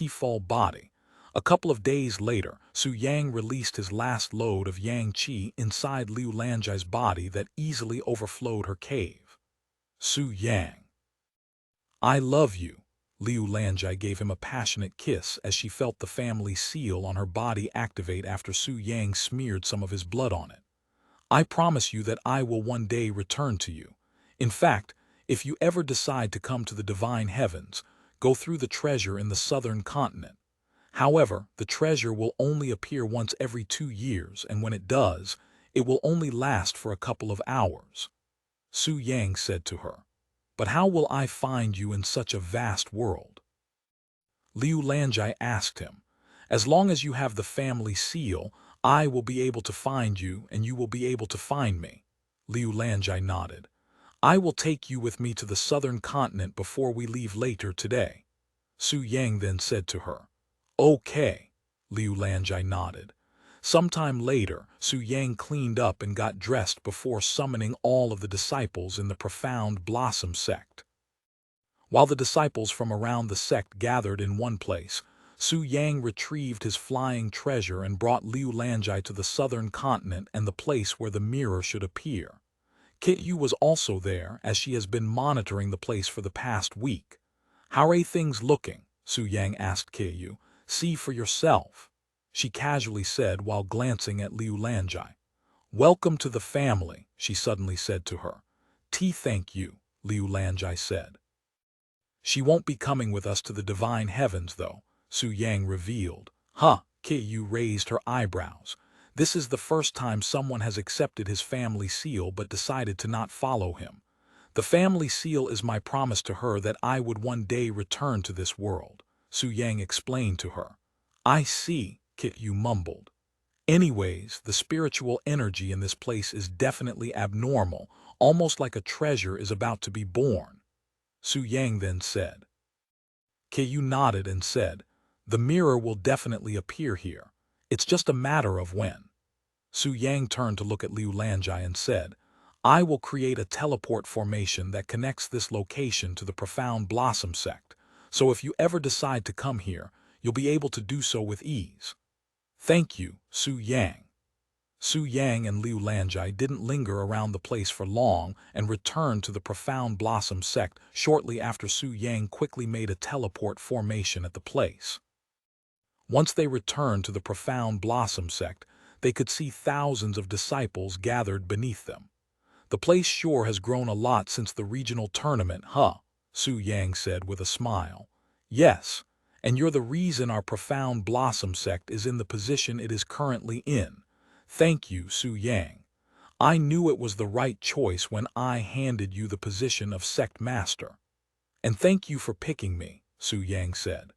full body. A couple of days later, Su Yang released his last load of Yang Qi inside Liu Lanjai's body that easily overflowed her cave. "Su Yang, I love you." Liu Lanjai gave him a passionate kiss as she felt the family seal on her body activate after Su Yang smeared some of his blood on it. "I promise you that I will one day return to you. In fact, if you ever decide to come to the divine heavens, go through the treasure in the southern continent. However, the treasure will only appear once every 2 years, and when it does, it will only last for a couple of hours." Su Yang said to her. "But how will I find you in such a vast world?" Liu Lanjai asked him. "As long as you have the family seal, I will be able to find you and you will be able to find me." Liu Lanjai nodded. "I will take you with me to the southern continent before we leave later today." Su Yang then said to her. "Okay." Liu Lanjai nodded. Sometime later, Su Yang cleaned up and got dressed before summoning all of the disciples in the Profound Blossom Sect. While the disciples from around the sect gathered in one place, Su Yang retrieved his flying treasure and brought Liu Lanjai to the southern continent and the place where the mirror should appear. Yu was also there, as she has been monitoring the place for the past week. "How are things looking?" Su Yang asked Yu. "See for yourself," she casually said while glancing at Liu Lanjai. "Welcome to the family," she suddenly said to her. Thank you," Liu Lanjai said. "She won't be coming with us to the divine heavens, though," Su Yang revealed. "Huh?" Yu raised her eyebrows. This is the first time someone has accepted his family seal but decided to not follow him. The family seal is my promise to her that I would one day return to this world, Su Yang explained to her. I see, Kit Yu mumbled. Anyways, the spiritual energy in this place is definitely abnormal, almost like a treasure is about to be born. Su Yang then said. Kyu nodded and said, the mirror will definitely appear here. It's just a matter of when. Su Yang turned to look at Liu Lanjai and said, I will create a teleport formation that connects this location to the Profound Blossom Sect, so if you ever decide to come here, you'll be able to do so with ease. Thank you, Su Yang. Su Yang and Liu Lanjai didn't linger around the place for long and returned to the Profound Blossom Sect shortly after Su Yang quickly made a teleport formation at the place. Once they returned to the Profound Blossom Sect, they could see thousands of disciples gathered beneath them. The place sure has grown a lot since the regional tournament, huh? Su Yang said with a smile. Yes, and you're the reason our Profound Blossom Sect is in the position it is currently in. Thank you, Su Yang. I knew it was the right choice when I handed you the position of Sect Master. And thank you for picking me, Su Yang said.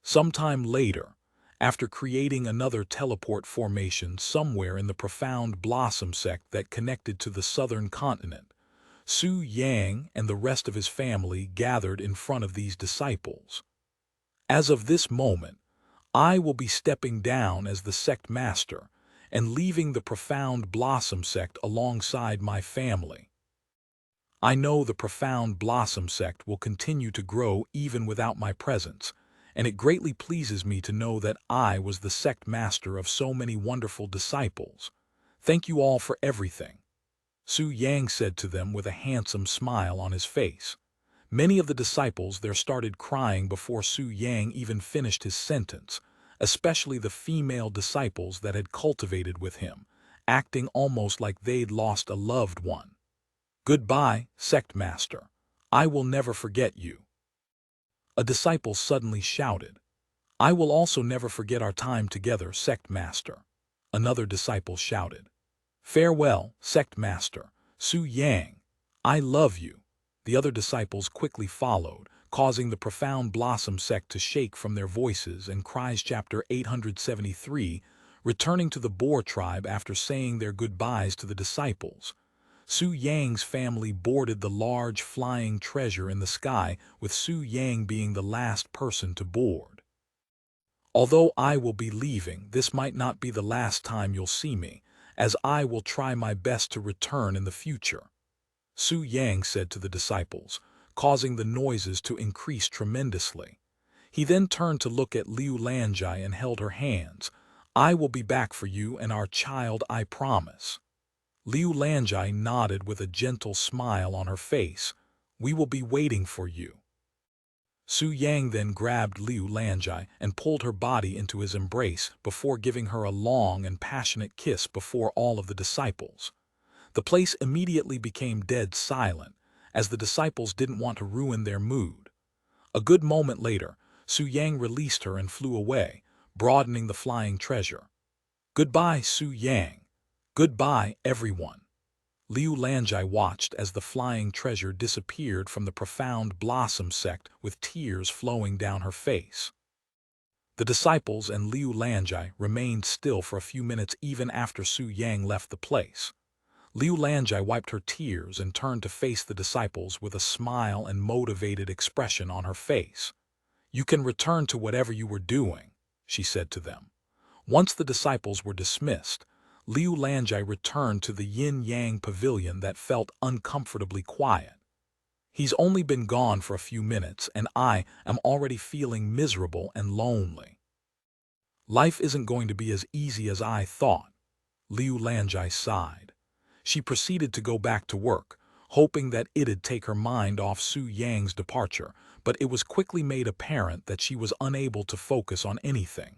Sometime later, after creating another teleport formation somewhere in the Profound Blossom Sect that connected to the southern continent, Su Yang and the rest of his family gathered in front of these disciples. As of this moment, I will be stepping down as the sect master and leaving the Profound Blossom Sect alongside my family. I know the Profound Blossom Sect will continue to grow even without my presence, and it greatly pleases me to know that I was the sect master of so many wonderful disciples. Thank you all for everything. Su Yang said to them with a handsome smile on his face. Many of the disciples there started crying before Su Yang even finished his sentence, especially the female disciples that had cultivated with him, acting almost like they'd lost a loved one. Goodbye, sect master. I will never forget you. A disciple suddenly shouted. I will also never forget our time together, sect master. Another disciple shouted. Farewell, sect master, Su Yang. I love you. The other disciples quickly followed, causing the Profound Blossom Sect to shake from their voices and cries. Chapter 873, returning to the Boer tribe after saying their goodbyes to the disciples. Su Yang's family boarded the large flying treasure in the sky, with Su Yang being the last person to board. Although I will be leaving, this might not be the last time you'll see me, as I will try my best to return in the future, Su Yang said to the disciples, causing the noises to increase tremendously. He then turned to look at Liu Lanjai and held her hands. I will be back for you and our child, I promise. Liu Lanjai nodded with a gentle smile on her face. We will be waiting for you. Su Yang then grabbed Liu Lanjai and pulled her body into his embrace before giving her a long and passionate kiss before all of the disciples. The place immediately became dead silent, as the disciples didn't want to ruin their mood. A good moment later, Su Yang released her and flew away, broadening the flying treasure. Goodbye, Su Yang. Goodbye, everyone. Liu Lanjai watched as the flying treasure disappeared from the Profound Blossom Sect with tears flowing down her face. The disciples and Liu Lanjai remained still for a few minutes even after Su Yang left the place. Liu Lanjai wiped her tears and turned to face the disciples with a smile and motivated expression on her face. You can return to whatever you were doing, she said to them. Once the disciples were dismissed, Liu Lanjai returned to the yin-yang pavilion that felt uncomfortably quiet. He's only been gone for a few minutes, and I am already feeling miserable and lonely. Life isn't going to be as easy as I thought, Liu Lanjai sighed. She proceeded to go back to work, hoping that it'd take her mind off Su Yang's departure, but it was quickly made apparent that she was unable to focus on anything.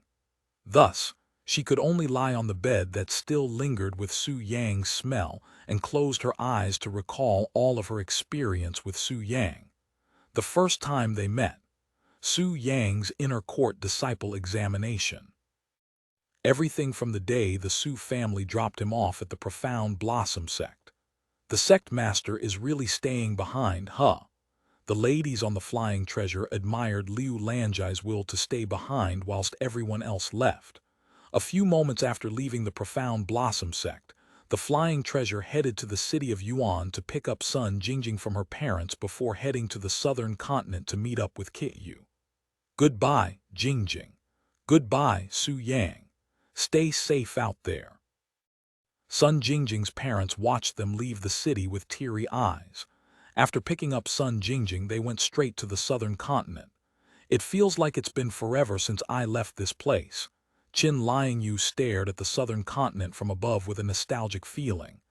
Thus, she could only lie on the bed that still lingered with Su Yang's smell and closed her eyes to recall all of her experience with Su Yang. The first time they met, Su Yang's inner court disciple examination. Everything from the day the Sioux family dropped him off at the Profound Blossom Sect. The sect master is really staying behind, huh? The ladies on the Flying Treasure admired Liu Lanjai's will to stay behind whilst everyone else left. A few moments after leaving the Profound Blossom Sect, the Flying Treasure headed to the city of Yuan to pick up Sun Jingjing from her parents before heading to the southern continent to meet up with Kit Yu. Goodbye, Jingjing. Goodbye, Su Yang. Stay safe out there. Sun Jingjing's parents watched them leave the city with teary eyes. After picking up Sun Jingjing, they went straight to the southern continent. It feels like it's been forever since I left this place. Qin Liangyu stared at the southern continent from above with a nostalgic feeling.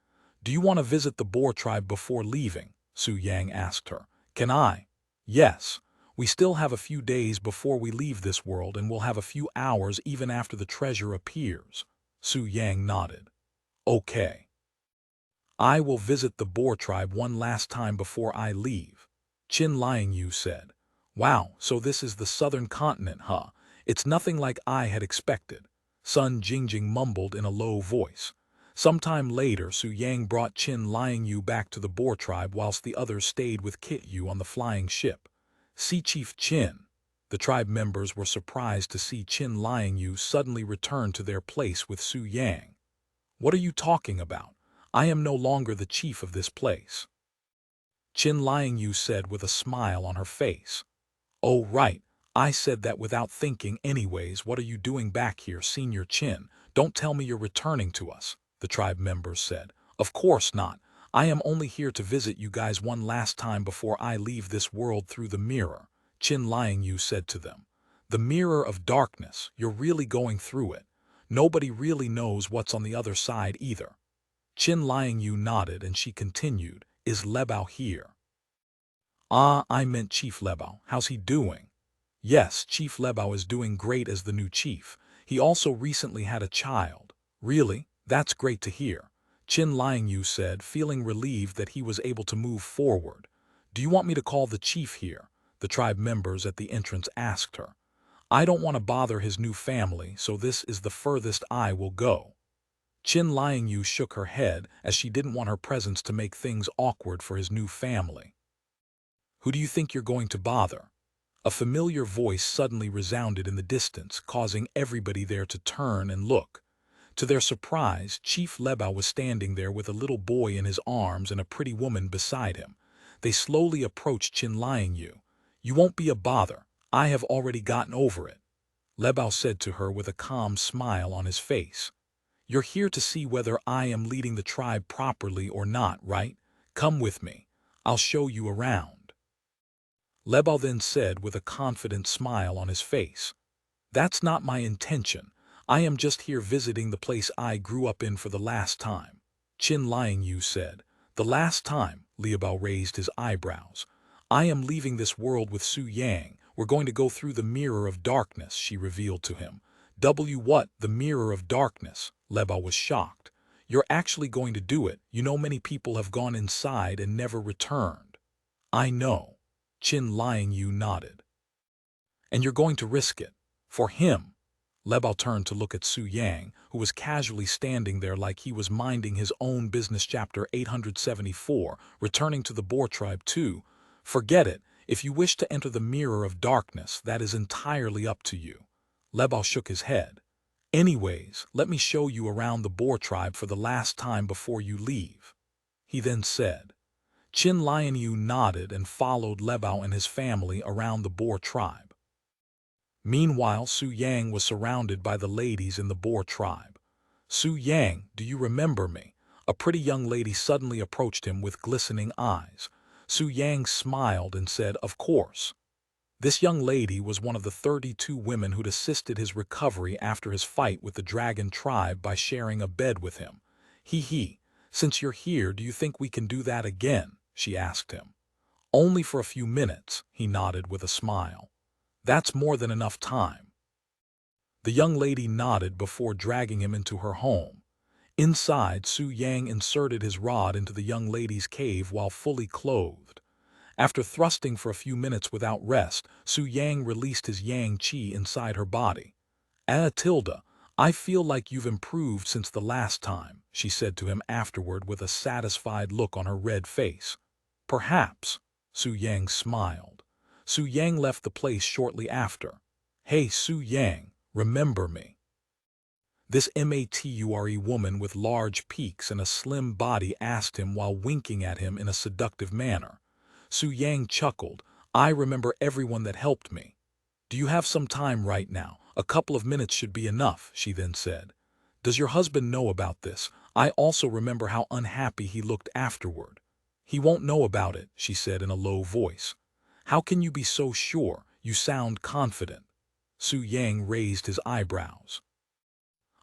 Do you want to visit the Boer tribe before leaving? Su Yang asked her. Can I? Yes. We still have a few days before we leave this world, and we'll have a few hours even after the treasure appears. Su Yang nodded. Okay. I will visit the Boer tribe one last time before I leave, Qin Liangyu said. Wow, so this is the southern continent, huh? It's nothing like I had expected, Sun Jingjing mumbled in a low voice. Sometime later, Su Yang brought Qin Liangyu back to the Boer tribe whilst the others stayed with Kit Yu on the flying ship. Sea Chief Qin. The tribe members were surprised to see Qin Liangyu suddenly return to their place with Su Yang. What are you talking about? I am no longer the chief of this place, Qin Liangyu said with a smile on her face. Oh right, I said that without thinking anyways. What are you doing back here, Senior Qin? Don't tell me you're returning to us, the tribe members said. Of course not. I am only here to visit you guys one last time before I leave this world through the mirror, Qin Liangyu said to them. The mirror of darkness, you're really going through it. Nobody really knows what's on the other side either. Qin Liangyu nodded and she continued, Is Lebao here? Ah, I meant Chief Lebao. How's he doing? Yes, Chief Lebao is doing great as the new chief. He also recently had a child. Really? That's great to hear, Qin Liangyu said, feeling relieved that he was able to move forward. Do you want me to call the chief here? The tribe members at the entrance asked her. I don't want to bother his new family, so this is the furthest I will go. Qin Liangyu shook her head as she didn't want her presence to make things awkward for his new family. Who do you think you're going to bother? A familiar voice suddenly resounded in the distance, causing everybody there to turn and look. To their surprise, Chief Lebao was standing there with a little boy in his arms and a pretty woman beside him. They slowly approached Qin Liangyu. You won't be a bother. I have already gotten over it, Lebao said to her with a calm smile on his face. You're here to see whether I am leading the tribe properly or not, right? Come with me. I'll show you around, Lebao then said with a confident smile on his face. That's not my intention. I am just here visiting the place I grew up in for the last time, Qin Liangyu said. The last time, Lebao raised his eyebrows. I am leaving this world with Su Yang. We're going to go through the mirror of darkness, she revealed to him. What? The mirror of darkness? Lebao was shocked. You're actually going to do it. You know many people have gone inside and never returned. I know, Qin Liangyu nodded. And you're going to risk it. For him. Lebao turned to look at Su Yang, who was casually standing there like he was minding his own business. Chapter 874, returning to the Boer tribe too. Forget it. If you wish to enter the mirror of darkness, that is entirely up to you. Lebao shook his head. Anyways, let me show you around the Boer tribe for the last time before you leave, he then said. Qin Liangyu nodded and followed Lebao and his family around the Boer tribe. Meanwhile, Su Yang was surrounded by the ladies in the Boer tribe. Su Yang, do you remember me? A pretty young lady suddenly approached him with glistening eyes. Su Yang smiled and said, Of course. This young lady was one of the 32 women who'd assisted his recovery after his fight with the dragon tribe by sharing a bed with him. He. Since you're here, do you think we can do that again? She asked him. Only for a few minutes, he nodded with a smile. That's more than enough time. The young lady nodded before dragging him into her home. Inside, Su Yang inserted his rod into the young lady's cave while fully clothed. After thrusting for a few minutes without rest, Su Yang released his yang qi inside her body. Tilda, I feel like you've improved since the last time, she said to him afterward with a satisfied look on her red face. Perhaps, Su Yang smiled. Su Yang left the place shortly after. Hey Su Yang, remember me? This mature woman with large peaks and a slim body asked him while winking at him in a seductive manner. Su Yang chuckled. I remember everyone that helped me. Do you have some time right now? A couple of minutes should be enough, she then said. Does your husband know about this? I also remember how unhappy he looked afterward. He won't know about it, she said in a low voice. How can you be so sure? You sound confident. Su Yang raised his eyebrows.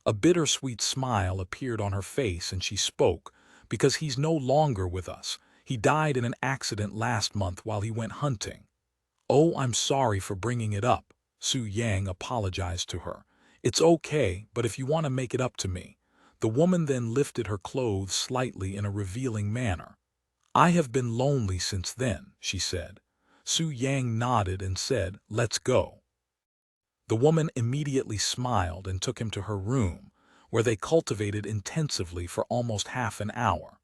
A bittersweet smile appeared on her face and she spoke, because he's no longer with us. He died in an accident last month while he went hunting. Oh, I'm sorry for bringing it up, Su Yang apologized to her. It's okay, but if you want to make it up to me. The woman then lifted her clothes slightly in a revealing manner. I have been lonely since then, she said. Su Yang nodded and said, let's go. The woman immediately smiled and took him to her room, where they cultivated intensively for almost half an hour.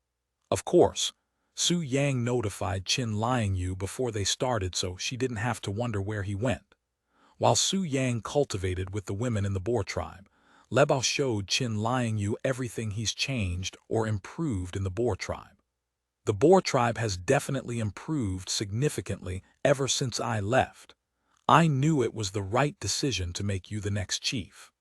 Of course, Su Yang notified Qin Liangyu before they started so she didn't have to wonder where he went. While Su Yang cultivated with the women in the Boer tribe, Lebao showed Qin Liangyu everything he's changed or improved in the Boer tribe. The Boer tribe has definitely improved significantly ever since I left. I knew it was the right decision to make you the next chief.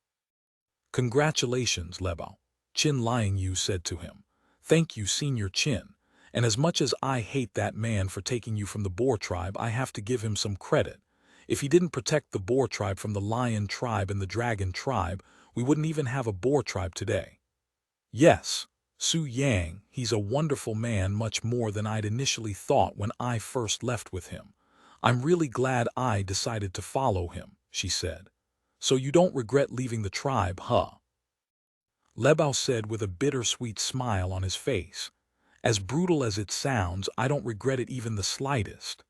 Congratulations, Lebao, Qin Liangyu said to him. Thank you, Senior Qin. And as much as I hate that man for taking you from the Boer tribe, I have to give him some credit. If he didn't protect the Boer tribe from the Lion tribe and the Dragon tribe, we wouldn't even have a Boer tribe today. Yes, Su Yang, he's a wonderful man, much more than I'd initially thought when I first left with him. I'm really glad I decided to follow him, she said. So you don't regret leaving the tribe, huh? Lebao said with a bittersweet smile on his face. As brutal as it sounds, I don't regret it even the slightest.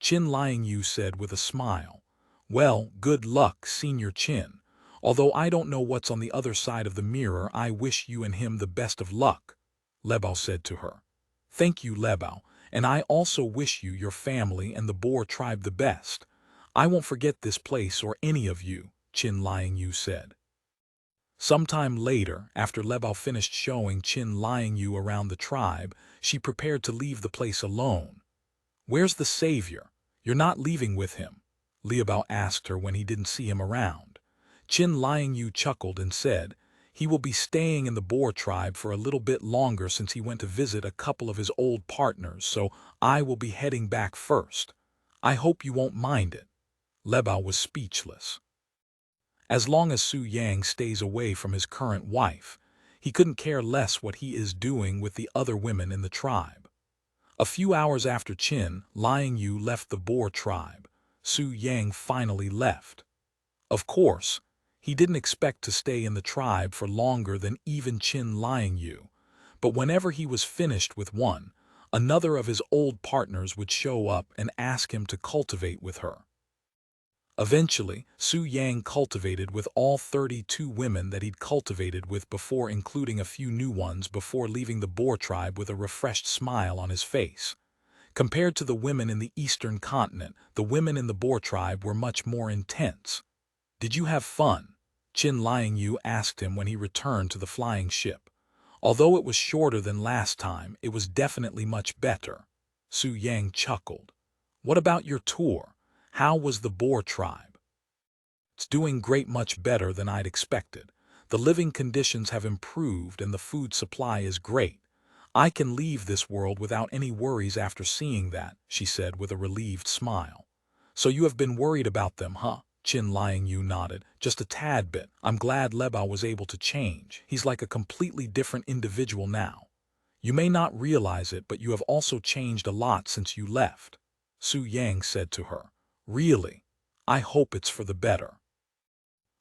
Qin Liangyu said with a smile. Well, good luck, Senior Qin. Although I don't know what's on the other side of the mirror, I wish you and him the best of luck, Lebao said to her. Thank you, Lebao, and I also wish you, your family, and the Boer tribe the best. I won't forget this place or any of you, Qin Liangyu said. Sometime later, after Lebao finished showing Qin Liangyu around the tribe, she prepared to leave the place alone. Where's the savior? You're not leaving with him, Liabao asked her when he didn't see him around. Qin Liangyu chuckled and said, he will be staying in the Boer tribe for a little bit longer since he went to visit a couple of his old partners, so I will be heading back first. I hope you won't mind it. Lebao was speechless. As long as Su Yang stays away from his current wife, he couldn't care less what he is doing with the other women in the tribe. A few hours after Qin Liangyu left the Boer tribe, Su Yang finally left. Of course, he didn't expect to stay in the tribe for longer than even Qin Liangyu, but whenever he was finished with one, another of his old partners would show up and ask him to cultivate with her. Eventually, Su Yang cultivated with all 32 women that he'd cultivated with before, including a few new ones, before leaving the Boer tribe with a refreshed smile on his face. Compared to the women in the eastern continent, the women in the Boer tribe were much more intense. Did you have fun? Qin Liangyu asked him when he returned to the flying ship. Although it was shorter than last time, it was definitely much better. Su Yang chuckled. What about your tour? How was the Boer tribe? It's doing great, much better than I'd expected. The living conditions have improved and the food supply is great. I can leave this world without any worries after seeing that, she said with a relieved smile. So you have been worried about them, huh? Qin Liangyu nodded. Just a tad bit. I'm glad Lebao was able to change. He's like a completely different individual now. You may not realize it, but you have also changed a lot since you left, Su Yang said to her. Really? I hope it's for the better.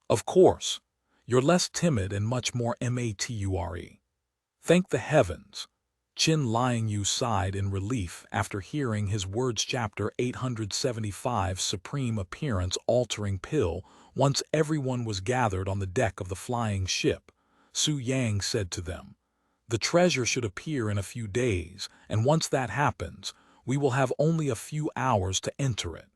Of course. You're less timid and much more mature. Thank the heavens. Chin Liang Yu sighed in relief after hearing his words. Chapter 875 Supreme Appearance-Altering Pill. Once everyone was gathered on the deck of the flying ship, Su Yang said to them, "The treasure should appear in a few days, and once that happens, we will have only a few hours to enter it.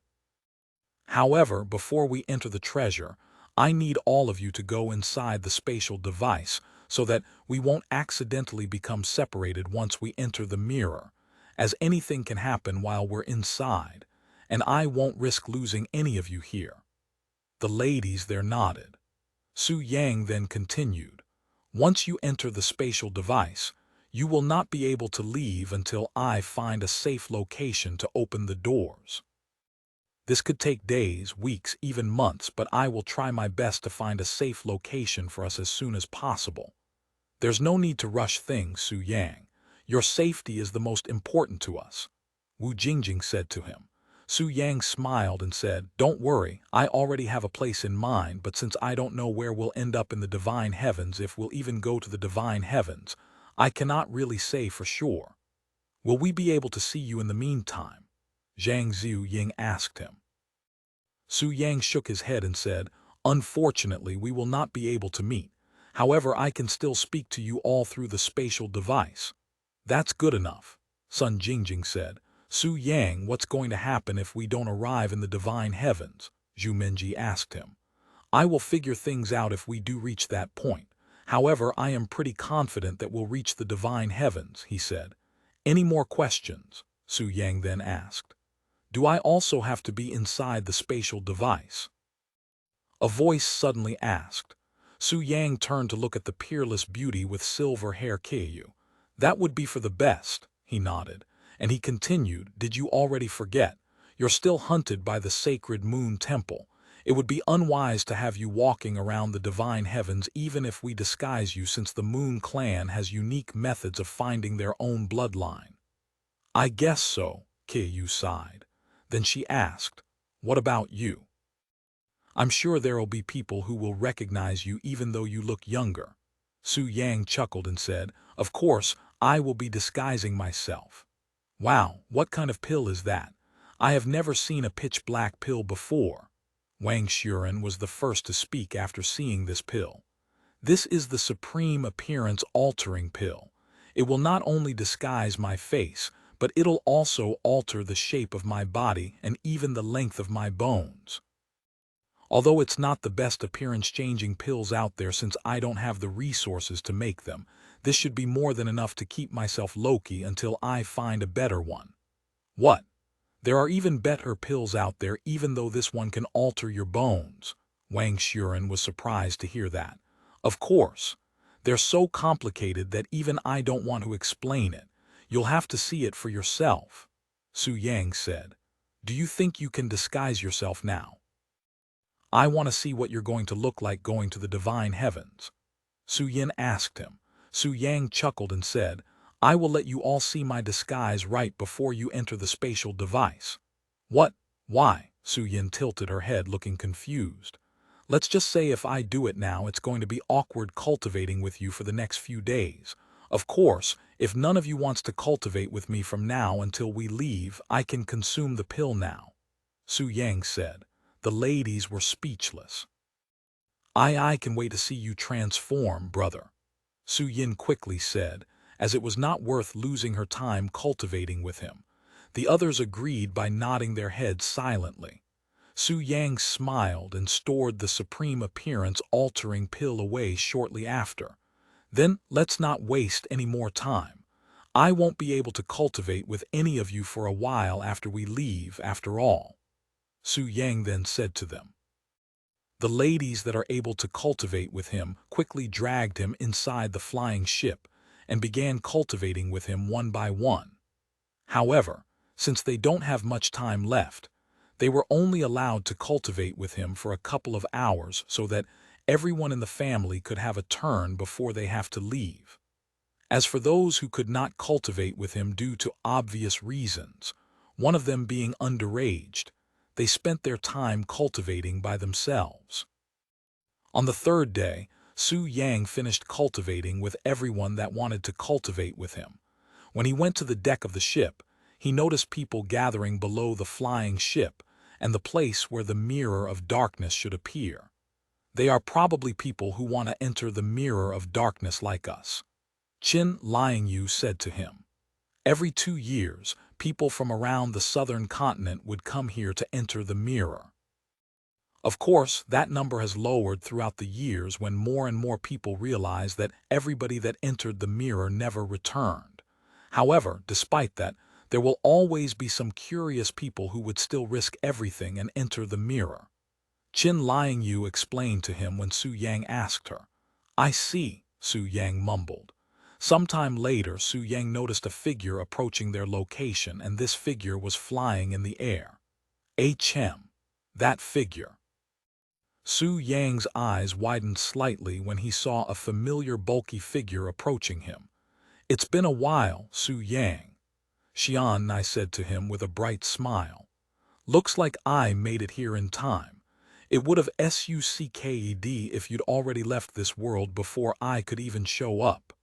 However, before we enter the treasure, I need all of you to go inside the spatial device so that we won't accidentally become separated once we enter the mirror, as anything can happen while we're inside, and I won't risk losing any of you here." The ladies there nodded. Su Yang then continued, "Once you enter the spatial device, you will not be able to leave until I find a safe location to open the doors. This could take days, weeks, even months, but I will try my best to find a safe location for us as soon as possible. There's no need to rush things, Su Yang. Your safety is the most important to us," Wu Jingjing said to him. Su Yang smiled and said, "Don't worry, I already have a place in mind, but since I don't know where we'll end up in the divine heavens, if we'll even go to the divine heavens, I cannot really say for sure. Will we be able to see you in the meantime?" Zhang Ziu Ying asked him. Su Yang shook his head and said, "Unfortunately, we will not be able to meet. However, I can still speak to you all through the spatial device." "That's good enough," Sun Jingjing said. "Su Yang, what's going to happen if we don't arrive in the divine heavens?" Zhu Minji asked him. "I will figure things out if we do reach that point. However, I am pretty confident that we'll reach the divine heavens," he said. "Any more questions?" Su Yang then asked. "Do I also have to be inside the spatial device?" A voice suddenly asked. Su Yang turned to look at the peerless beauty with silver hair. "Ku. That would be for the best," he nodded, and he continued, "Did you already forget? You're still hunted by the sacred moon temple. It would be unwise to have you walking around the divine heavens even if we disguise you, since the Moon Clan has unique methods of finding their own bloodline." "I guess so," Ku sighed. Then she asked, "What about you? I'm sure there'll be people who will recognize you even though you look younger." Su Yang chuckled and said, "Of course, I will be disguising myself." "Wow, what kind of pill is that? I have never seen a pitch-black pill before." Wang Xuren was the first to speak after seeing this pill. "This is the supreme appearance-altering pill. It will not only disguise my face, but it'll also alter the shape of my body and even the length of my bones. Although it's not the best appearance-changing pills out there since I don't have the resources to make them, this should be more than enough to keep myself low-key until I find a better one." "What? There are even better pills out there even though this one can alter your bones?" Wang Xuren was surprised to hear that. "Of course. They're so complicated that even I don't want to explain it. You'll have to see it for yourself," Su Yang said. "Do you think you can disguise yourself now? I want to see what you're going to look like going to the divine heavens." Su Yin asked him. Su Yang chuckled and said, "I will let you all see my disguise right before you enter the spatial device." "What? Why?" Su Yin tilted her head, looking confused. "Let's just say if I do it now, it's going to be awkward cultivating with you for the next few days. Of course, if none of you wants to cultivate with me from now until we leave, I can consume the pill now," Su Yang said. The ladies were speechless. I can wait to see you transform, brother," Su Yin quickly said, as it was not worth losing her time cultivating with him. The others agreed by nodding their heads silently. Su Yang smiled and stored the supreme appearance-altering pill away shortly after. "Then let's not waste any more time. I won't be able to cultivate with any of you for a while after we leave, after all," Su Yang then said to them. The ladies that are able to cultivate with him quickly dragged him inside the flying ship and began cultivating with him one by one. However, since they don't have much time left, they were only allowed to cultivate with him for a couple of hours so that everyone in the family could have a turn before they have to leave. As for those who could not cultivate with him due to obvious reasons, one of them being underaged, they spent their time cultivating by themselves. On the third day, Su Yang finished cultivating with everyone that wanted to cultivate with him. When he went to the deck of the ship, he noticed people gathering below the flying ship and the place where the mirror of darkness should appear. They are probably people who want to enter the mirror of darkness like us. Qin Liangyu said to him. Every 2 years, people from around the southern continent would come here to enter the mirror. Of course, that number has lowered throughout the years when more and more people realized that everybody that entered the mirror never returned. However, despite that, there will always be some curious people who would still risk everything and enter the mirror. Qin Liangyu explained to him when Su Yang asked her. I see, Su Yang mumbled. Sometime later, Su Yang noticed a figure approaching their location, and this figure was flying in the air. Hm. That figure. Su Yang's eyes widened slightly when he saw a familiar bulky figure approaching him. It's been a while, Su Yang. Xian Nai said to him with a bright smile. Looks like I made it here in time. It would have sucked if you'd already left this world before I could even show up.